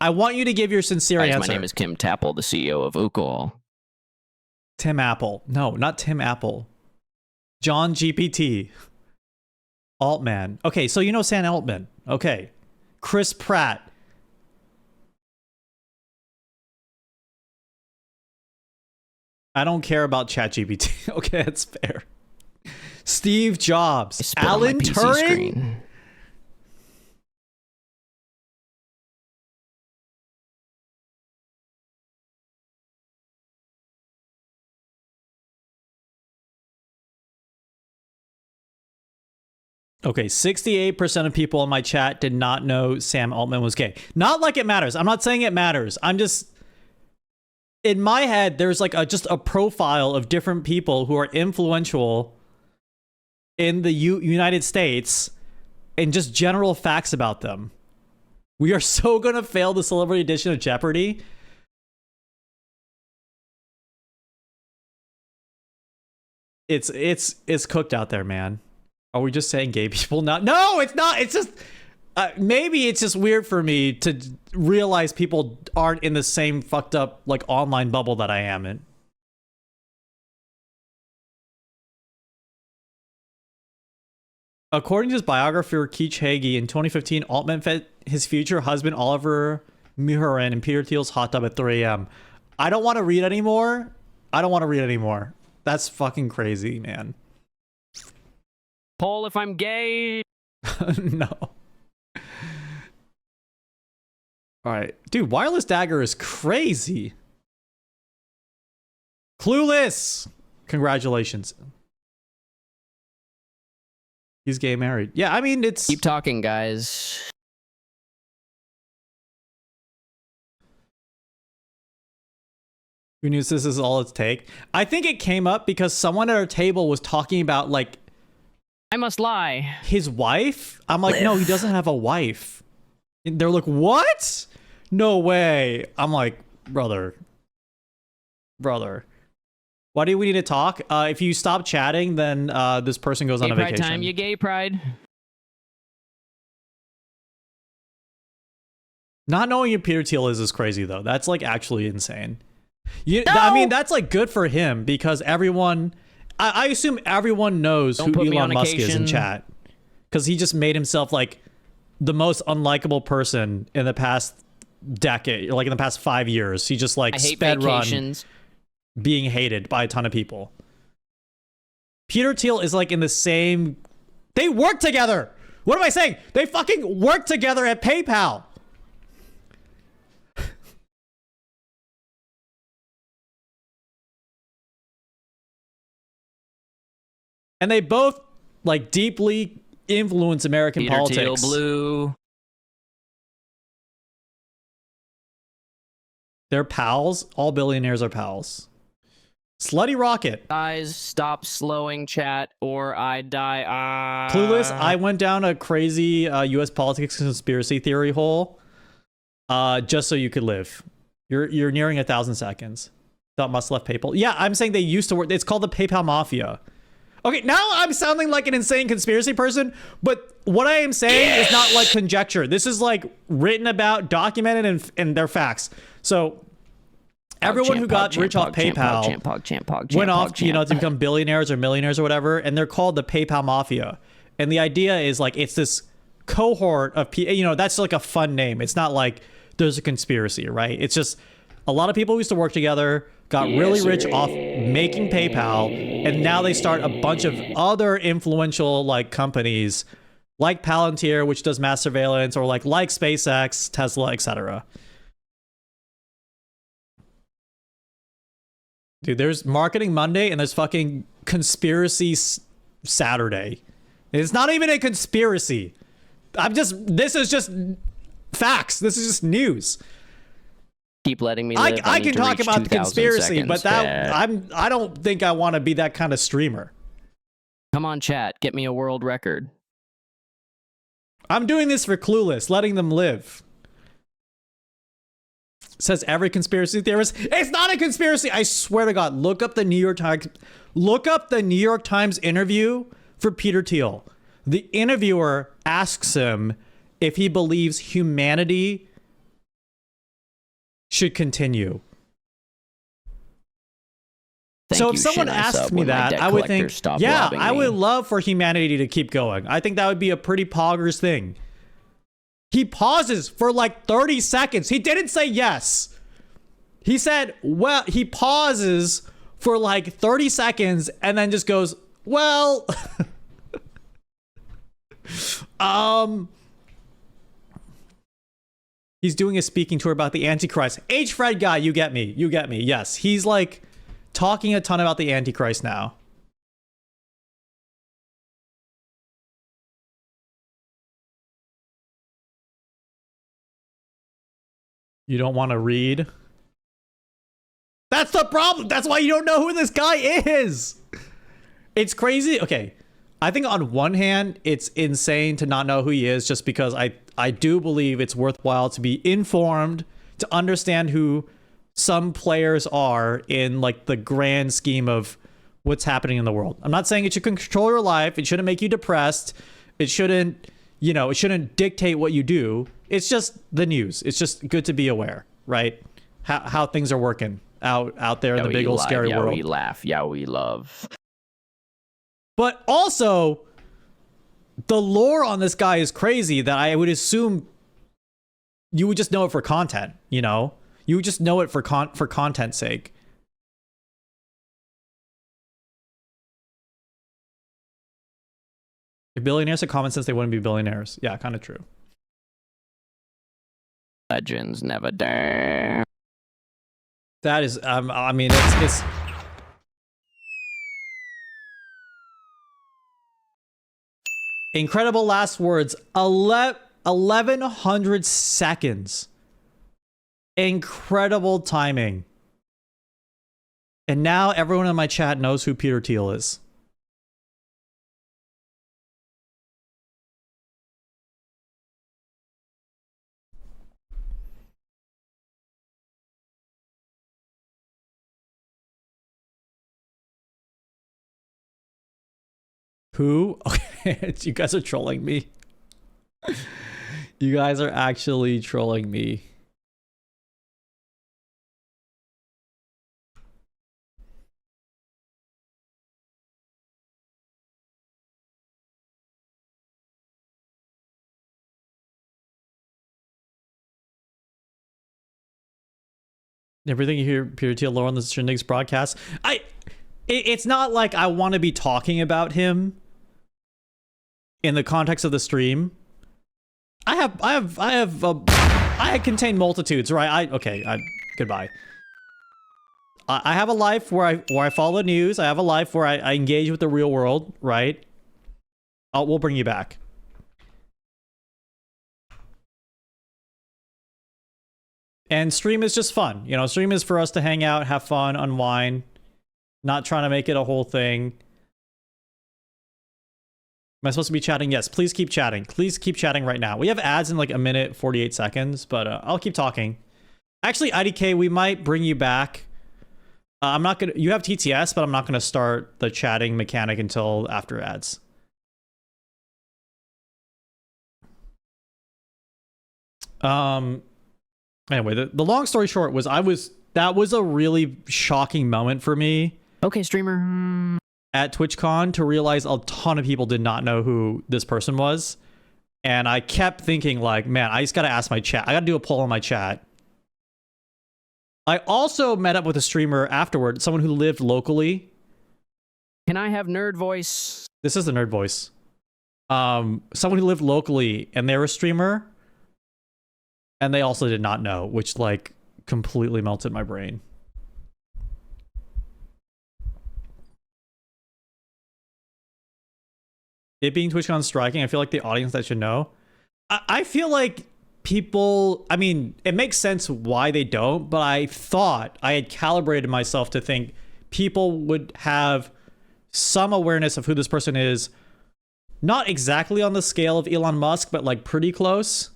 I want you to give your sincere answer. My name is Kim Tapple, the CEO of Ukol. Tim Apple. No, not Tim Apple. John GPT. Altman. Okay, so you know Sam Altman. Okay. Chris Pratt. I don't care about ChatGPT. Okay, that's fair. Steve Jobs. Alan Turing? Screen. Okay, 68% of people in my chat did not know Sam Altman was gay. Not like it matters. I'm not saying it matters. I'm just... In my head, there's like just a profile of different people who are influential in the United States and just general facts about them. We are so gonna fail the Celebrity Edition of Jeopardy. It's cooked out there, man. Are we just saying gay people now? No, it's not. It's just maybe it's just weird for me to realize people aren't in the same fucked up like online bubble that I am in. According to his biographer Keith Hagee, in 2015, Altman fed his future husband Oliver Muherin in Peter Thiel's hot tub at 3 a.m. I don't want to read anymore. That's fucking crazy, man. Poll if I'm gay. No. All right. Dude, Wireless Dagger is crazy. Clueless. Congratulations. He's gay married. Yeah, I mean, it's... Keep talking, guys. Who knew this is all it's take? I think it came up because someone at our table was talking about, like... I must lie. His wife? I'm like, no, he doesn't have a wife. And they're like, what? No way. I'm like, brother. Why do we need to talk? If you stop chatting, then this person goes on a vacation. Gay pride time, you gay pride. Not knowing who Peter Thiel is crazy, though. That's, like, actually insane. No! I mean, that's, like, good for him because everyone... I assume everyone knows who Elon Musk is in chat. Because he just made himself, like, the most unlikable person in the past decade. Like, in the past 5 years. He just, like, sped run being hated by a ton of people. Peter Thiel is, like, in the same... They work together! What am I saying? They fucking work together at PayPal! And they both, like, deeply influence American politics. Peter Thiel blue. They're pals. All billionaires are pals. Slutty Rocket. Guys, stop slowing chat or I die. Clueless, I went down a crazy U.S. politics conspiracy theory hole just so you could live. You're nearing 1,000 seconds. Thought Musk left PayPal. Yeah, I'm saying they used to work. It's called the PayPal Mafia. Okay, now I'm sounding like an insane conspiracy person, but what I am saying is not like conjecture. This is like written about, documented, and they're facts. So everyone who got rich off PayPal went off, you know, to become billionaires or millionaires or whatever, and they're called the PayPal Mafia. And the idea is like it's this cohort of people, you know, that's like a fun name. It's not like there's a conspiracy, right? It's just a lot of people who used to work together, got really rich off making PayPal, and now they start a bunch of other influential like companies like Palantir, which does mass surveillance, or like SpaceX, Tesla, etc. Dude, there's Marketing Monday and there's fucking Conspiracy Saturday. It's not even a conspiracy. This is just facts. This is just news. Keep letting me live. I can talk about the conspiracy, but I don't think I want to be that kind of streamer. Come on, chat. Get me a world record. I'm doing this for Clueless, letting them live. Says every conspiracy theorist. It's not a conspiracy. I swear to God. Look up the New York Times. Look up the New York Times interview for Peter Thiel. The interviewer asks him if he believes humanity should continue. So if someone asked me that, I would think, yeah, I would love for humanity to keep going. I think that would be a pretty poggers thing. He pauses for like 30 seconds. He didn't say yes. He said, well, he pauses for like 30 seconds and then just goes, well, he's doing a speaking tour about the Antichrist. H-Fred guy, you get me. You get me. Yes, he's like talking a ton about the Antichrist now. You don't want to read? That's the problem. That's why you don't know who this guy is. It's crazy. Okay. I think on one hand, it's insane to not know who he is, just because I do believe it's worthwhile to be informed, to understand who some players are in like the grand scheme of what's happening in the world. I'm not saying it should control your life. It shouldn't make you depressed. It shouldn't, you know, it shouldn't dictate what you do. It's just the news. It's just good to be aware, right? How things are working out there in the big old scary world. Yeah, we laugh. Yeah, we love. But also, the lore on this guy is crazy that I would assume you would just know it for content, you know? You would just know it for content's sake. If billionaires had common sense, they wouldn't be billionaires. Yeah, kind of true. Legends never die. That is, I mean, it's incredible last words. 1100 seconds. Incredible timing. And now everyone in my chat knows who Peter Thiel is. Who? Okay, you guys are trolling me. You guys are actually trolling me. Everything you hear Peter Thiel lore on the Shindigs broadcast. It's not like I want to be talking about him in the context of the stream. I contain multitudes, right? Goodbye. I have a life where I follow the news. I have a life where I engage with the real world, right? We'll bring you back. And stream is just fun. You know, stream is for us to hang out, have fun, unwind, not trying to make it a whole thing. Am I supposed to be chatting? Yes, please keep chatting. Please keep chatting right now. We have ads in like a minute, 48 seconds, but I'll keep talking. Actually, IDK, we might bring you back. I'm not gonna, you have TTS, but I'm not gonna start the chatting mechanic until after ads. Anyway, the long story short was that was a really shocking moment for me. Okay, streamer. At TwitchCon to realize a ton of people did not know who this person was. And I kept thinking like, man, I just got to ask my chat. I got to do a poll on my chat. I also met up with a streamer afterward, someone who lived locally. Can I have nerd voice? This is the nerd voice. Someone who lived locally and they were a streamer. And they also did not know, which like completely melted my brain. It being TwitchCon striking, I feel like the audience that should know. I feel like people, I mean, it makes sense why they don't, but I thought I had calibrated myself to think people would have some awareness of who this person is. Not exactly on the scale of Elon Musk, but like pretty close.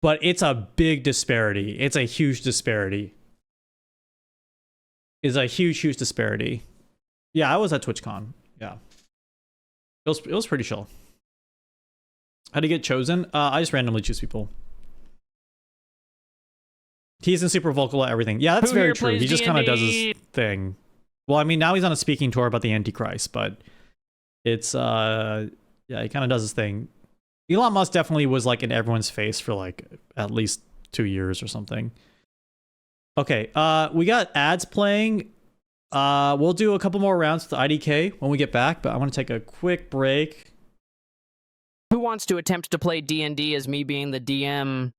But it's a big disparity. It's a huge disparity. It's a huge, huge disparity. Yeah, I was at TwitchCon. Yeah. It was pretty chill. How do you get chosen? I just randomly choose people. He isn't super vocal at everything. Yeah, that's very true. He just kind of does his thing. Well, I mean, now he's on a speaking tour about the Antichrist, but it's, yeah, he kind of does his thing. Elon Musk definitely was like in everyone's face for like at least 2 years or something. Okay, we got ads playing. We'll do a couple more rounds with IDK when we get back, but I want to take a quick break. Who wants to attempt to play D&D as me being the DM?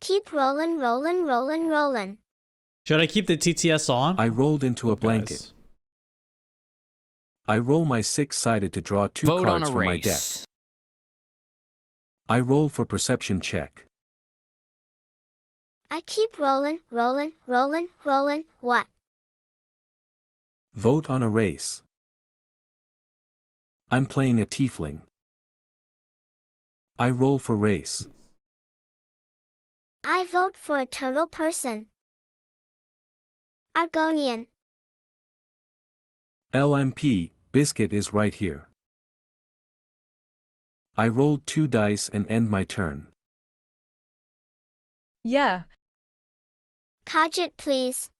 Keep rolling, rolling, rolling, rolling. Should I keep the TTS on? I rolled into a blanket. Guys. I roll my six-sided to draw two Vote on cards a from my race. deck. I roll for perception check. I keep rolling, rolling, rolling, rolling. What? Vote on a race. I'm playing a tiefling. I roll for race. I vote for a turtle person. Argonian. LMP, Biscuit is right here. I rolled 2 dice and end my turn. Yeah. Kajit, please.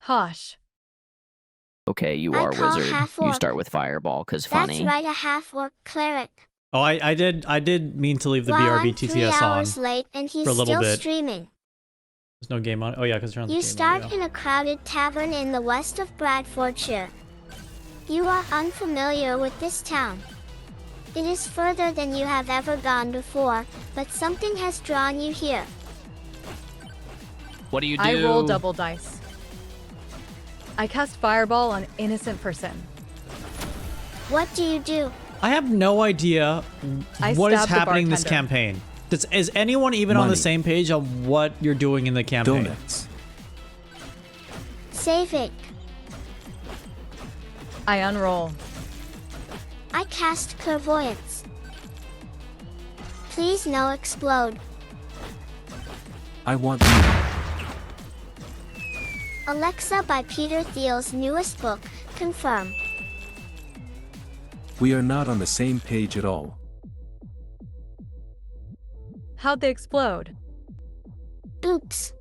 Hosh. Okay, you I are call wizard. half-orc. You start with fireball, cause That's funny. right, a half-orc cleric. Oh, I did mean to leave the Well, BRB I'm 3 TTS on. hours late and he's for a little still bit. streaming. There's no game on. Oh yeah, because you're on the You game start audio. in a crowded tavern in the west of Bradfordshire. You are unfamiliar with this town. It is further than you have ever gone before, but something has drawn you here. What do you do? I roll double dice. I cast Fireball on innocent person. What do you do? I have no idea I what is stabbed the happening in this bartender. campaign. Is anyone even on the Money. same page on what you're doing in the campaign? Donuts. Save it. I unroll. I cast Clairvoyance. Please no explode. I want you. Alexa by Peter Thiel's newest book, confirm. We are not on the same page at all. How'd they explode? Oops.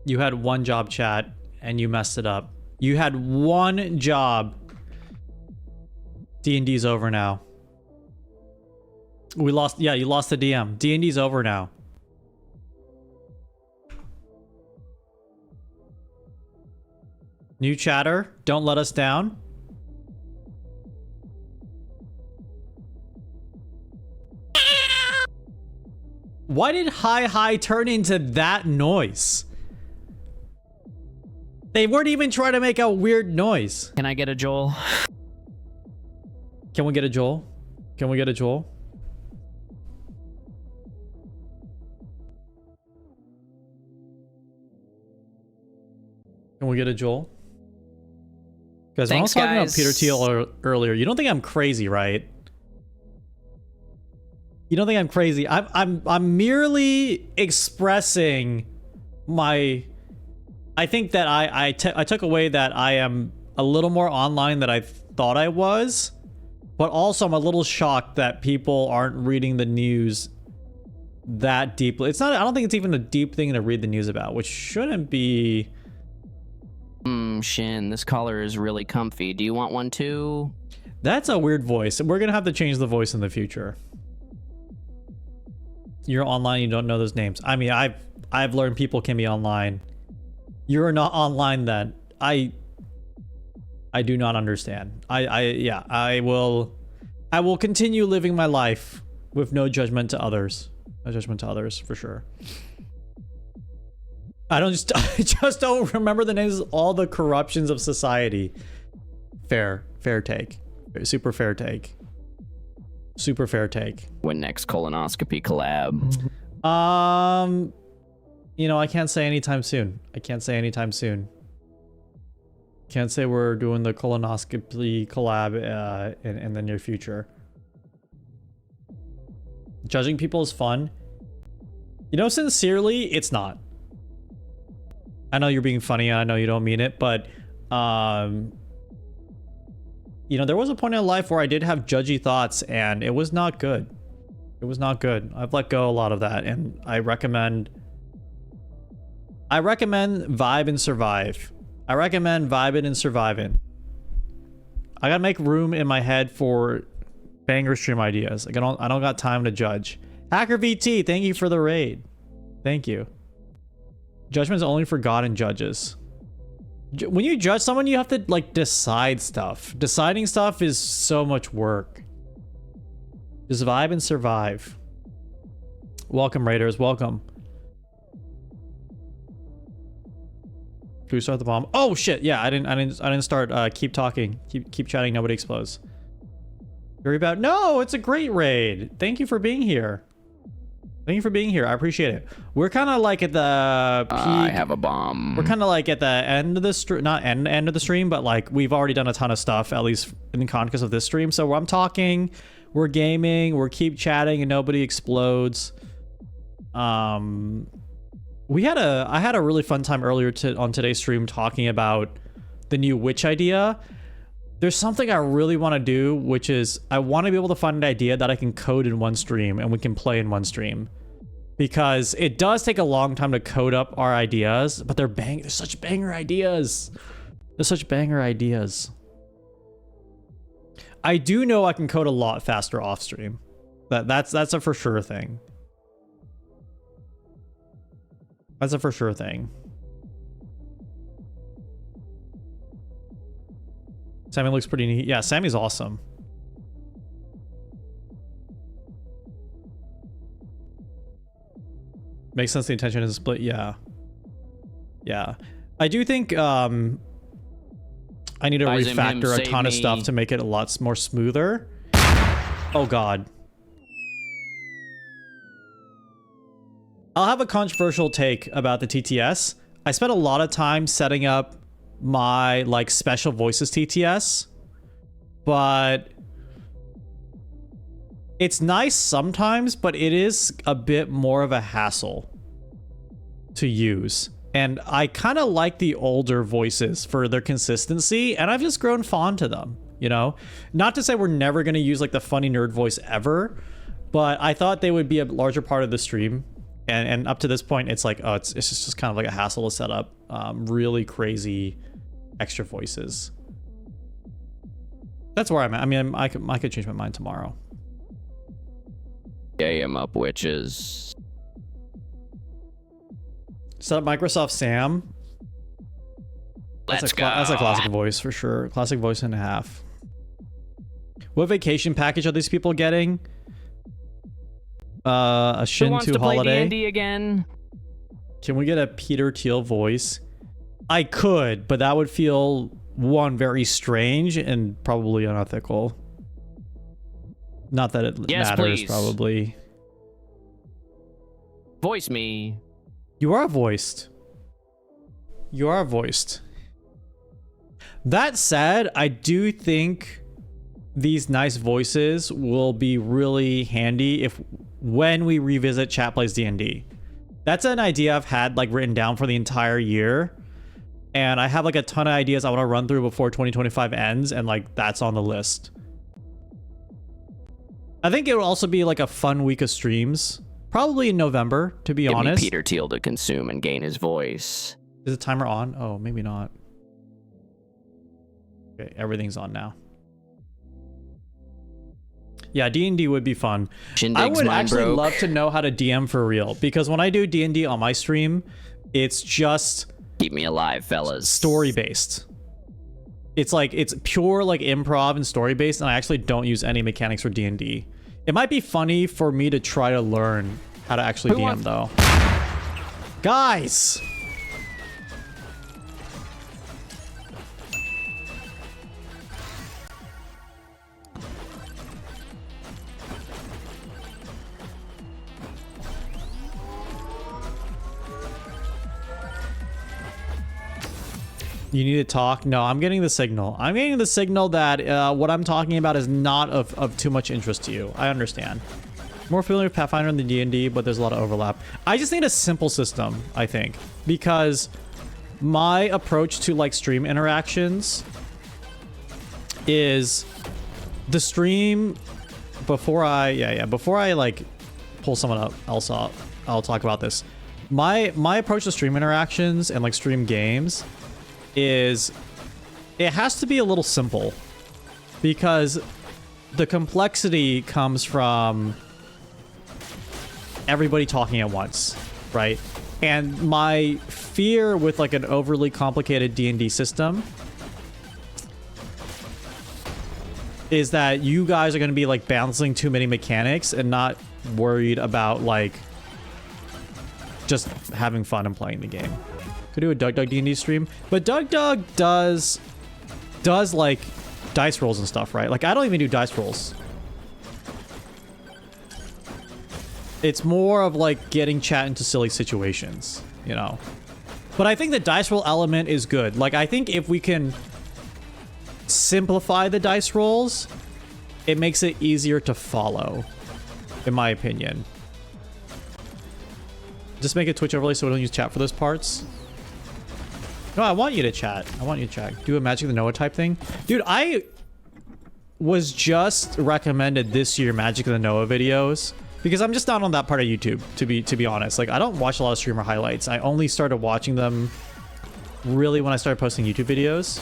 You had one job, chat, and you messed it up. You had one job. D&D's over now. We lost. Yeah, you lost the DM. D&D's over now. New chatter. Don't let us down. Why did hi turn into that noise? They weren't even trying to make a weird noise. Can I get a Joel? Can we get a Joel? Can we get a Joel? Can we get a Joel? Guys, when I was Thanks, talking about guys. Peter Thiel earlier, you don't think I'm crazy, right? You don't think I'm crazy? I'm merely expressing my. I think that I took away that I am a little more online than I thought I was, but also I'm a little shocked that people aren't reading the news that deeply. It's not. I don't think it's even a deep thing to read the news about, which shouldn't be. Shin, this collar is really comfy. Do you want one too? That's a weird voice. We're gonna have to change the voice in the future. You're online, you don't know those names. I mean, I've learned people can be online. You're not online then. I do not understand. I will continue living my life with no judgment to others. No judgment to others for sure. I just don't remember the names of all the corruptions of society. Fair take. Super fair take. Super fair take. When next colonoscopy collab? You know, I can't say anytime soon. I can't say anytime soon. Can't say we're doing the colonoscopy collab in the near future. Judging people is fun. You know, sincerely, it's not. I know you're being funny. I know you don't mean it, but you know, there was a point in life where I did have judgy thoughts, and it was not good. It was not good. I've let go a lot of that, and I recommend vibe and survive. I recommend vibing and surviving. I gotta make room in my head for banger stream ideas. Like I don't got time to judge. Hacker VT, thank you for the raid. Thank you. Judgment's only for God and judges. When you judge someone, you have to like decide stuff. Deciding stuff is so much work. Just vibe and survive. Welcome, raiders. Welcome. Can we start the bomb? Oh shit! Yeah, I didn't start. Keep talking. Keep chatting. Nobody explodes. Very bad. No, it's a great raid. Thank you for being here. Thank you for being here. I appreciate it. We're kind of like at the peak. I have a bomb. We're kind of like at the end of the stream, not end of the stream, but like we've already done a ton of stuff, at least in the context of this stream. So I'm talking, we're gaming, we're keep chatting, and nobody explodes. I had a really fun time earlier on today's stream talking about the new witch idea. There's something I really want to do, which is I want to be able to find an idea that I can code in one stream and we can play in one stream. Because it does take a long time to code up our ideas, but they're such banger ideas. They're such banger ideas. I do know I can code a lot faster off stream. That's a for sure thing. That's a for sure thing. Sammy looks pretty neat. Yeah, Sammy's awesome. Makes sense the intention is split. Yeah. Yeah. I do think I need to refactor a ton of stuff to make it a lot more smoother. Oh god. I'll have a controversial take about the TTS. I spent a lot of time setting up my like special voices TTS, but it's nice sometimes, but it is a bit more of a hassle to use. And I kind of like the older voices for their consistency, and I've just grown fond to them, you know? Not to say we're never going to use like the funny nerd voice ever, but I thought they would be a larger part of the stream. And up to this point, it's like, oh, it's just kind of like a hassle to set up really crazy extra voices. That's where I'm at. I mean, I could change my mind tomorrow. Yeah, I'm up, witches. Set up Microsoft Sam. Let's go. That's a classic voice for sure. Classic voice and a half. What vacation package are these people getting? A Shin 2 holiday. Who wants to play D&D again? Can we get a Peter Thiel voice? I could, but that would feel, one, very strange and probably unethical. Not that it matters, please. Probably. Voice me. You are voiced. You are voiced. That said, I do think these nice voices will be really handy when we revisit Chat Plays D&D. That's an idea I've had like written down for the entire year. And I have like a ton of ideas I want to run through before 2025 ends, and like that's on the list. I think it will also be like a fun week of streams. Probably in November, to be honest. Give me Peter Thiel to consume and gain his voice. Is the timer on? Oh, maybe not. Okay, everything's on now. Yeah, D&D would be fun. Shindigs, I would actually love to know how to DM for real, because when I do D&D on my stream, it's just... Keep me alive, fellas. Story-based. It's like, it's pure like improv and story-based, and I actually don't use any mechanics for D&D. It might be funny for me to try to learn how to actually DM, though. Guys! You need to talk? No, I'm getting the signal. I'm getting the signal that what I'm talking about is not of too much interest to you. I understand. More familiar with Pathfinder than D&D, but there's a lot of overlap. I just need a simple system, I think, because my approach to like stream interactions is the stream before I before I like pull someone up else up, I'll talk about this. My approach to stream interactions and like stream games is it has to be a little simple, because the complexity comes from everybody talking at once, right? And my fear with like an overly complicated D&D system is that you guys are going to be like balancing too many mechanics and not worried about like just having fun and playing the game. Could do a Doug D&D stream, but Doug does like dice rolls and stuff, right? Like I don't even do dice rolls. It's more of like getting chat into silly situations, you know. But I think the dice roll element is good. Like, I think if we can simplify the dice rolls, it makes it easier to follow, in my opinion. Just make a Twitch overlay so we don't use chat for those parts. No, I want you to chat. I want you to chat. Do a Magic the Noah type thing. Dude, I was just recommended this year Magic the Noah videos because I'm just not on that part of YouTube, to be honest. Like, I don't watch a lot of streamer highlights. I only started watching them really when I started posting YouTube videos.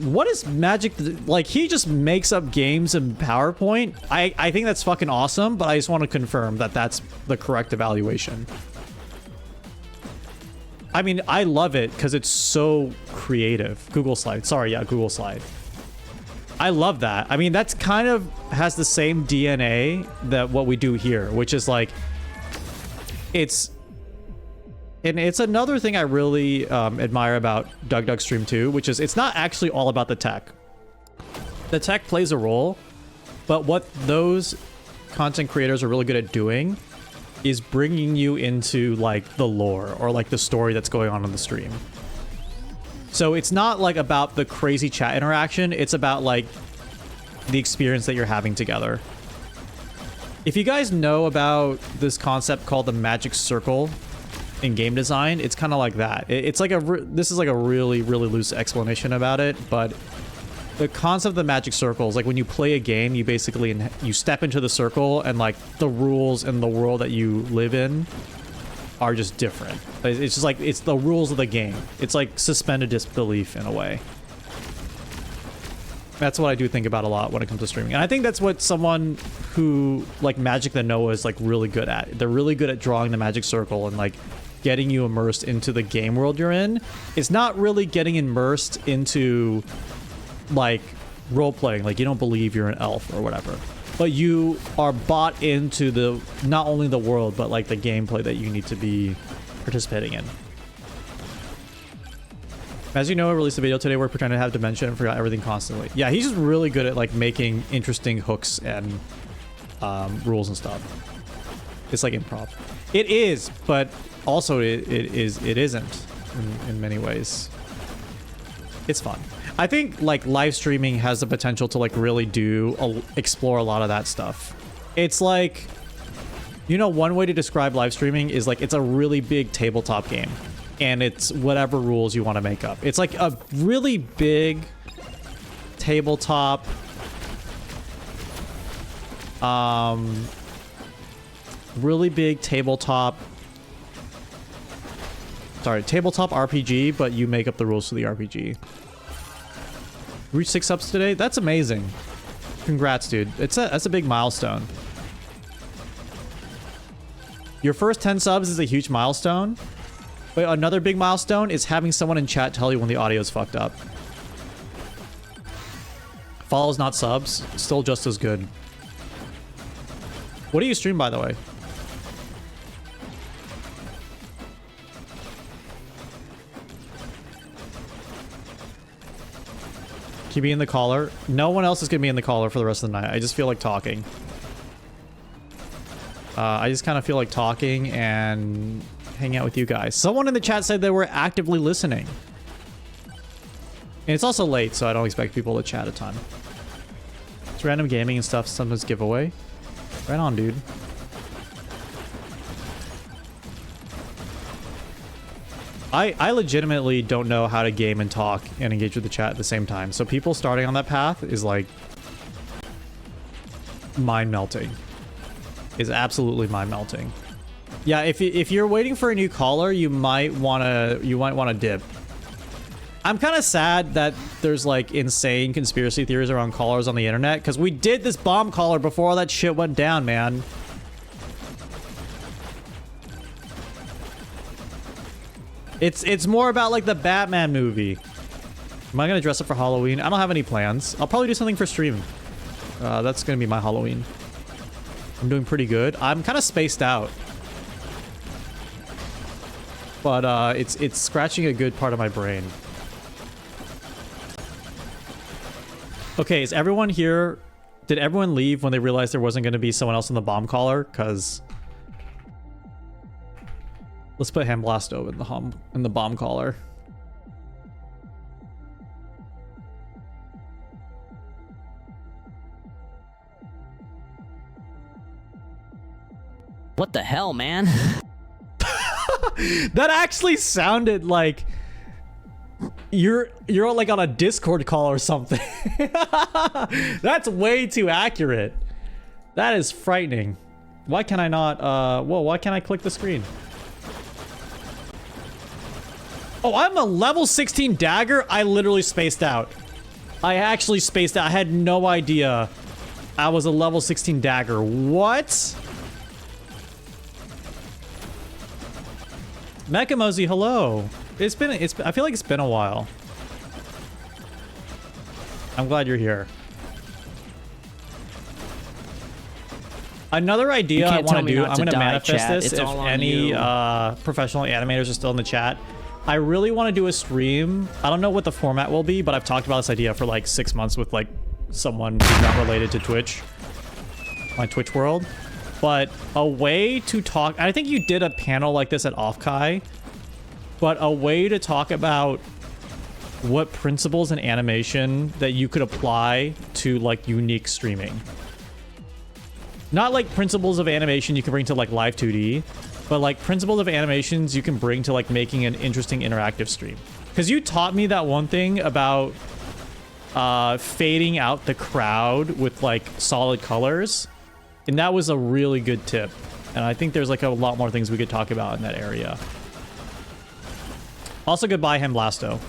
What is Magic? Like, he just makes up games in PowerPoint. I think that's fucking awesome, but I just want to confirm that that's the correct evaluation. I mean, I love it because it's so creative. Google Slide. Sorry, yeah, Google Slide. I love that. I mean, that's kind of has the same DNA that what we do here, which is like, it's another thing I really admire about Doug Stream 2, which is it's not actually all about the tech. The tech plays a role, but what those content creators are really good at doing is bringing you into like the lore or like the story that's going on the stream. So it's not like about the crazy chat interaction. It's about like the experience that you're having together. If you guys know about this concept called the magic circle in game design, it's kind of like that. It's like this is like a really loose explanation about it, but the concept of the magic circle is like when you play a game, you basically you step into the circle and like the rules and the world that you live in are just different. It's just like it's the rules of the game. It's like suspended disbelief in a way. That's what I do think about a lot when it comes to streaming. And I think that's what someone who like Magic the Noah is like really good at. They're really good at drawing the magic circle and like getting you immersed into the game world you're in. It's not really getting immersed into like role-playing, like you don't believe you're an elf or whatever, but you are bought into the not only the world but like the gameplay that you need to be participating in. As you know, I released a video today where I pretended to have dementia and forgot everything constantly. Yeah, he's just really good at like making interesting hooks and rules and stuff. It's like improv. It is, but also it isn't in many ways. It's fun. I think like live streaming has the potential to like really explore a lot of that stuff. It's like, you know, one way to describe live streaming is like it's a really big tabletop game and it's whatever rules you want to make up. It's like a really big tabletop tabletop RPG, but you make up the rules for the RPG. Reached 6 subs today? That's amazing. Congrats, dude. That's a big milestone. Your first 10 subs is a huge milestone. But another big milestone is having someone in chat tell you when the audio is fucked up. Follows, not subs. Still just as good. What do you stream, by the way? Can you be in the caller? No one else is going to be in the caller for the rest of the night. I just feel like talking. I just kind of feel like talking and hanging out with you guys. Someone in the chat said they were actively listening. And it's also late, so I don't expect people to chat a ton. It's random gaming and stuff, sometimes giveaway. Right on, dude. I legitimately don't know how to game and talk and engage with the chat at the same time. So people starting on that path is like mind melting. Is absolutely mind melting. Yeah, if you're waiting for a new caller, you might wanna dip. I'm kind of sad that there's like insane conspiracy theories around callers on the internet because we did this bomb caller before all that shit went down, man. It's more about like the Batman movie. Am I gonna dress up for Halloween? I don't have any plans. I'll probably do something for stream. That's gonna be my Halloween. I'm doing pretty good. I'm kind of spaced out. But it's scratching a good part of my brain. Okay, is everyone here Did everyone leave when they realized there wasn't going to be someone else in the bomb collar? Because let's put Handblasto in the bomb collar. What the hell, man? That actually sounded like you're like on a Discord call or something. That's way too accurate. That is frightening. Why can I not whoa, why can't I click the screen? Oh, I'm a level 16 dagger? I literally spaced out. I actually spaced out. I had no idea I was a level 16 dagger. What? Mechamozy, hello. I feel like it's been a while. I'm glad you're here. Another idea I want to do, I'm going to manifest this if any professional animators are still in the chat. I really want to do a stream. I don't know what the format will be, but I've talked about this idea for like 6 months with like someone who's not related to Twitch, my Twitch world. But a way to talk, I think you did a panel like this at Offkai, but a way to talk about what principles in animation that you could apply to like unique streaming. Not like principles of animation you can bring to like live 2D, but like principles of animations you can bring to like making an interesting interactive stream. Because you taught me that one thing about fading out the crowd with like solid colors. And that was a really good tip. And I think there's like a lot more things we could talk about in that area. Also, goodbye, Handblasto.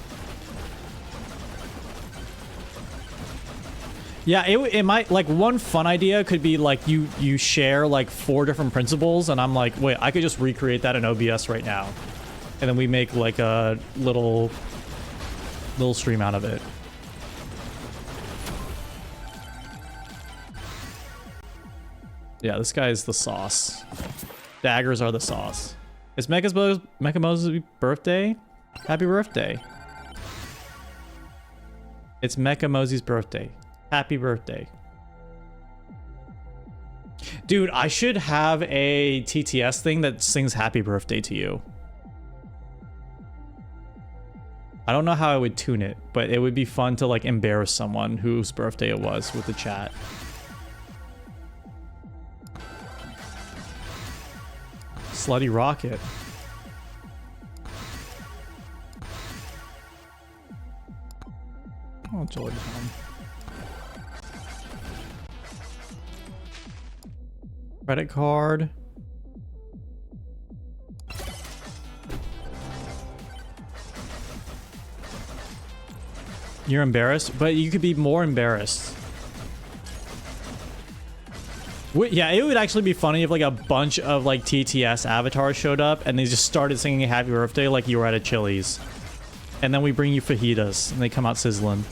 Yeah, it might, like, one fun idea could be like you share like 4 different principles, and I'm like, wait, I could just recreate that in OBS right now. And then we make like a little stream out of it. Yeah, this guy is the sauce. Daggers are the sauce. It's Mechamozy's birthday? Happy birthday. It's Mechamozy's birthday. Happy birthday. Dude, I should have a TTS thing that sings happy birthday to you. I don't know how I would tune it, but it would be fun to like embarrass someone whose birthday it was with the chat. Slutty rocket. Oh, Jolly Bomb. Credit card. You're embarrassed, but you could be more embarrassed. Yeah, it would actually be funny if like a bunch of like TTS avatars showed up and they just started singing happy birthday like you were at a Chili's. And then we bring you fajitas and they come out sizzling.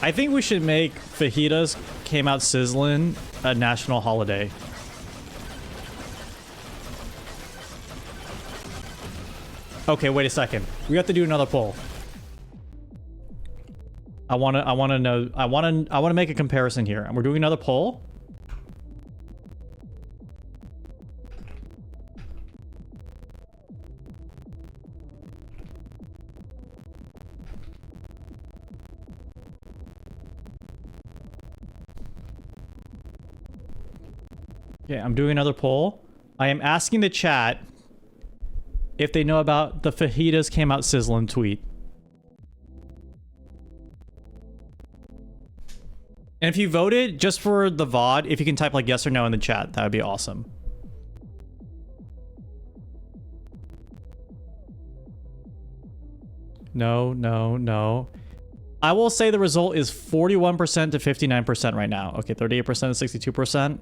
I think we should make fajitas came out sizzling a national holiday. Okay, wait a second. We have to do another poll. I want to make a comparison here. And we're doing another poll. Okay, I'm doing another poll. I am asking the chat if they know about the fajitas came out sizzling tweet. And if you voted just for the VOD, if you can type like yes or no in the chat, that would be awesome. No, no, no. I will say the result is 41% to 59% right now. Okay, 38% to 62%.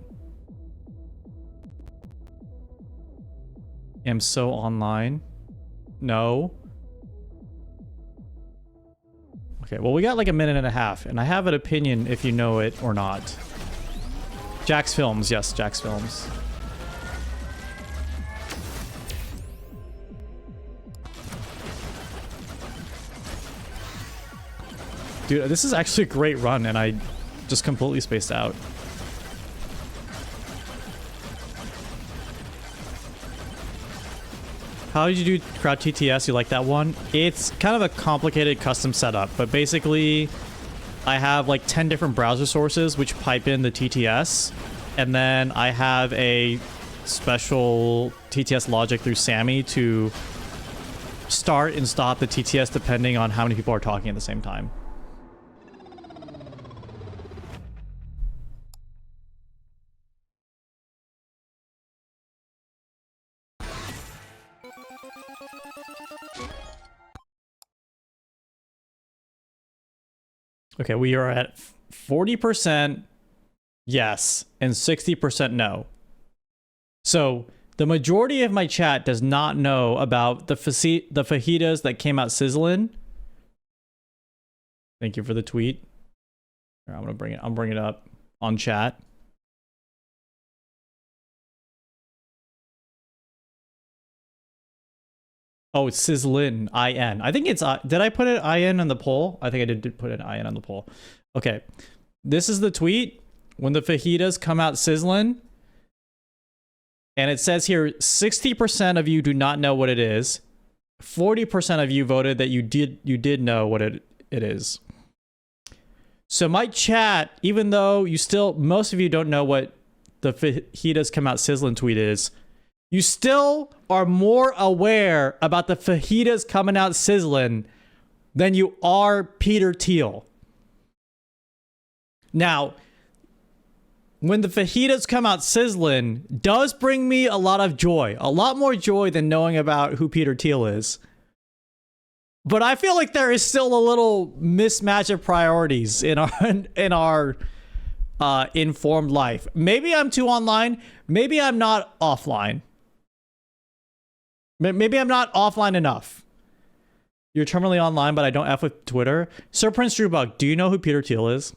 Am so online. No. Okay, well, we got like a minute and a half, and I have an opinion if you know it or not. Jack's Films. Yes, Jack's Films. Dude, this is actually a great run, and I just completely spaced out. How did you do crowd TTS? You like that one? It's kind of a complicated custom setup, but basically I have like 10 different browser sources which pipe in the TTS, and then I have a special TTS logic through Sammy to start and stop the TTS depending on how many people are talking at the same time. Okay, we are at 40% yes and 60% no. So the majority of my chat does not know about the fajitas that came out sizzling. Thank you for the tweet. Here, I'm gonna bring it up on chat. Oh, it's sizzlin, I-N. I think it's, did I put it I-N on the poll? I think I did put an I-N on the poll. Okay, this is the tweet. When the fajitas come out sizzling. And it says here, 60% of you do not know what it is. 40% of you voted that you did know what it is. So my chat, even though most of you don't know what the fajitas come out sizzling tweet is, you still are more aware about the fajitas coming out sizzling than you are Peter Thiel. Now, when the fajitas come out sizzling does bring me a lot of joy. A lot more joy than knowing about who Peter Thiel is. But I feel like there is still a little mismatch of priorities in our informed life. Maybe I'm too online. Maybe I'm not offline. Maybe I'm not offline enough. You're terminally online, but I don't F with Twitter. Sir Prince Drewbug, do you know who Peter Thiel is?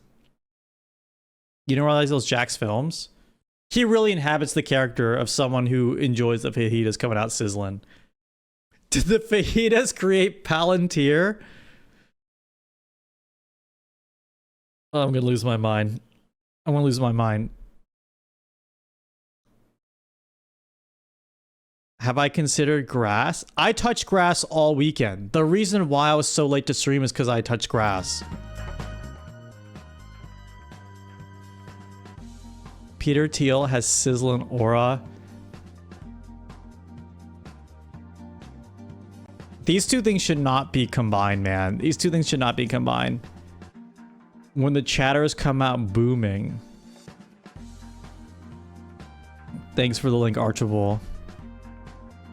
You don't realize those Jack's films? He really inhabits the character of someone who enjoys the fajitas coming out sizzling. Did the fajitas create Palantir? Oh, I'm gonna lose my mind. I'm gonna lose my mind. Have I considered grass? I touched grass all weekend. The reason why I was so late to stream is because I touched grass. Peter Thiel has sizzling aura. These two things should not be combined, man. These two things should not be combined. When the chatters come out booming. Thanks for the link, Archibald.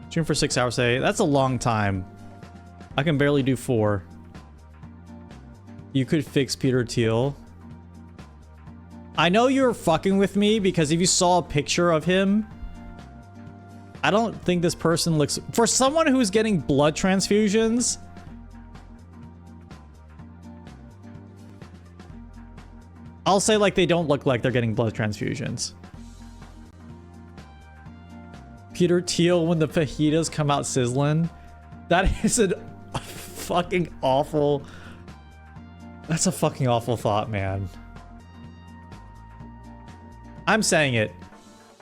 Stream for 6 hours today. That's a long time. I can barely do 4. You could fix Peter Thiel. I know you're fucking with me because if you saw a picture of him, I don't think this person looks... For someone who's getting blood transfusions... I'll say like they don't look like they're getting blood transfusions. Peter Thiel when the fajitas come out sizzling. That is a fucking awful... That's a fucking awful thought, man. I'm saying it.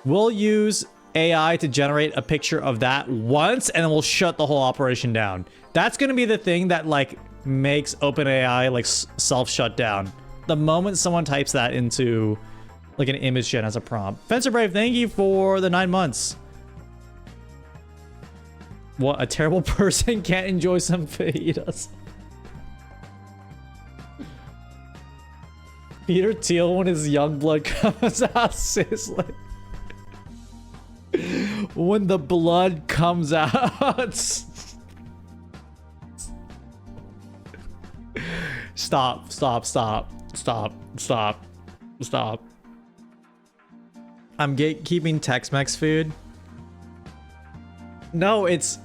We'll use AI to generate a picture of that once, and then we'll shut the whole operation down. That's gonna be the thing that, like, makes OpenAI, like, self-shut down. The moment someone types that into, like, an image gen as a prompt. Fencer Brave, thank you for the 9 months. What, a terrible person can't enjoy some fajitas? Peter Thiel when his young blood comes out sizzling. When the blood comes out. Stop, stop, stop, stop, stop, stop. I'm gatekeeping Tex-Mex food. No, it's...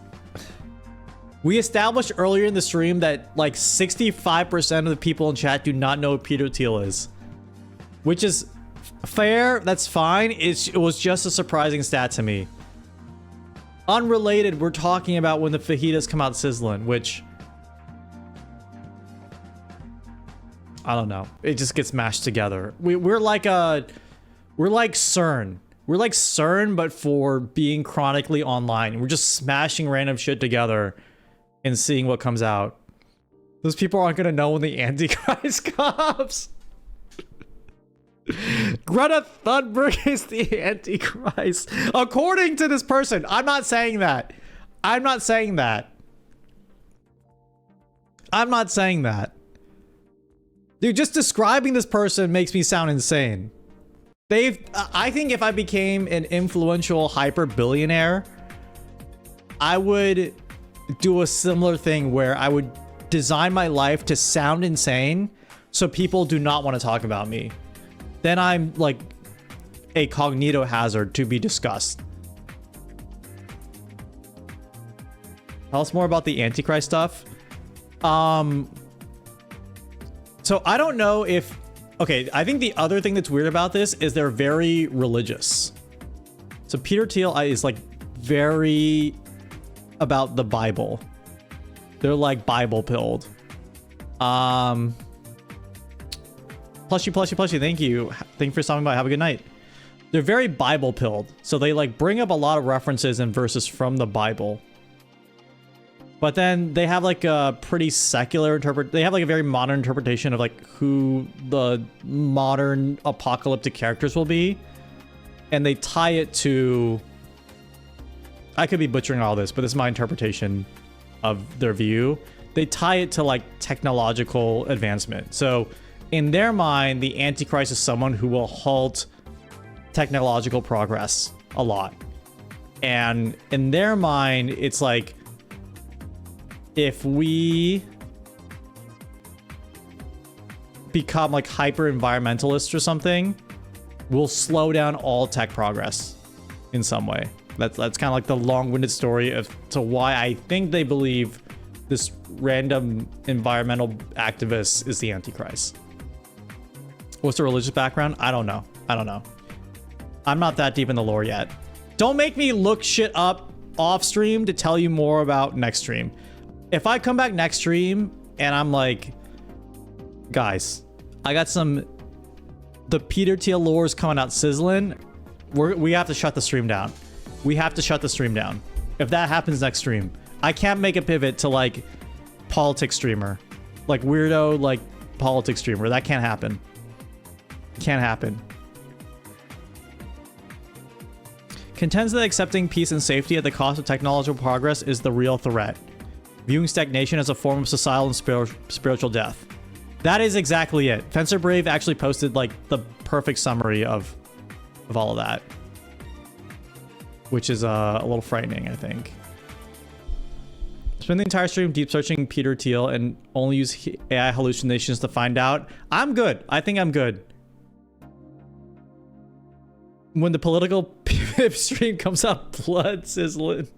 We established earlier in the stream that like 65% of the people in chat do not know who Peter Thiel is. Which is fair, that's fine. It was just a surprising stat to me. Unrelated, we're talking about when the fajitas come out sizzling, which... I don't know. It just gets mashed together. We're like CERN. We're like CERN, but for being chronically online. We're just smashing random shit together and seeing what comes out. Those people aren't gonna know when the Antichrist comes. Greta Thunberg is the Antichrist. According to this person. I'm not saying that. I'm not saying that. I'm not saying that. Dude, just describing this person makes me sound insane. I think if I became an influential hyper billionaire, I would do a similar thing where I would design my life to sound insane so people do not want to talk about me. Then I'm like a cognito hazard to be discussed. Tell us more about the Antichrist stuff. So I don't know if... Okay, I think the other thing that's weird about this is they're very religious. So Peter Thiel is like very about the Bible. They're like Bible pilled. Plushie, thank you. Thank you for stopping by. Have a good night. They're very Bible pilled. So they like bring up a lot of references and verses from the Bible. But then they have like a pretty secular they have like a very modern interpretation of like who the modern apocalyptic characters will be. And they tie it to... I could be butchering all this, but this is my interpretation of their view. They tie it to like technological advancement. So in their mind, the Antichrist is someone who will halt technological progress a lot. And in their mind, it's like, if we become like hyper environmentalists or something, we'll slow down all tech progress in some way. That's kind of like the long-winded story of to why I think they believe this random environmental activist is the Antichrist. What's the religious background? I don't know. I'm not that deep in the lore yet. Don't make me look shit up off stream to tell you more about next stream. If I come back next stream and I'm like, guys, I got the Peter Thiel lore is coming out sizzling, we have to shut the stream down. We have to shut the stream down. If that happens next stream, I can't make a pivot to like politics streamer, like weirdo, like politics streamer. That can't happen. Can't happen. Contends that accepting peace and safety at the cost of technological progress is the real threat. Viewing stagnation as a form of societal and spiritual death. That is exactly it. Fencer Brave actually posted like the perfect summary of all of that, which is a little frightening, I think. Spend the entire stream deep searching Peter Thiel and only use AI hallucinations to find out. I'm good. I think I'm good. When the political pip stream comes out, blood sizzling.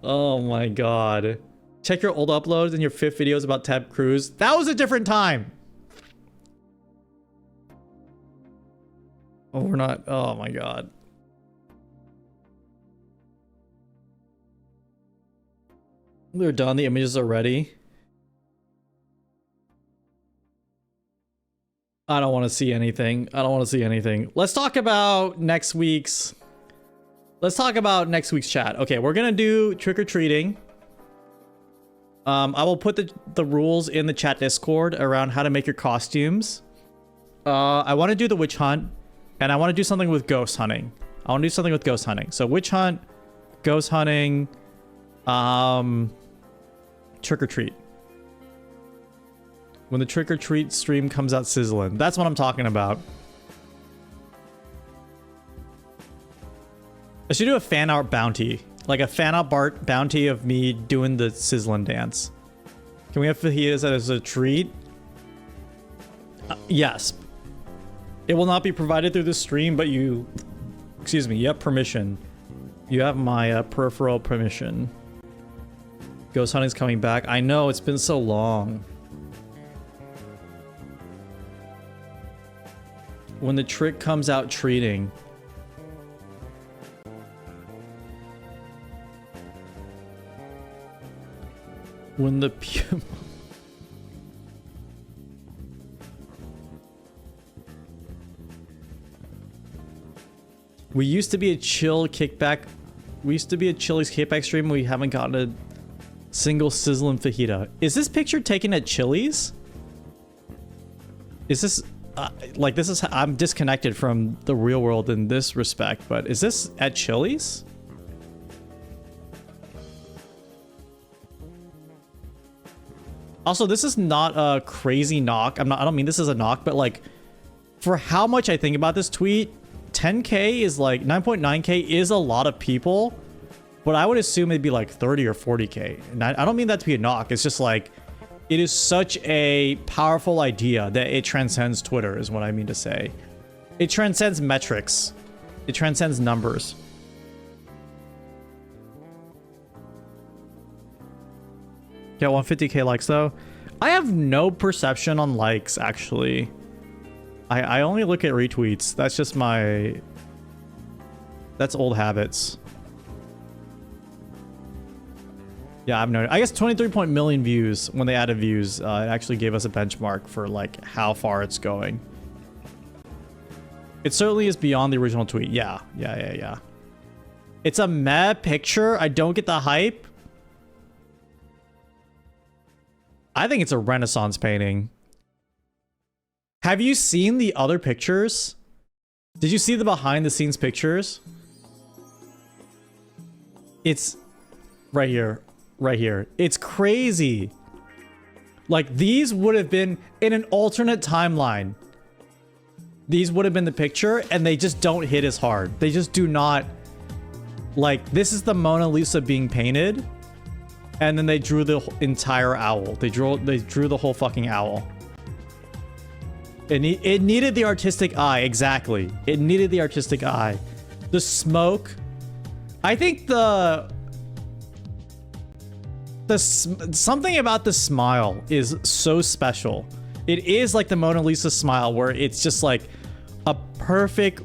Oh my god. Check your old uploads and your 5th videos about Ted Cruz. That was a different time. Oh, we're not. Oh my god. They're done. The images are ready. I don't want to see anything. Let's talk about next week's... chat. Okay, we're gonna do trick-or-treating. I will put the rules in the chat Discord around how to make your costumes. I want to do the witch hunt, and I want to do something with ghost hunting. So witch hunt, ghost hunting, trick-or-treat. When the trick-or-treat stream comes out sizzling. That's what I'm talking about. I should do a fan art bounty. Like a fan art bounty of me doing the sizzling dance. Can we have fajitas as a treat? Yes. It will not be provided through the stream, but you... Excuse me, you have permission. You have my peripheral permission. Ghost hunting's coming back. I know, it's been so long. When the trick comes out treating... When the We used to be a chill kickback. We used to be a Chili's kickback stream. We haven't gotten a single sizzling fajita. Is this picture taken at Chili's? Is this like this is? I'm disconnected from the real world in this respect, but is this at Chili's? Also, this is not a crazy knock. I don't mean this is a knock, but like for how much I think about this tweet, 10K is like 9.9K is a lot of people, but I would assume it'd be like 30 or 40K. And I don't mean that to be a knock. It's just like it is such a powerful idea that it transcends Twitter is what I mean to say. It transcends metrics. It transcends numbers. Yeah, 150K likes though. I have no perception on likes actually. I only look at retweets. That's just my... That's old habits. Yeah, I've noticed. I guess 23 million views when they added views. It actually gave us a benchmark for like how far it's going. It certainly is beyond the original tweet. Yeah. It's a meh picture. I don't get the hype. I think it's a Renaissance painting. Have you seen the other pictures? Did you see the behind the scenes pictures? It's right here. Right here. It's crazy. Like these would have been in an alternate timeline. These would have been the picture and they just don't hit as hard. They just do not. Like this is the Mona Lisa being painted. And then they drew the entire owl. They drew the whole fucking owl. It needed the artistic eye, exactly. It needed the artistic eye. The smoke. I think something about the smile is so special. It is like the Mona Lisa smile where it's just like a perfect...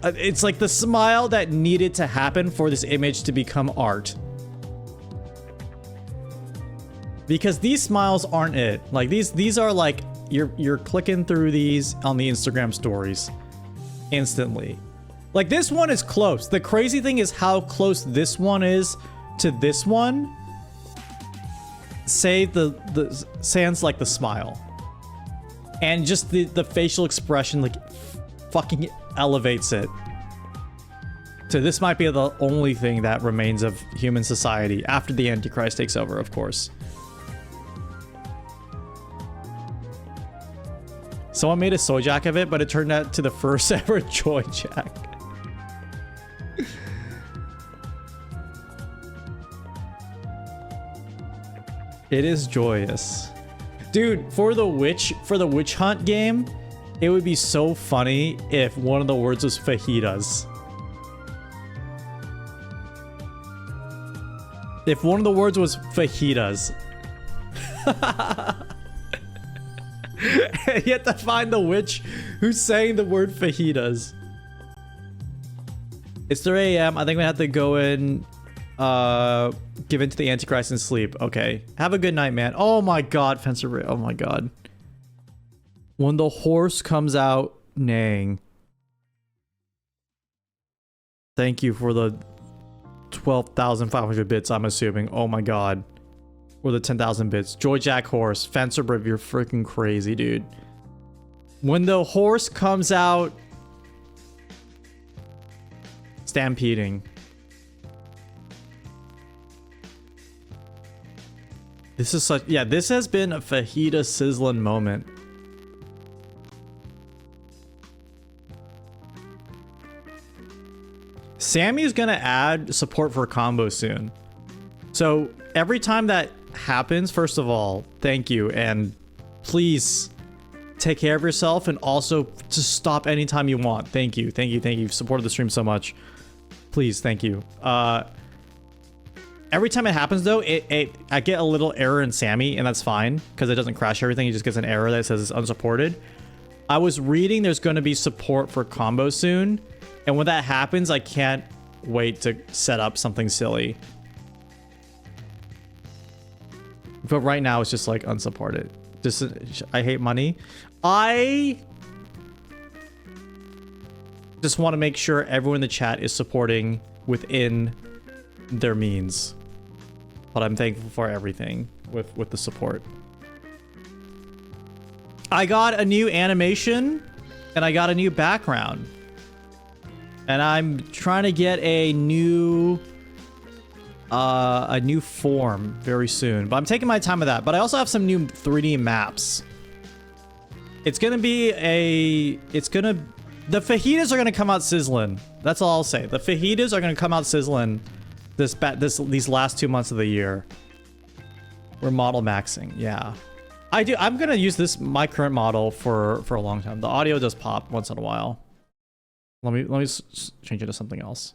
it's like the smile that needed to happen for this image to become art. Because these smiles aren't it. Like these are like you're clicking through these on the Instagram stories instantly. Like this one is close. The crazy thing is how close this one is to this one. Say the sans like the smile. And just the facial expression like fucking elevates it. So this might be the only thing that remains of human society after the Antichrist takes over, of course. Someone made a soy jack of it, but it turned out to the first ever joy jack. It is joyous. Dude, for the witch hunt game, it would be so funny if one of the words was fajitas. If one of the words was fajitas. You have to find the witch who's saying the word fajitas. It's 3 a.m. I think we have to go in, give in to the Antichrist and sleep. Okay. Have a good night, man. Oh my god, Fencer. Oh my god. When the horse comes out neighing. Thank you for the 12,500 bits, I'm assuming. Oh my god. Or the 10,000 bits. Joy Jack horse. Fencerbriv, you're freaking crazy, dude. When the horse comes out stampeding. This is such... Yeah, this has been a fajita sizzling moment. Sammy's gonna add support for combo soon. So every time that happens, first of all, thank you, and please take care of yourself, and also just stop anytime you want. Thank you. You've supported the stream so much. Please, thank you. Every time it happens though, I get a little error in Sammy, and that's fine because it doesn't crash everything. It just gets an error that says it's unsupported. I was reading there's going to be support for combo soon, and when that happens, I can't wait to set up something silly. But right now it's just like unsupported. Just I hate money. I Just want to make sure everyone in the chat is supporting within their means. But I'm thankful for everything with the support. I got a new animation and I got a new background. And I'm trying to get a new form very soon. But I'm taking my time with that. But I also have some new 3D maps. It's gonna be the fajitas are gonna come out sizzling. That's all I'll say. The fajitas are gonna come out sizzling these last 2 months of the year. We're model maxing, yeah. I'm gonna use my current model for a long time. The audio does pop once in a while. Let me change it to something else.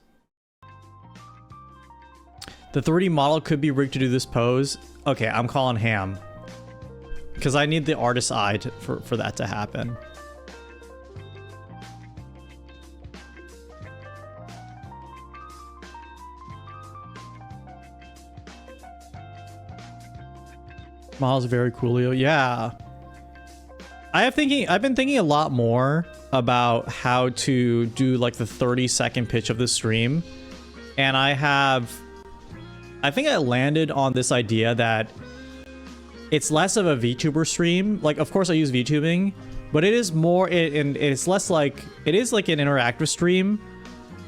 The 3D model could be rigged to do this pose. Okay, I'm calling ham. Because I need the artist's eye for that to happen. Model's very coolio. Yeah. I've been thinking a lot more about how to do like the 30-second pitch of the stream. And I think I landed on this idea that it's less of a VTuber stream. Like, of course I use VTubing, but it is more, it's less like, it is like an interactive stream.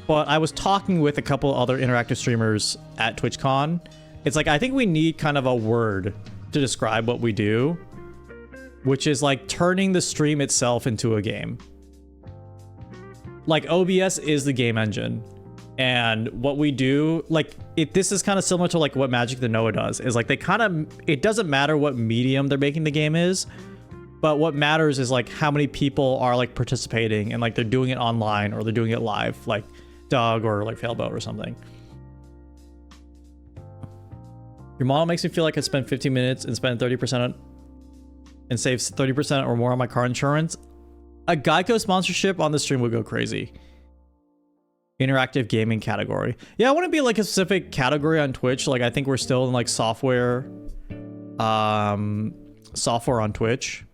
But I was talking with a couple other interactive streamers at TwitchCon. It's like, I think we need kind of a word to describe what we do, which is like turning the stream itself into a game. Like OBS is the game engine, and what we do, like this is kind of similar to like what Magic the Noah does, is like it doesn't matter what medium they're making the game is, but what matters is like how many people are like participating and like they're doing it online or they're doing it live, like Doug or like Failboat or something. Your model makes me feel like I spent 15 minutes and spend 30% on, and saves 30% or more on my car insurance. A Geico sponsorship on the stream would go crazy. Interactive gaming category. Yeah, I wouldn't be like a specific category on Twitch. Like I think we're still in like software on Twitch.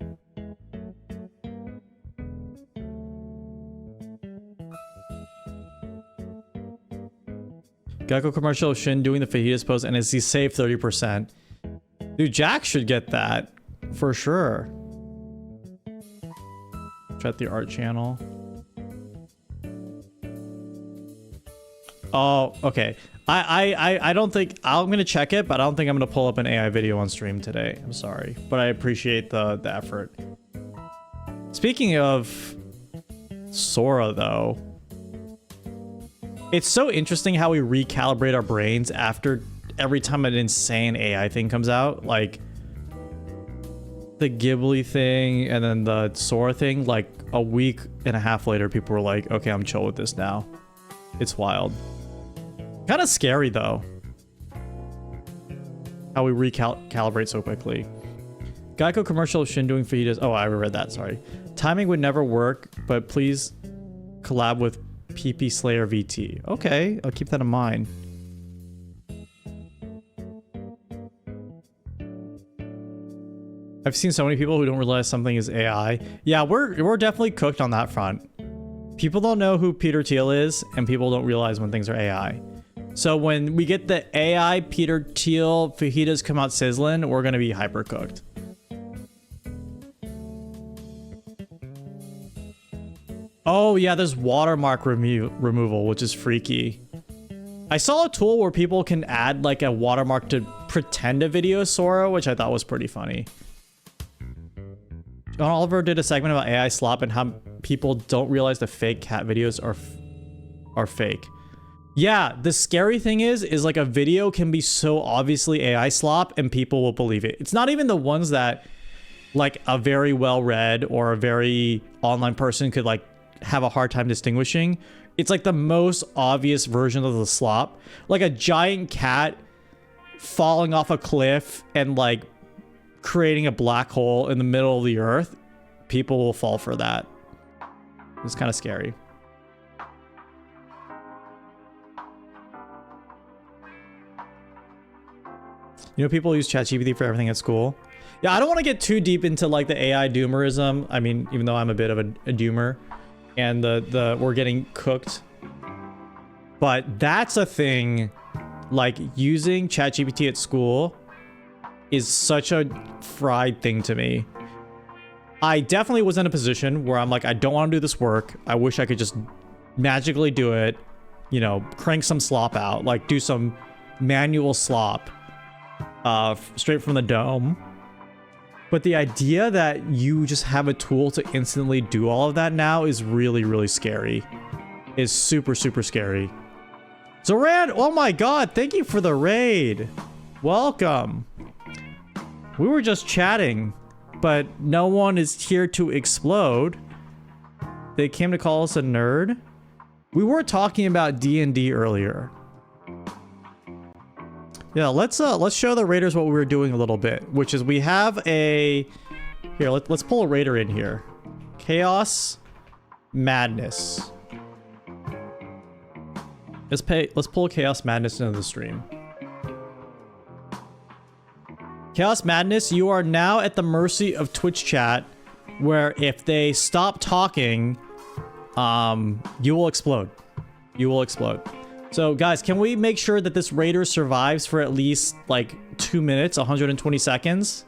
Geico commercial of Shin doing the fajitas pose and is he saved 30%. Dude, Jack should get that for sure. Check the art channel. Oh, okay. I don't think I'm gonna check it, but I don't think I'm gonna pull up an AI video on stream today. I'm sorry, but I appreciate the effort. Speaking of Sora, though, it's so interesting how we recalibrate our brains after every time an insane AI thing comes out, like the Ghibli thing and then the Sora thing. Like a week and a half later, people were like, "Okay, I'm chill with this now." It's wild. Kind of scary though, how we recalibrate so quickly. Geico commercial of Shin doing fajitas. Oh, I read that. Sorry. Timing would never work, but please collab with PP Slayer VT. Okay, I'll keep that in mind. I've seen so many people who don't realize something is AI. Yeah, we're definitely cooked on that front. People don't know who Peter Thiel is, and people don't realize when things are AI. So when we get the AI Peter Thiel fajitas come out sizzling, we're gonna be hyper cooked. Oh yeah, there's watermark removal, which is freaky. I saw a tool where people can add like a watermark to pretend a video is Sora, which I thought was pretty funny. John Oliver did a segment about AI slop and how people don't realize the fake cat videos are fake. Yeah, the scary thing is like a video can be so obviously AI slop and people will believe it. It's not even the ones that like a very well-read or a very online person could like have a hard time distinguishing. It's like the most obvious version of the slop, like a giant cat falling off a cliff and like creating a black hole in the middle of the earth. People will fall for that. It's kind of scary. You know, people use ChatGPT for everything at school. Yeah, I don't want to get too deep into like the AI doomerism. I mean, even though I'm a bit of a doomer. and we're getting cooked. But that's a thing, like using ChatGPT at school is such a fried thing to me. I definitely was in a position where I'm like, I don't want to do this work. I wish I could just magically do it, you know, crank some slop out, like do some manual slop straight from the dome. But the idea that you just have a tool to instantly do all of that now is really, really scary. Is super, super scary. Zoran, oh my god, thank you for the raid. Welcome. We were just chatting, but no one is here to explode. They came to call us a nerd. We were talking about D&D earlier. Yeah, let's show the raiders what we were doing a little bit, which is we have a here. Let's pull a raider in here. Chaos Madness. Let's pull Chaos Madness into the stream. Chaos Madness, you are now at the mercy of Twitch chat, where if they stop talking, you will explode. You will explode. So guys, can we make sure that this raider survives for at least like 2 minutes, 120 seconds?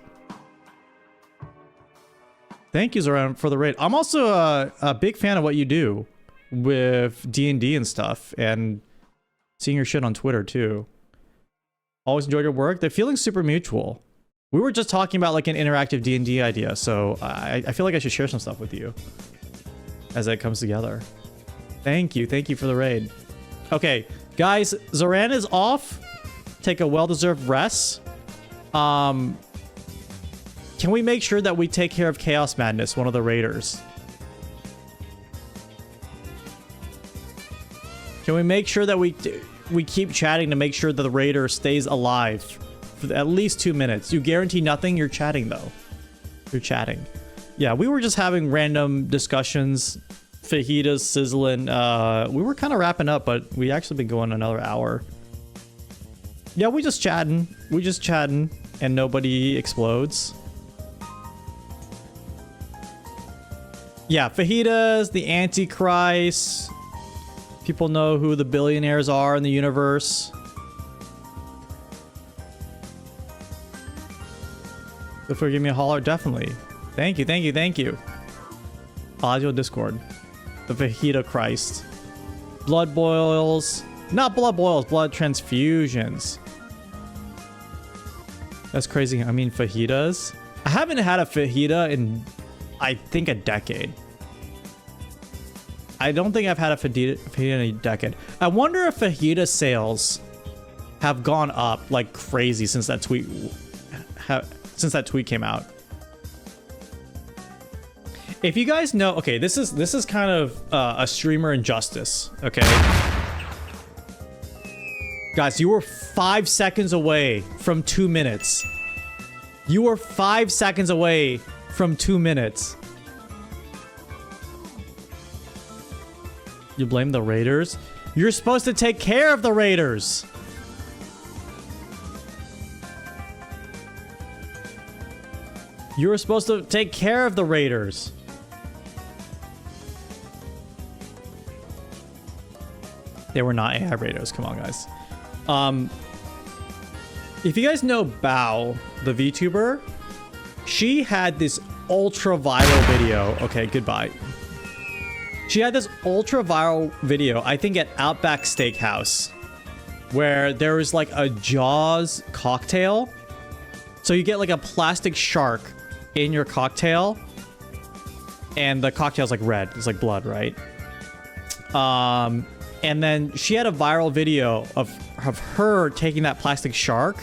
Thank you, Zoran, for the raid. I'm also a big fan of what you do with D&D and stuff, and seeing your shit on Twitter too. Always enjoyed your work. The feeling's super mutual. We were just talking about like an interactive D&D idea, so I feel like I should share some stuff with you as it comes together. Thank you for the raid. Okay, guys, Zoran is off. Take a well-deserved rest. Can we make sure that we take care of Chaos Madness, one of the raiders? Can we make sure that we keep chatting to make sure that the raider stays alive for at least 2 minutes? You guarantee nothing. You're chatting though. You're chatting. Yeah, we were just having random discussions. Fajitas sizzling. We were kind of wrapping up, but we actually been going another hour. Yeah, we just chatting. And nobody explodes. Yeah, fajitas, the Antichrist. People know who the billionaires are in the universe. If you give me a holler, definitely. Thank you. I'll add you on Discord. The Fajita Christ. Blood boils. Not blood boils, blood transfusions. That's crazy. I mean, fajitas. I haven't had a fajita in, I think, a decade. I don't think I've had a fajita in a decade. I wonder if fajita sales have gone up like crazy since that tweet came out. If you guys know, okay, this is kind of a streamer injustice, okay? Guys, you were 5 seconds away from 2 minutes. You were 5 seconds away from 2 minutes. You blame the raiders? You're supposed to take care of the raiders. You were supposed to take care of the raiders. They were not AI raiders. Come on, guys. If you guys know Bao, the VTuber, she had this ultra viral video. Okay, goodbye. She had this ultra viral video, I think at Outback Steakhouse, where there was like a Jaws cocktail. So you get like a plastic shark in your cocktail, and the cocktail's like red. It's like blood, right? And then she had a viral video of her taking that plastic shark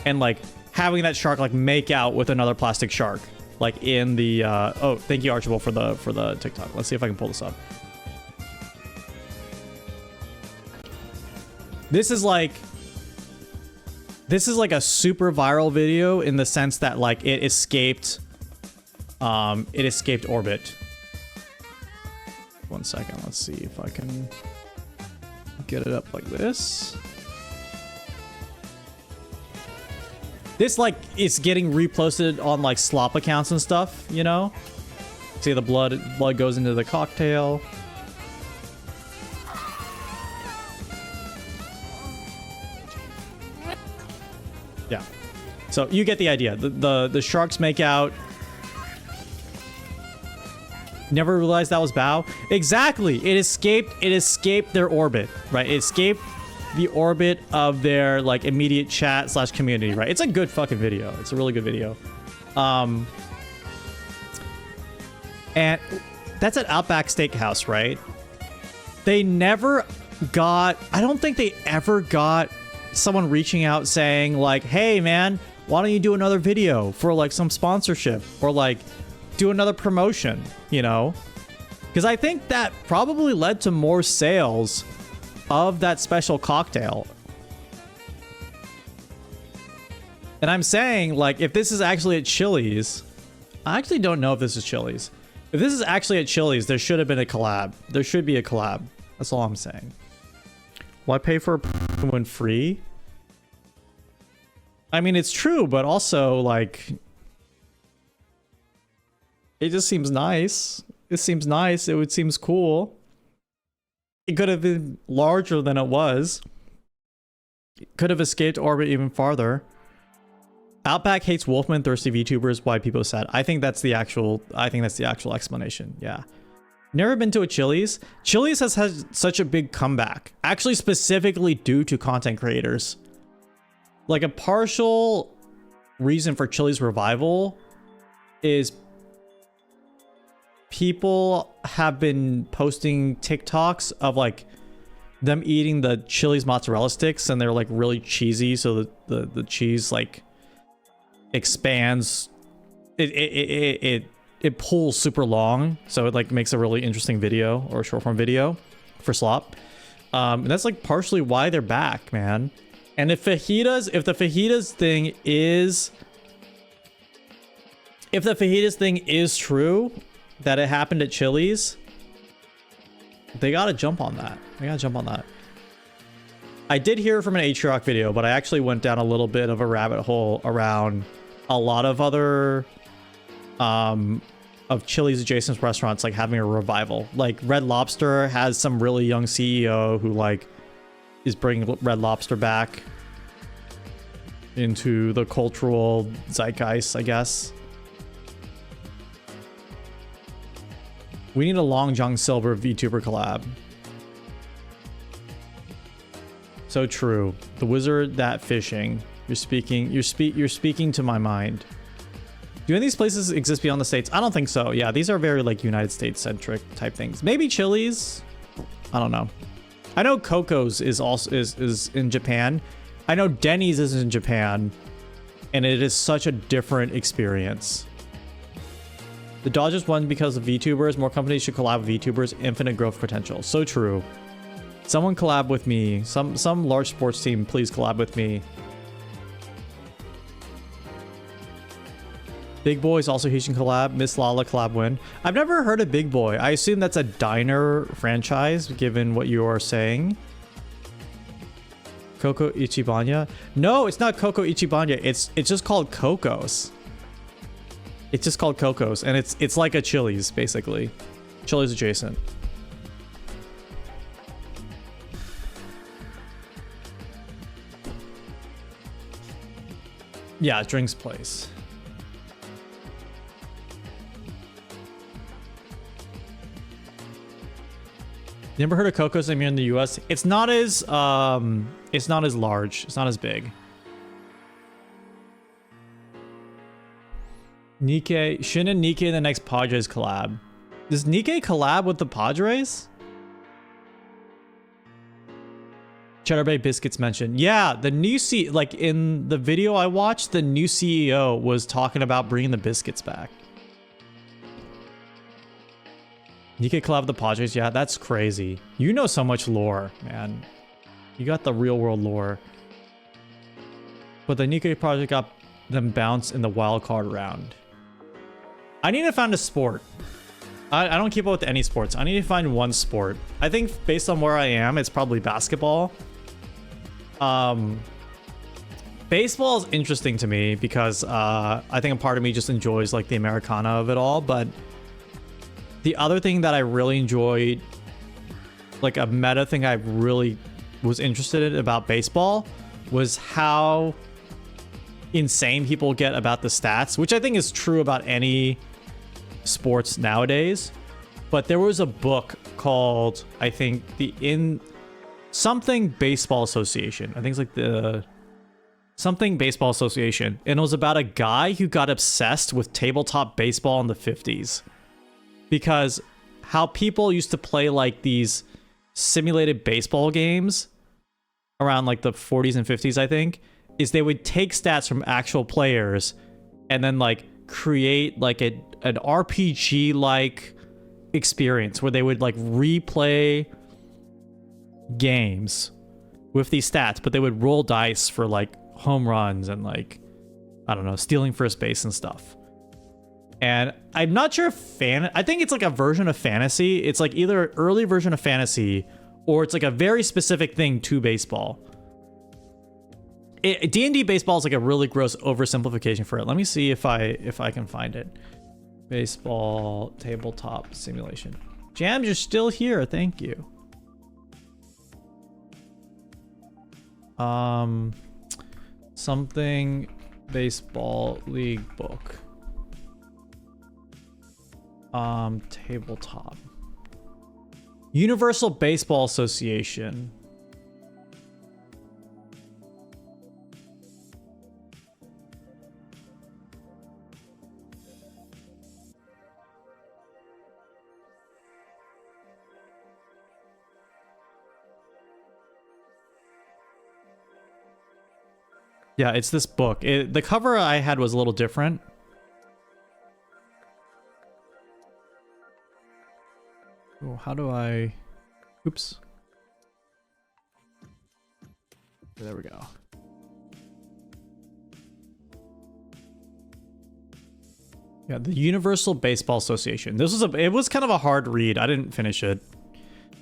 and like having that shark like make out with another plastic shark, like in the oh, thank you, Archibald, for the TikTok. Let's see if I can pull this up. This is like a super viral video in the sense that like it escaped orbit. 1 second, let's see if I can get it up like this. This like is getting reposted on like slop accounts and stuff, you know? See the blood goes into the cocktail. Yeah. So you get the idea. The sharks make out. Never realized that was Bao. Exactly. It escaped their orbit, right? It escaped the orbit of their like immediate chat / community, right? It's a good fucking video. It's a really good video. And that's at Outback Steakhouse, right? They never got, I don't think they ever got someone reaching out saying like, hey man, why don't you do another video for like some sponsorship or like do another promotion, you know? Because I think that probably led to more sales of that special cocktail. And I'm saying, like, if this is actually at Chili's, I actually don't know if this is Chili's. If this is actually at Chili's, there should have been a collab. There should be a collab. That's all I'm saying. Why pay for a when free? I mean, it's true, but also, like, it just seems nice. It seems nice. It seems cool. It could have been larger than it was. It could have escaped orbit even farther. Outback hates Wolfman thirsty VTubers. Why people sad? I think that's the actual explanation. Yeah. Never been to a Chili's. Chili's has had such a big comeback. Actually, specifically due to content creators. Like a partial reason for Chili's revival is people have been posting TikToks of like them eating the Chili's mozzarella sticks and they're like really cheesy, so the cheese like expands, it pulls super long, so it like makes a really interesting video or a short form video for slop. And that's like partially why they're back, man. And if the fajitas thing is true, that it happened at Chili's, they gotta jump on that. I did hear from an Atriarch video, but I actually went down a little bit of a rabbit hole around a lot of other of Chili's adjacent restaurants like having a revival. Like Red Lobster has some really young CEO who like is bringing Red Lobster back into the cultural zeitgeist, I guess. We need a Long John Silver VTuber collab. So true. The wizard that fishing. You're speaking to my mind. Do any of these places exist beyond the States? I don't think so. Yeah, these are very like United States centric type things. Maybe Chili's. I don't know. I know Coco's is also is in Japan. I know Denny's is in Japan, and it is such a different experience. The Dodgers won because of VTubers. More companies should collab with VTubers. Infinite growth potential. So true. Someone collab with me. Some large sports team, please collab with me. Big Boy's also Haitian collab. Miss Lala collab win. I've never heard of Big Boy. I assume that's a diner franchise, given what you are saying. Coco Ichibanya? No, it's not Coco Ichibanya. It's just called Coco's. It's just called Coco's, and it's like a Chili's, basically. Chili's adjacent. Yeah, drinks place. You ever heard of Coco's here in the US? It's not as large. It's not as big. Nikkei, Shin and Nikkei in the next Padres collab. Does Nikkei collab with the Padres? Cheddar Bay Biscuits mentioned. Yeah, the new like in the video I watched, the new CEO was talking about bringing the biscuits back. Nikkei collab with the Padres. Yeah, that's crazy. You know so much lore, man. You got the real world lore. But the Nikkei project got them bounced in the wild card round. I need to find a sport. I don't keep up with any sports. I need to find one sport. I think based on where I am, it's probably basketball. Baseball is interesting to me because I think a part of me just enjoys like the Americana of it all, but The other thing that I really enjoyed, like a meta thing I really was interested in about baseball, was how insane people get about the stats, which I think is true about any sports nowadays. But there was a book called, I think, something Baseball Association. I think it's like the something Baseball Association. And it was about a guy who got obsessed with tabletop baseball in the 50s. Because how people used to play like these simulated baseball games around like the 40s and 50s, I think, is they would take stats from actual players and then like create like an RPG like experience where they would like replay games with these stats, but they would roll dice for like home runs and like, I don't know, stealing first base and stuff. And I'm not sure if I think it's like a version of fantasy. It's like either an early version of fantasy or it's like a very specific thing to baseball. D&D baseball is like a really gross oversimplification for it. Let me see if I can find it. Baseball tabletop simulation. Jams, you're still here. Thank you. Something baseball league book. Tabletop. Universal Baseball Association. Yeah, it's this book. The cover I had was a little different. Oh, how do I... Oops. There we go. Yeah, the Universal Baseball Association. It was kind of a hard read. I didn't finish it,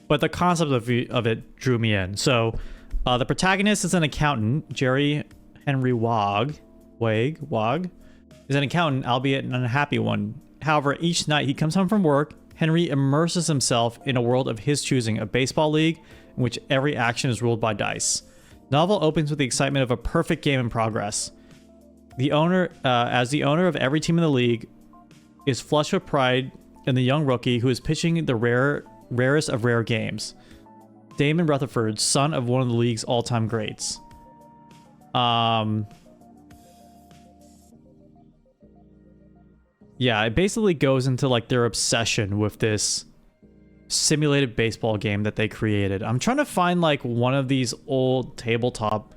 but the concept of it drew me in. So, the protagonist is an accountant, Jerry Henry Wag is an accountant, albeit an unhappy one. However, each night he comes home from work, Henry immerses himself in a world of his choosing, a baseball league in which every action is ruled by dice. Novel opens with the excitement of a perfect game in progress. The owner, as the owner of every team in the league, is flushed with pride in the young rookie who is pitching the rarest of rare games. Damon Rutherford, son of one of the league's all-time greats. Yeah, it basically goes into like their obsession with this simulated baseball game that they created. I'm trying to find like one of these old tabletop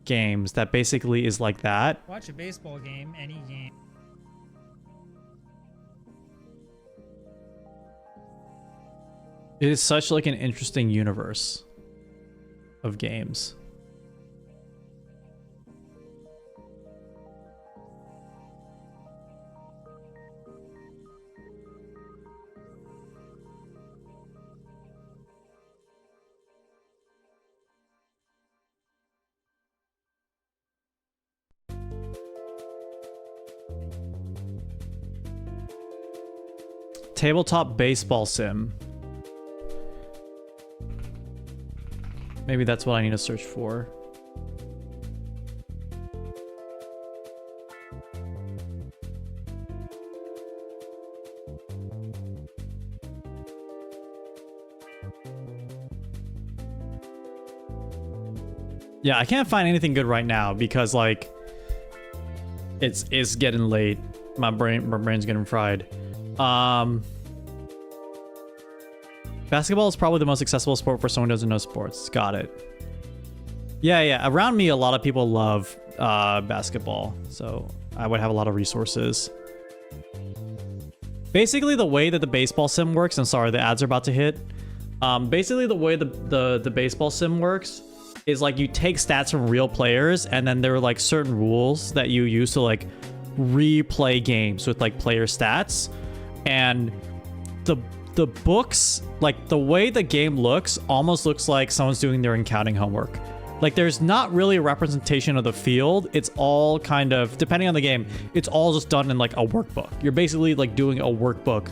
games that basically is like that. Watch a baseball game, any game. It is such like an interesting universe of games. Tabletop baseball sim. Maybe that's what I need to search for. Yeah, I can't find anything good right now because like it's getting late. My brain's getting fried. Basketball is probably the most accessible sport for someone who doesn't know sports. Got it. Yeah. Around me, a lot of people love basketball, so I would have a lot of resources. Basically, the way that the baseball sim works, and sorry, the ads are about to hit. Basically, the way the baseball sim works is like you take stats from real players, and then there are like certain rules that you use to like replay games with like player stats, and the books, like the way the game looks, almost looks like someone's doing their accounting homework. Like, there's not really a representation of the field. It's all kind of, depending on the game, it's all just done in like a workbook. You're basically like doing a workbook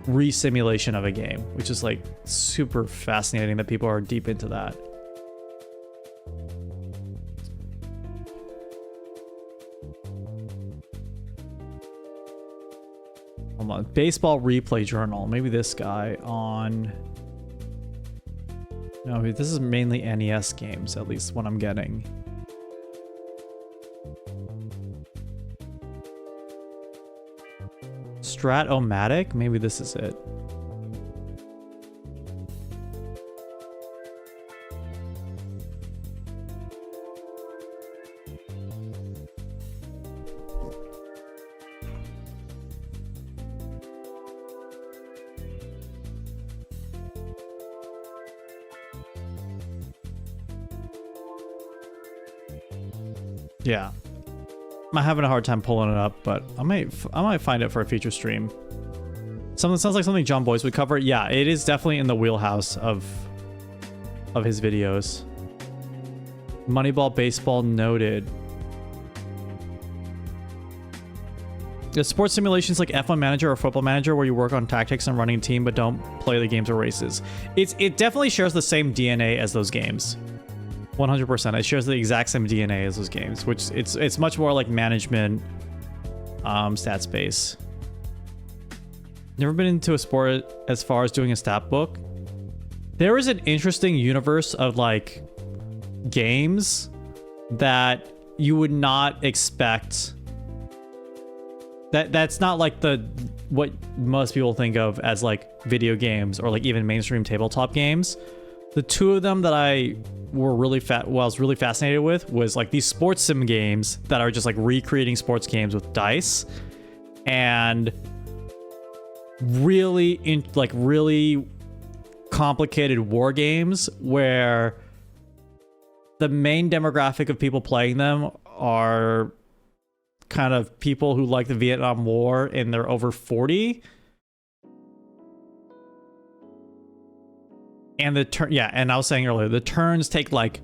re-simulation of a game, which is like super fascinating that people are deep into that. Hold on. Baseball replay journal. Maybe this guy on... No, this is mainly NES games, at least what I'm getting. Strat-O-Matic? Maybe this is it. Yeah, I'm having a hard time pulling it up, but I might find it for a future stream. Something sounds like something John Boyce would cover. Yeah, it is definitely in the wheelhouse of his videos. Moneyball Baseball noted. The sports simulations like F1 Manager or Football Manager, where you work on tactics and running a team but don't play the games or races. It definitely shares the same DNA as those games. 100%. It shares the exact same DNA as those games, which it's much more like management, stat space. Never been into a sport as far as doing a stat book. There is an interesting universe of like games that you would not expect. That's not like what most people think of as like video games or like even mainstream tabletop games. The two of them that I was really fascinated with was like these sports sim games that are just like recreating sports games with dice, and really really complicated war games where the main demographic of people playing them are kind of people who like the Vietnam War and they're over 40. And and I was saying earlier, the turns take like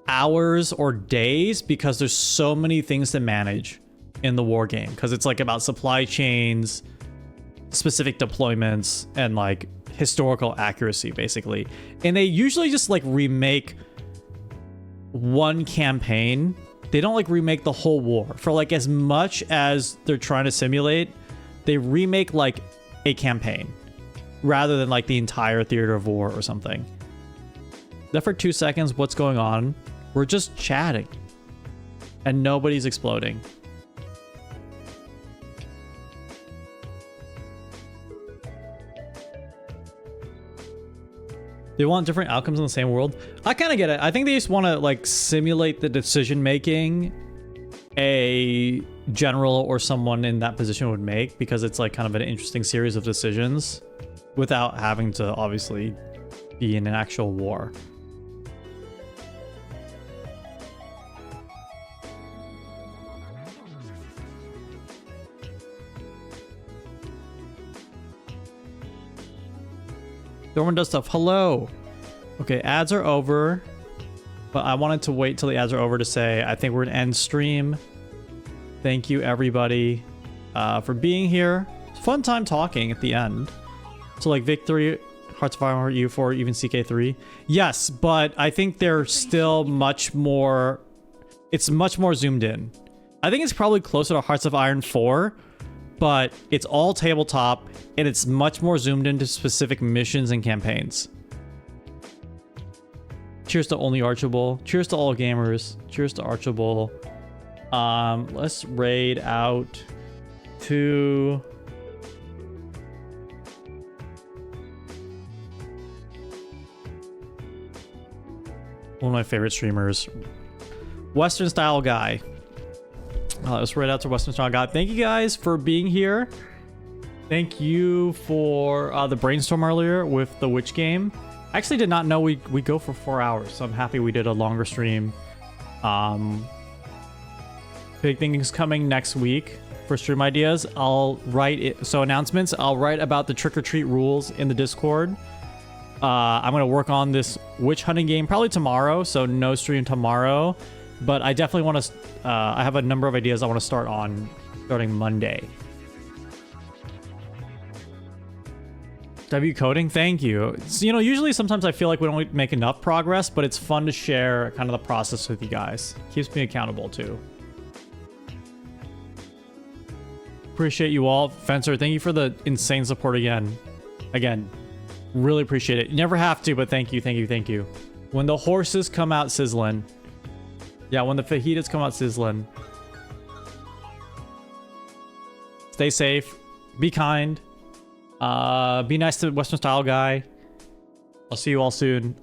hours or days because there's so many things to manage in the war game, because it's like about supply chains, specific deployments, and like historical accuracy basically. And they usually just like remake one campaign. They don't like remake the whole war. For like as much as they're trying to simulate, they remake like a campaign rather than like the entire theater of war or something. Then for 2 seconds, what's going on? We're just chatting and nobody's exploding. They want different outcomes in the same world. I kind of get it. I think they just want to like simulate the decision making a general or someone in that position would make, because it's like kind of an interesting series of decisions without having to obviously be in an actual war. Dorman does stuff. Hello. Okay, ads are over, but I wanted to wait till the ads are over to say I think we're gonna end stream. Thank you everybody for being here. It's a fun time talking at the end. So like Victory, Hearts of Iron, U4, even CK3. Yes, but I think they're still much more... It's much more zoomed in. I think it's probably closer to Hearts of Iron 4, but it's all tabletop, and it's much more zoomed into specific missions and campaigns. Cheers to Only Archable. Cheers to all gamers. Cheers to Archable. Let's raid out to... one of my favorite streamers, Western Style Guy. Let's right out to Western Style Guy. Thank you guys for being here. Thank you for the brainstorm earlier with the Witch game. I actually did not know we go for 4 hours, so I'm happy we did a longer stream. Big things coming next week for stream ideas. I'll write it. So announcements. I'll write about the trick or treat rules in the Discord. I'm going to work on this witch hunting game probably tomorrow, so no stream tomorrow. But I definitely want to... I have a number of ideas I want to start on starting Monday. W coding, thank you. So, you know, usually sometimes I feel like we don't make enough progress, but it's fun to share kind of the process with you guys. Keeps me accountable too. Appreciate you all. Fencer, thank you for the insane support again. Again, really appreciate it. You never have to, but thank you, thank you, thank you. When the horses come out sizzling. Yeah, when the fajitas come out sizzling. Stay safe. Be kind. Be nice to Western Style Guy. I'll see you all soon.